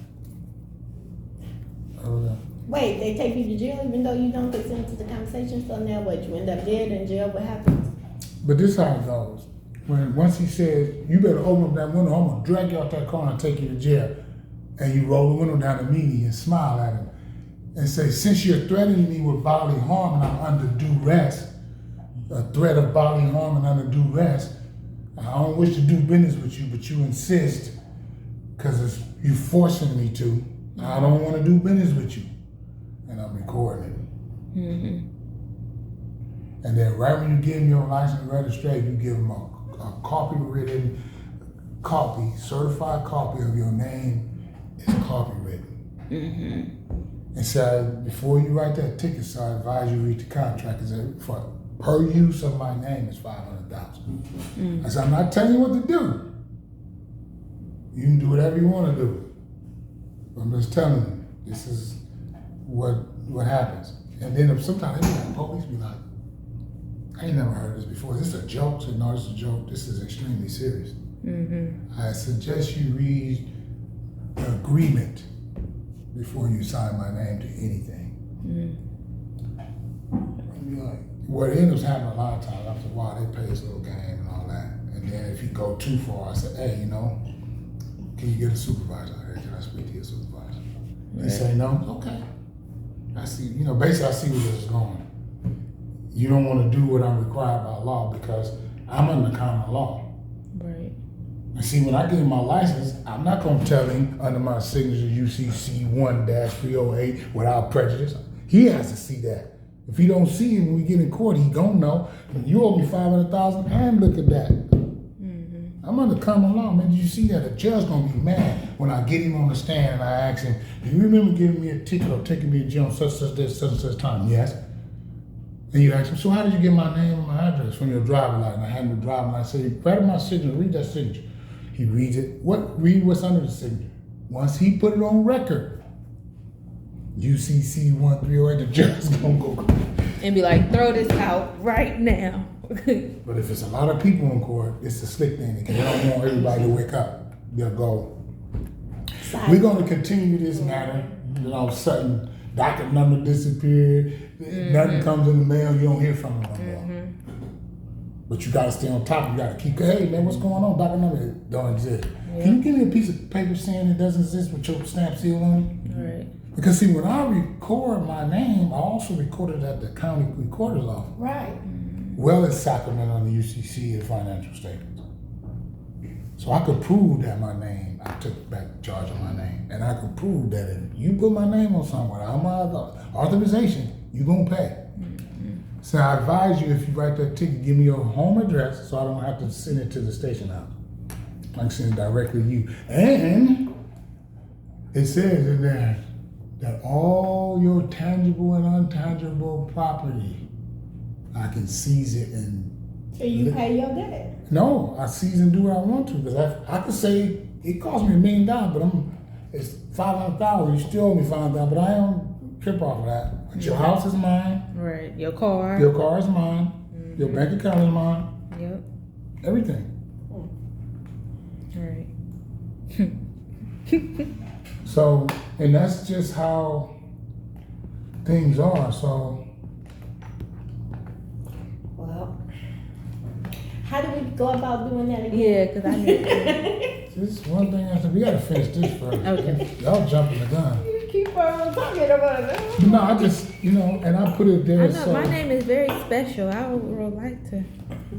of Wait, they take you to jail even though you don't consent to the conversation, so now what, you end up dead in jail, what happens? But this is how it goes. Once he says, you better open up that window, I'm gonna drag you out that car and take you to jail. And you roll the window down immediately and smile at him and say, since you're threatening me with bodily harm and I'm under duress, a threat of bodily harm and under duress, I don't wish to do business with you, but you insist because you forcing me to. I don't want to do business with you. And I'm recording it. And then right when you give him your license and registration, you give him a copywritten copy, certified copy of your name is copywritten. And so before you write that ticket, so I advise you read the contract. Is that for per use of my name is $500. I said, I'm not telling you what to do. You can do whatever you want to do. But I'm just telling you, this is what happens. And then sometimes the police be like, I ain't never heard this before. Is this a joke? I said, no, this is a joke. This is extremely serious. I suggest you read the agreement before you sign my name to anything. What ends up happening a lot of times, after a while, they play this little game and all that. And then if you go too far, I say, hey, can you get a supervisor out here? Can I speak to your supervisor? They say no? Okay. I see, basically I see where this is going. You don't want to do what I'm required by law because I'm under common law. Right. And see, when I get my license, I'm not going to tell him under my signature UCC 1-308 without prejudice. He has to see that. If he don't see it when we get in court, he gonna know. You owe me $500,000 and look at that. I'm under common law, man. Did you see that? A judge gonna be mad when I get him on the stand and I ask him, do you remember giving me a ticket or taking me to jail such and such time? Yes. And you ask him, so how did you get my name and my address from your driver license? I hand him the driver license. I say, right on my signature, read that signature. He reads it. Read what's under the signature. Once he put it on record, UCC 1-308, the judge is gonna go. And be like, throw this out right now. But if it's a lot of people in court, it's a slick thing because they don't want everybody to wake up. They'll go. We're going to continue this matter. All of a sudden, docket number disappeared. Nothing comes in the mail. You don't hear from them no more. But you got to stay on top. You got to keep, hey, man, what's going on? Docket number don't exist. Can you give me a piece of paper saying it doesn't exist with your stamp seal on it? Right. Because see, when I record my name, I also record it at the county recorder's office. Right. Well as Sacramento and the UCC and financial statements. So I could prove that my name, I took back charge of my name, and I could prove that if you put my name on somewhere, I'm authorization, you gonna pay. So I advise you, if you write that ticket, give me your home address so I don't have to send it to the station house. I can send it directly to you. And it says in there that all your tangible and intangible property, I can seize it and So you pay your debt. no, I seize and do what I want to, because I could say it cost me $1 million, but it's $500,000. You still owe me $500,000, but I don't trip off of that. But your house is mine, Right. Your car. your car is mine, your bank account is mine, Yep. everything. Right. So, and that's just how things are. So, Well, how do we go about doing that again? Yeah, because I need. just one thing after, we gotta finish this first. Okay. Y'all jumping the gun. You keep on talking about it. No, I just, and I put it I there know so. my name is very special. I would like to.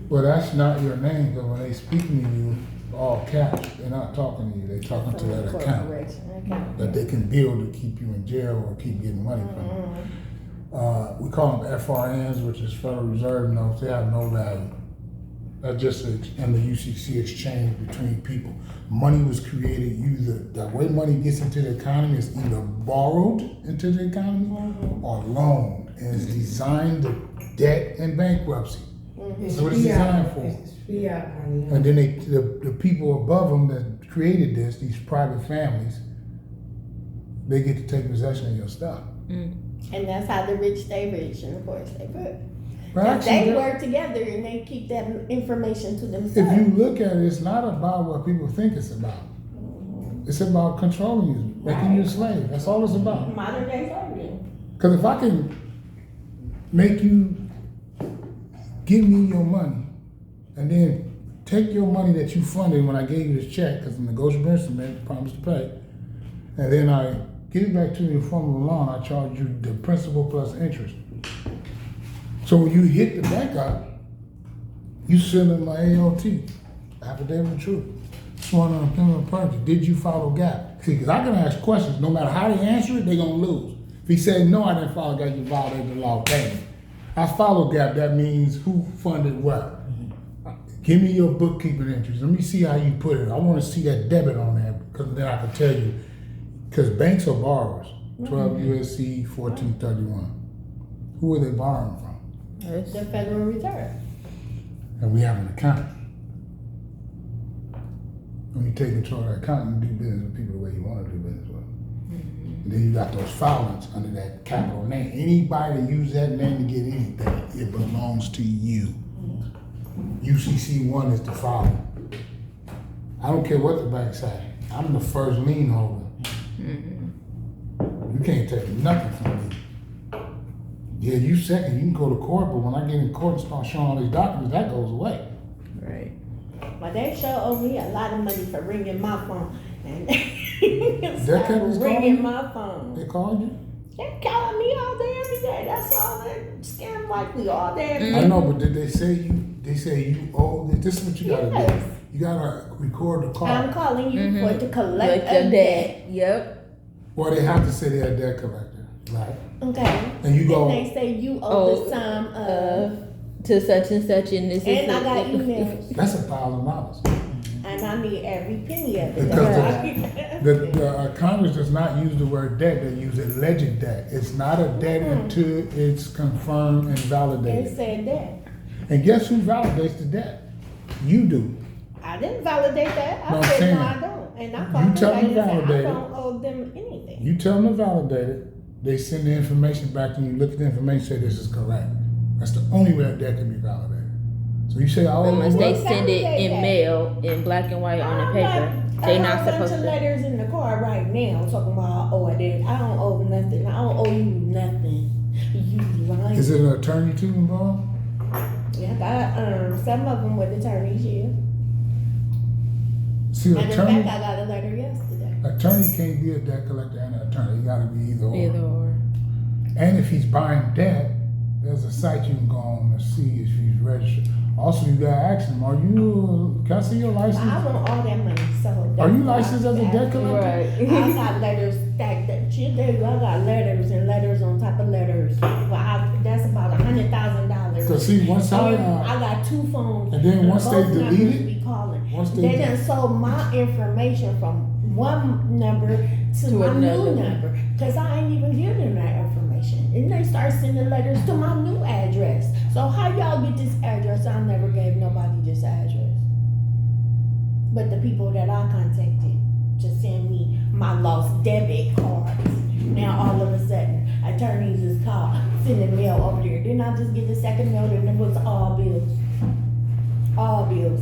Well, that's not your name, because when they speaking to you, all caps, they're not talking to you, they're talking to that account Corporation. that they can build to keep you in jail or keep getting money from. We call them FRNs, which is Federal Reserve notes. They have no value. That's just in the UCC exchange between people. Money was created, the way money gets into the economy is either borrowed into the economy or loaned, and it's designed to debt and bankruptcy. That's what it's designed for. It's fiat money. And then the people above them that created this, these private families, they get to take possession of your stuff. And that's how the rich stay rich, and of course they could. But actually, They that- work together and they keep that information to if themselves. you look at it, it's not about what people think it's about. It's about controlling you, making you a slave. That's all it's about. Modern day slavery. Because if I can make you give me your money and then take your money that you funded when I gave you this check, because the negotiable instrument promised to pay, and then I give it back to you in the form of a loan, I charge you the principal plus interest. So when you hit the bank up, you send in my AOT, affidavit of truth, sworn on criminal purpose. Did you follow GAP? See, because I can ask questions, no matter how they answer it, they're gonna lose. If he said, no, I didn't follow GAP, you violated the law, pay me. I follow GAP, that means who funded what. Give me your bookkeeping entries. Let me see how you put it. I want to see that debit on there, because then I can tell you. Because banks are borrowers. 12 USC 1431. Who are they borrowing from? The Federal Reserve. And we have an account. When you take control of that account, you do business with people the way you want to do business with them. And then you got those filings under that capital name. Anybody that use that name to get anything, it belongs to you. UCC 1 is the filer. I don't care what the bank say. I'm the first lien holder. You can't take nothing from me. Yeah, you second, you can go to court, but when I get in court and start showing all these documents, that goes away. Right. But they sure owe me a lot of money for ringing my phone. And That company's calling ringing you? my phone. They called you? They're calling me all day, every day. That's all they're scaring likely all day, every I day. know, but did they say you owe this? This is what you gotta Yes. do. You gotta record the call. I'm calling you for to collect Like a your debt. dad. Yep. Well, they have to say they're a debt collector, right? Okay. And you go, And they say you owe the sum of, To such and such, and this and is. I got emails, that's $1,000. and I need every penny of it. Because the Congress does not use the word debt, they use alleged debt. It's not a debt until it's confirmed and They validated. said that. And guess who validates the debt? You do. I didn't validate that. No, I I'm said, saying- no, I don't. And I You called tell them me back and said, I validate it. don't owe them anything. You tell them to validate it, they send the information back to you, look at the information, say this is correct. That's the only way a debt can be validated. So you say, oh, Unless they what? send it Validate in that. mail, in black and white on the paper. They not I have a bunch supposed of to. letters in the car right now talking about, oh, I did. I don't owe nothing. I don't owe you nothing. You lying. Is it an attorney too involved? Yeah, I got some of them with attorneys, yeah. See, And in fact, attorney, I got a letter yesterday. attorney can't be a debt collector and an attorney. You gotta be either or. Either or. And if he's buying debt, there's a site you can go on to see if he's registered. Also, you gotta ask them, can I see your I license? want all that money, so. Are you that's why licensed as a I- debt collector? I got letters stacked up. Shit, I got letters and letters on top of letters. Well, that's about $100,000. Cause see, once I I, got 2 phones. And then once they both delete numbers it, be calling. once They they, done sold my information from one number to my another. new number. Cause I ain't even giving them that information. And they start sending letters to my new address. So how y'all get this address? I never gave nobody this address. But the people that I contacted to send me my lost debit cards. Now all of a sudden, attorneys is called, sending mail over there. Then I just get the second mail and it was all bills. All bills.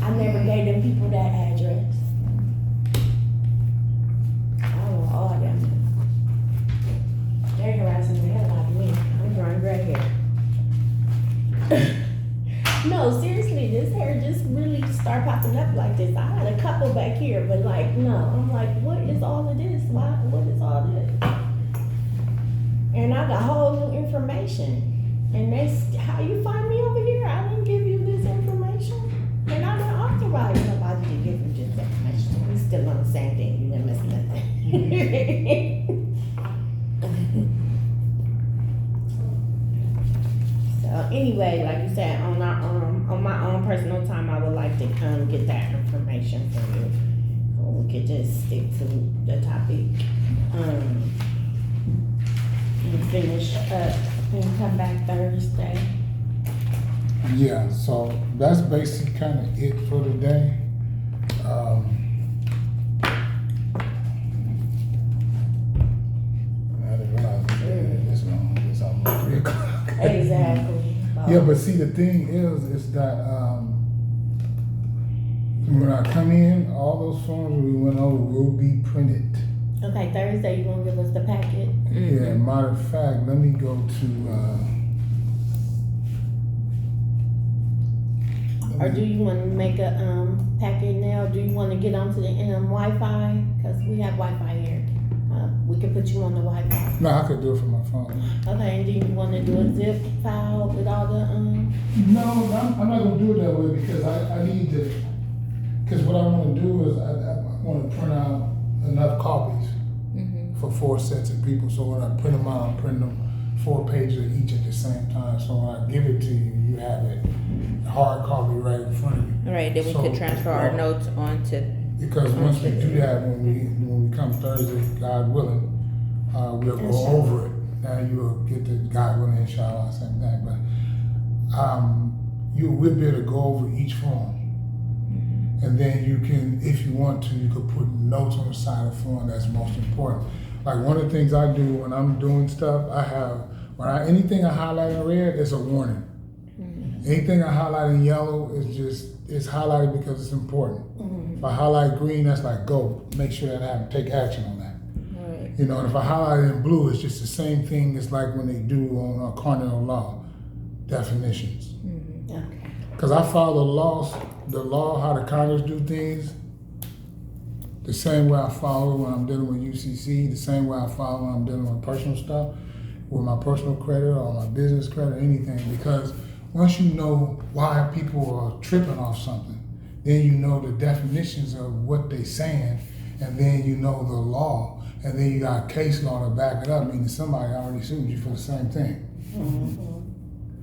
I never gave them people that address. I want all them. They're harassing the hell out of me. I'm growing gray hair. No, seriously, this hair just really start popping up like this. I had a couple back here, but like, no. I'm like, what is all of this? Why? What is all this? And I got whole new information. And how you find me over here? I didn't give you this information. And I didn't authorize nobody to give you this information. We still on the same thing. You didn't miss nothing. So anyway, like you said, on my own personal time, I would like to get that information from you. We could just stick to the topic, and finish up and come back Thursday. yeah, so that's basically kinda it for today. I didn't realize it's long, it's almost 3 o'clock. Exactly. Yeah, but see, the thing is that, when I come in, all those forms we went over will be printed. Okay, Thursday you gonna give us the packet? Yeah, matter of fact, let me go to, Or do you wanna make a, packet now? Do you wanna get onto the, Wi-Fi? Cause we have Wi-Fi here. We can put you on the Wi-Fi. no, I could do it from my phone. Okay, and do you wanna do a zip file with all the, No, I'm not gonna do it that way because I need to, because what I wanna do is I wanna print out enough copies for 4 sets of people, so when I print them out, I'm printing them 4 pages of each at the same time, so when I give it to you, you have it hard copy right in front of you. Right, then we So, could transfer our notes onto. Because once we do that, when we come Thursday, God willing, we'll go Inshallah. over it. Now you'll get the God willing, inshallah, same thing. But you will be able to go over each form, and then you can, if you want to, you could put notes on the side of the form that's most important. Like one of the things I do when I'm doing stuff, I have anything I highlight in red is a warning. Anything I highlight in yellow it's highlighted because it's important. If I highlight green, that's like go, make sure that happens, take action on that. Right. You know, and if I highlight it in blue, it's just the same thing as like when they do on continental law definitions. okay. Because I follow the law, how the Congress do things, the same way I follow when I'm dealing with UCC, the same way I follow when I'm dealing with personal stuff, with my personal credit or my business credit, anything. Because once you know why people are tripping off something, then you know the definitions of what they're saying, and then you know the law, and then you got case law to back it up, meaning somebody already sued you for the same thing.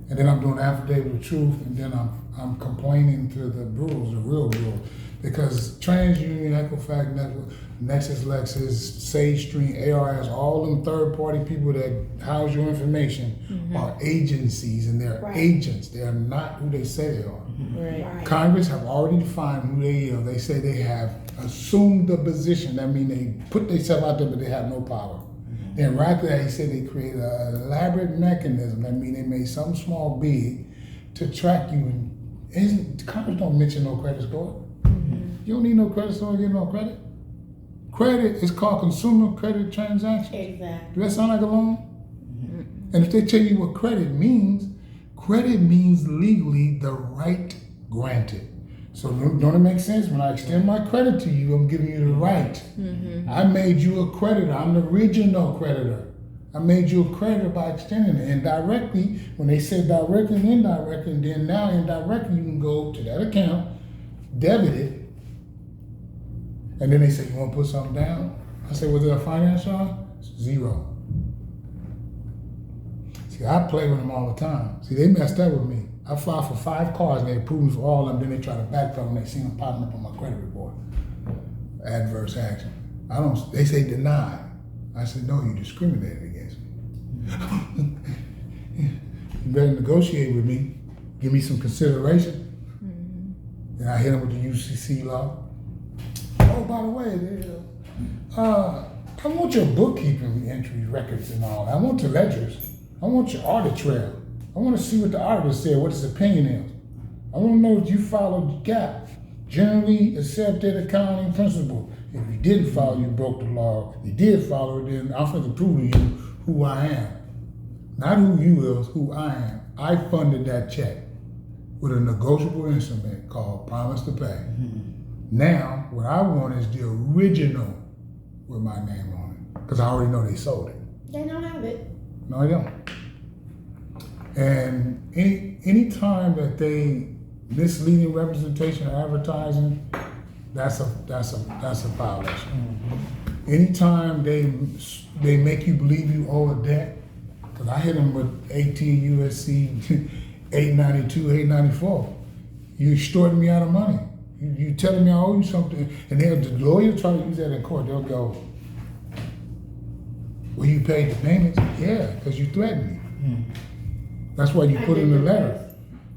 And then I'm doing affidavit of truth, and then I'm complaining to the bureaus, the real bureau, because TransUnion, Equifax, Nexus, Lexus, SageStream, ARS, all them third-party people that house your information are agencies, and they're Right. agents. They are not who they say they are. Right. Right. Congress have already defined who they are. They say they have assumed the position. That means they put themselves out there, but they have no power. Then right there, he said they created an elaborate mechanism. That means they made some small bid to track you. And Congress don't mention no credit score. You don't need no credit score to get no credit. Credit is called consumer credit transaction. Exactly. Do that sound like a loan? And if they tell you what credit means legally the right granted. So don't it make sense? When I extend my credit to you, I'm giving you the right. I made you a creditor. I'm the original creditor. I made you a creditor by extending it. And directly, when they said directly and indirectly, and then now indirectly, you can go to that account, debit it, and then they say, you want to put something down? I said, was there a finance charge? Zero. See, I play with them all the time. See, they messed up with me. I filed for 5 cars and they approved me for all of them. Then they try to backpedal when they see them popping up on my credit report. Adverse action. They say denied. I said, no, you discriminated against me. You better negotiate with me. Give me some consideration. And I hit them with the UCC law. Oh, by the way, I want your bookkeeping entry records and all. I want the ledgers. I want your audit trail. I want to see what the auditor said, what his opinion is. I want to know if you followed GAAP, generally accepted accounting principle. If you didn't follow, you broke the law. If you did follow it, then I'm going to prove to you who I am. Not who you is, who I am. I funded that check with a negotiable instrument called promise to pay. Now, what I want is the original with my name on it, because I already know they sold it. They don't have it. No, I don't. And any time that they misleading representation or advertising, that's a violation. Anytime they make you believe you owe a debt, because I hit them with 18 USC 892, 894. You extorting me out of money. You telling me I owe you something, and the lawyer try to use that in court. They'll go, well, you paid the payments? Yeah, because you threatened me. That's why you put in the letter.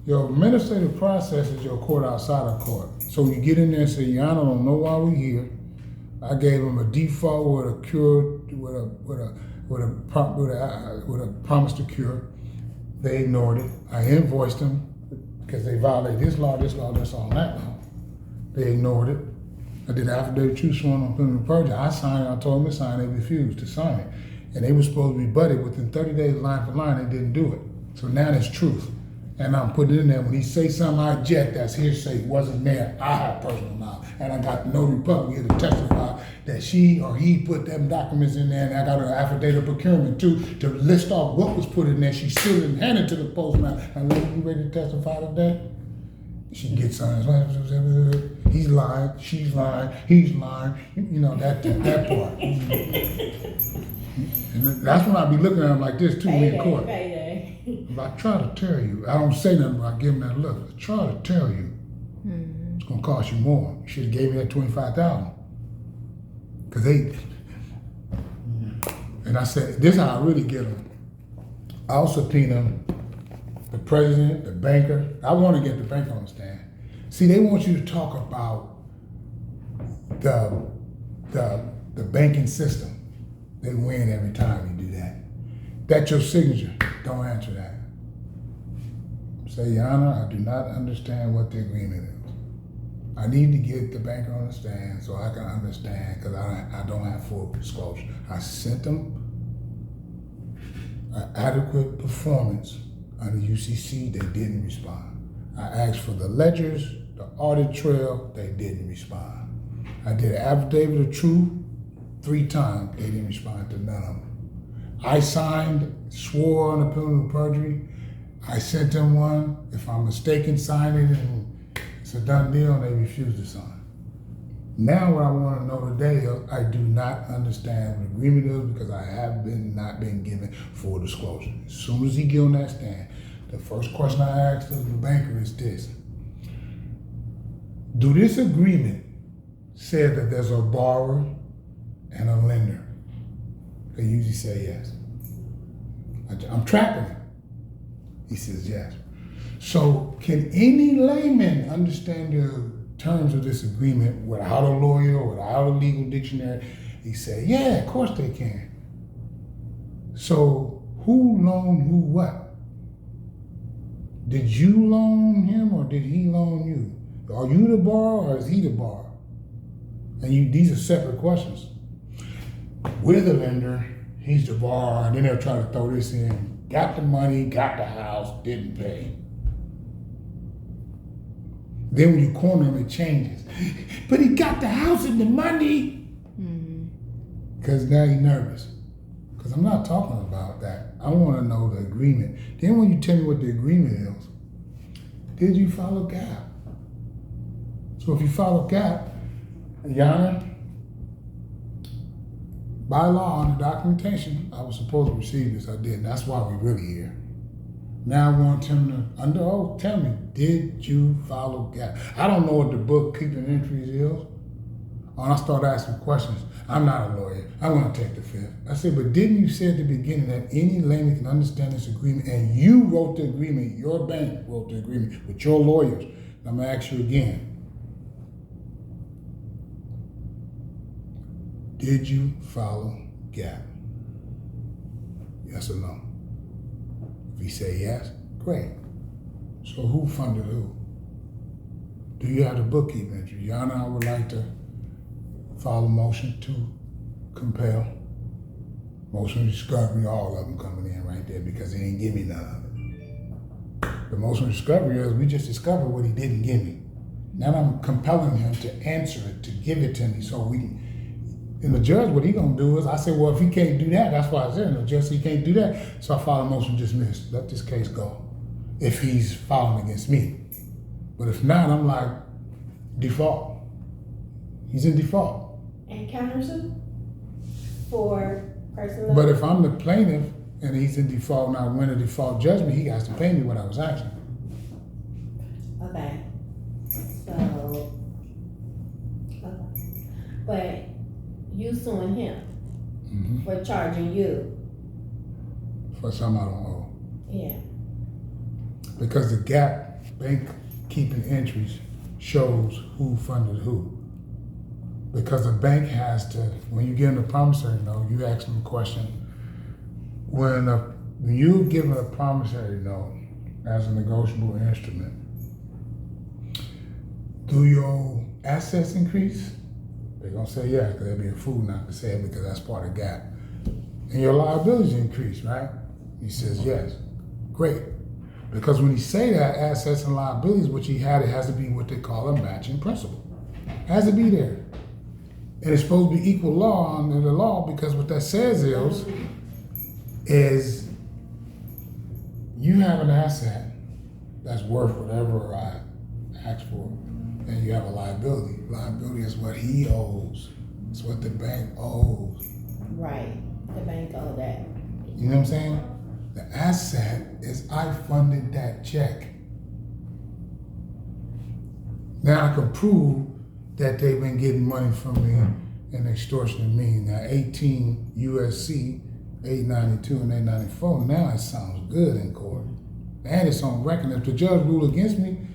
Your administrative process is your court outside of court. So you get in there and say, Your Honor, I don't know why we're here. I gave them a default with a cure, with a promise to cure. They ignored it. I invoiced them because they violated this law, this law, that law. They ignored it. I did an affidavit of truth sworn on criminal perjury. I signed it. I told them to sign it. They refused to sign it. And they were supposed to be buddied within 30 days, line for line. They didn't do it. So now there's truth. And I'm putting it in there. When he say something I object, that's hearsay. It wasn't there. I have personal knowledge. And I got the notary public here to testify that she or he put them documents in there. And I got an affidavit of procurement too to list off what was put in there. She sealed it and handed it to the postman. And lady, you ready to testify today? She gets on his, he's lying, she's lying, he's lying. You know, that part. And that's when I be looking at him like this too in court. If I try to tell you, I don't say nothing, but I give him that look. I try to tell you, it's gonna cost you more. You should have gave me that $25,000. Cause and I said, this is how I really get them. I'll subpoena the president, the banker. I want to get the banker on the stand. See, they want you to talk about the banking system. They win every time you do that. That's your signature. Don't answer that. Say, Your Honor, I do not understand what the agreement is. I need to get the banker on the stand so I can understand, because I don't have full disclosure. I sent them an adequate performance under UCC. They didn't respond. I asked for the ledgers, the audit trail. They didn't respond. I did an affidavit of truth 3 times. They didn't respond to none of them. I signed, swore on the penalty of perjury. I sent them one. If I'm mistaken, signed it, and it's a done deal, and they refused to sign. Now what I want to know today is I do not understand what the agreement is because I have not been given full disclosure. As soon as he get on that stand, the first question I asked of the banker is this. Do this agreement say that there's a borrower and a lender? They usually say yes. I'm tracking it. He says yes. So can any layman understand the terms of this agreement without a lawyer or without a legal dictionary? He said, yeah, of course they can. So who loaned who what? Did you loan him or did he loan you? Are you the borrower or is he the borrower? And these are separate questions. We're the lender, he's the borrower, and then they'll try to throw this in. Got the money, got the house, didn't pay. Then when you corner him, it changes. But he got the house and the money. Because now he's nervous. Because I'm not talking about that. I want to know the agreement. Then when you tell me what the agreement is, did you follow GAP? So if you follow GAP, Yana, by law on the documentation, I was supposed to receive this. I didn't. That's why we really here. Now I want him to, under oath, tell me, did you follow GAP? I don't know what the bookkeeping entries is. And I start asking questions. I'm not a lawyer. I want to take the fifth. I said, but didn't you say at the beginning that any layman can understand this agreement, and you wrote the agreement, your bank wrote the agreement with your lawyers? I'm going to ask you again. Did you follow GAP? Yes or no? If you say yes, great. So who funded who? Do you have the bookkeeping entry? Your Honor, I would like to file a motion to compel. Motion of discovery, all of them coming in right there because he didn't give me none of it. The motion of discovery is we just discovered what he didn't give me. Now I'm compelling him to answer it, to give it to me so we can. And the judge, what he gonna do is, I said, well, if he can't do that, that's why I said, the judge said he can't do that. So I filed a motion to dismiss, let this case go. If he's filing against me. But if not, I'm like, default. He's in default. And countersuit for personal. But if I'm the plaintiff and he's in default and I win a default judgment, he has to pay me what I was asking. Okay. So, okay. But you suing him for charging you. For some I don't owe. Yeah. Because the GAP bank keeping entries shows who funded who. Because the bank has to, when you give them a promissory note, you ask them a question. When you're given a promissory note as a negotiable instrument, do your assets increase? They're gonna say yes, because they'd be a fool not to say it because that's part of GAP. And your liabilities increase, right? He says yes. Great. Because when he say that, assets and liabilities, which he had, it has to be what they call a matching principle. It has to be there. And it's supposed to be equal law under the law, because what that says is you have an asset that's worth whatever I ask for, and you have a liability. Liability is what he owes. It's what the bank owes. Right. The bank owe that. You know what I'm saying? The asset is I funded that check. Now I can prove that they've been getting money from me in extortionate means. Now 18 USC 892 and 894, now it sounds good in court. And it's on record. If the judge rule against me,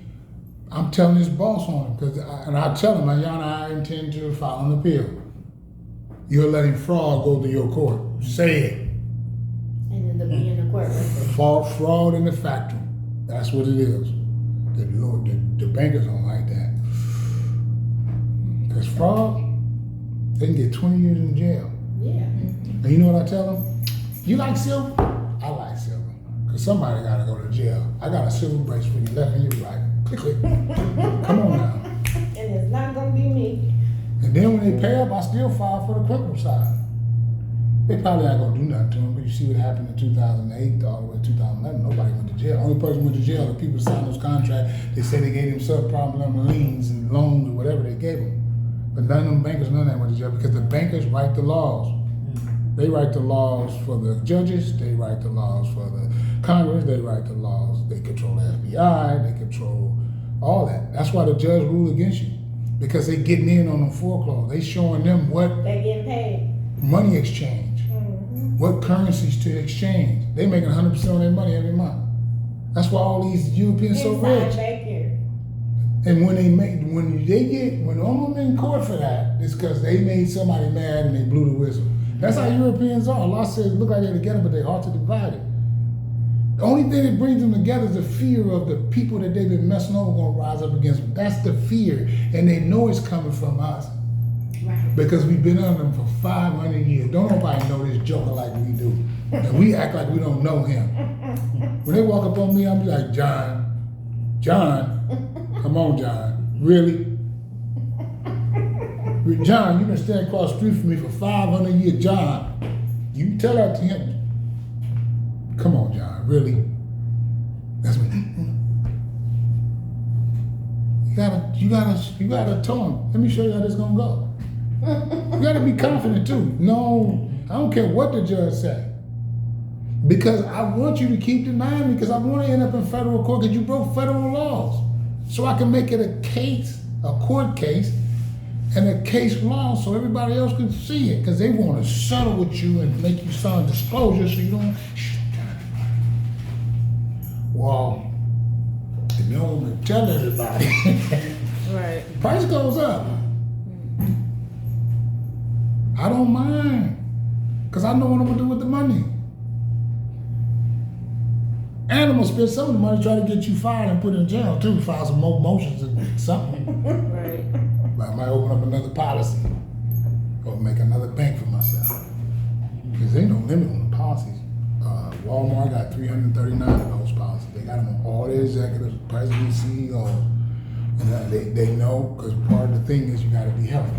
I'm telling his boss on him, and I tell him, Your Honor, I intend to file an appeal. You're letting fraud go to your court. Say it. And it'll be in the court record. Fraud in the factory. That's what it is. The bankers don't like that. Because fraud, they can get 20 years in jail. Yeah. And you know what I tell them? You like silver? I like silver. Because somebody got to go to jail. I got a silver bracelet for your left and your right. Click, click. Come on now. And it's not going to be me. And then when they pay up, I still file for the criminal side. They probably not going to do nothing to them, but you see what happened in 2008 all the way to 2011. Nobody went to jail. Only person went to jail, the people signed those contracts. They said they gave them subprime liens and loans or whatever they gave them. But none of them bankers, none of that went to jail because the bankers write the laws. They write the laws for the judges, they write the laws for the Congress, they write the laws. They control the FBI, they control all that. That's why the judge ruled against you. Because they getting in on the foreclosure. They showing them what They get paid. money exchange, what currencies to exchange. They making 100% of their money every month. That's why all these Europeans so rich. Back here. And when I'm in court for that, it's because they made somebody mad and they blew the whistle. That's how Europeans are. Allah says, look like they're together, but they're hard to divide it. The only thing that brings them together is the fear of the people that they've been messing over going to rise up against them. That's the fear. And they know it's coming from us. Right. Because we've been under them for 500 years. Don't nobody know this joker like we do. And we act like we don't know him. When they walk up on me, I'm like, John, come on, John. Really? John, you've been standing across the street from me for 500 years. John, You tell that to him. Come on, John, really? That's what. You gotta tell him. Let me show you how this gonna go. You gotta be confident too. No, I don't care what the judge say. Because I want you to keep denying me because I want to end up in federal court because you broke federal laws. So I can make it a case, a court case, and a case law so everybody else can see it because they want to settle with you and make you sign disclosure so you don't. Well, if you don't tell everybody, Right. price goes up. I don't mind because I know what I'm going to do with the money. And I'm gonna spend some of the money trying to get you fired and put in jail too, file some more motions and something. Right. I might open up another policy or make another bank for myself. Because ain't no limit on the policies. Walmart got 339 of those policies. They got them on all their executives, president, CEO. And they know, because part of the thing is you gotta be healthy.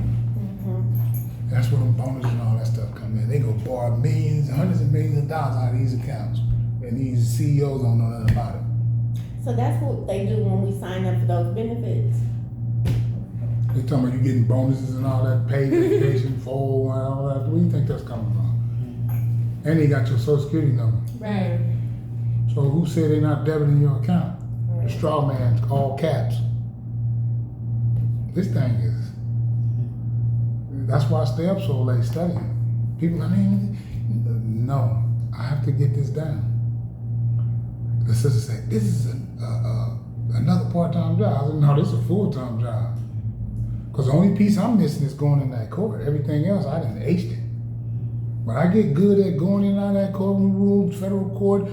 That's where them bonuses and all that stuff come in. They go borrow millions, hundreds of millions of dollars out of these accounts. And these CEOs don't know nothing about it. So that's what they do when we sign up for those benefits. They talking about you getting bonuses and all that, paid vacation, 401, all that. Where do you think that's coming from? And they got your social security number. Right. So who said they're not debiting your account? The straw man, all caps. This thing is, that's why I stay up so late studying. People, no, I have to get this down. The sister said, this is another part-time job. I said, no, this is a full-time job. Because the only piece I'm missing is going in that court. Everything else, I done aced it. But I get good at going in and out of that courtroom rules, federal court,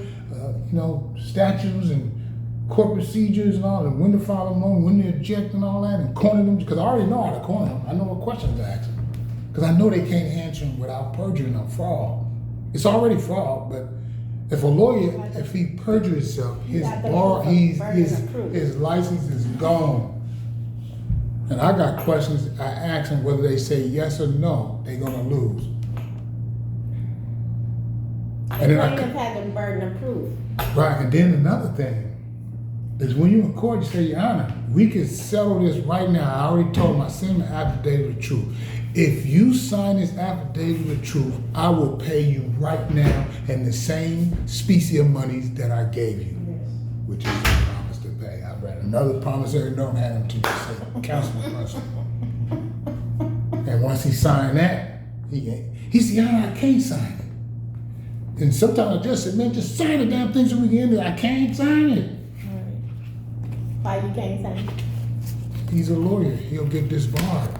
statutes and court procedures and all, and when to file them on, when to object and all that, and corner them, because I already know how to corner them. I know what questions to ask them. Because I know they can't answer them without perjuring or fraud. It's already fraud, but if a lawyer, if he perjures himself, his license is gone. And I got questions, I ask them whether they say yes or no, they're gonna lose. And then Plaintiff had the burden of proof. right, and then another thing is when you're in court, you say, Your Honor, we can settle this right now. I already told him I sent him an affidavit of truth. If you sign this affidavit of truth, I will pay you right now in the same species of monies that I gave you, which is a promise to pay. I read another promissory note and had him to say, counsel principle. And once he signed that, he said, Your Honor, I can't sign it. And sometimes I just said, man, just sign the damn thing so we can end it. I can't sign it. Why you can't say? He's a lawyer. He'll get disbarred.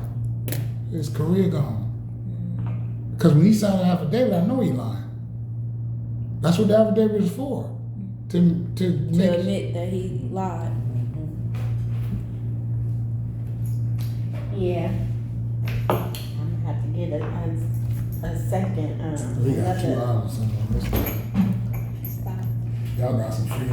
His career gone. Because when he signed an affidavit, I know he lying. That's what the affidavit is for. To admit that he lied. Yeah. I'm gonna have to get a second. we got 2 another- hours on this. Stop. Y'all got some free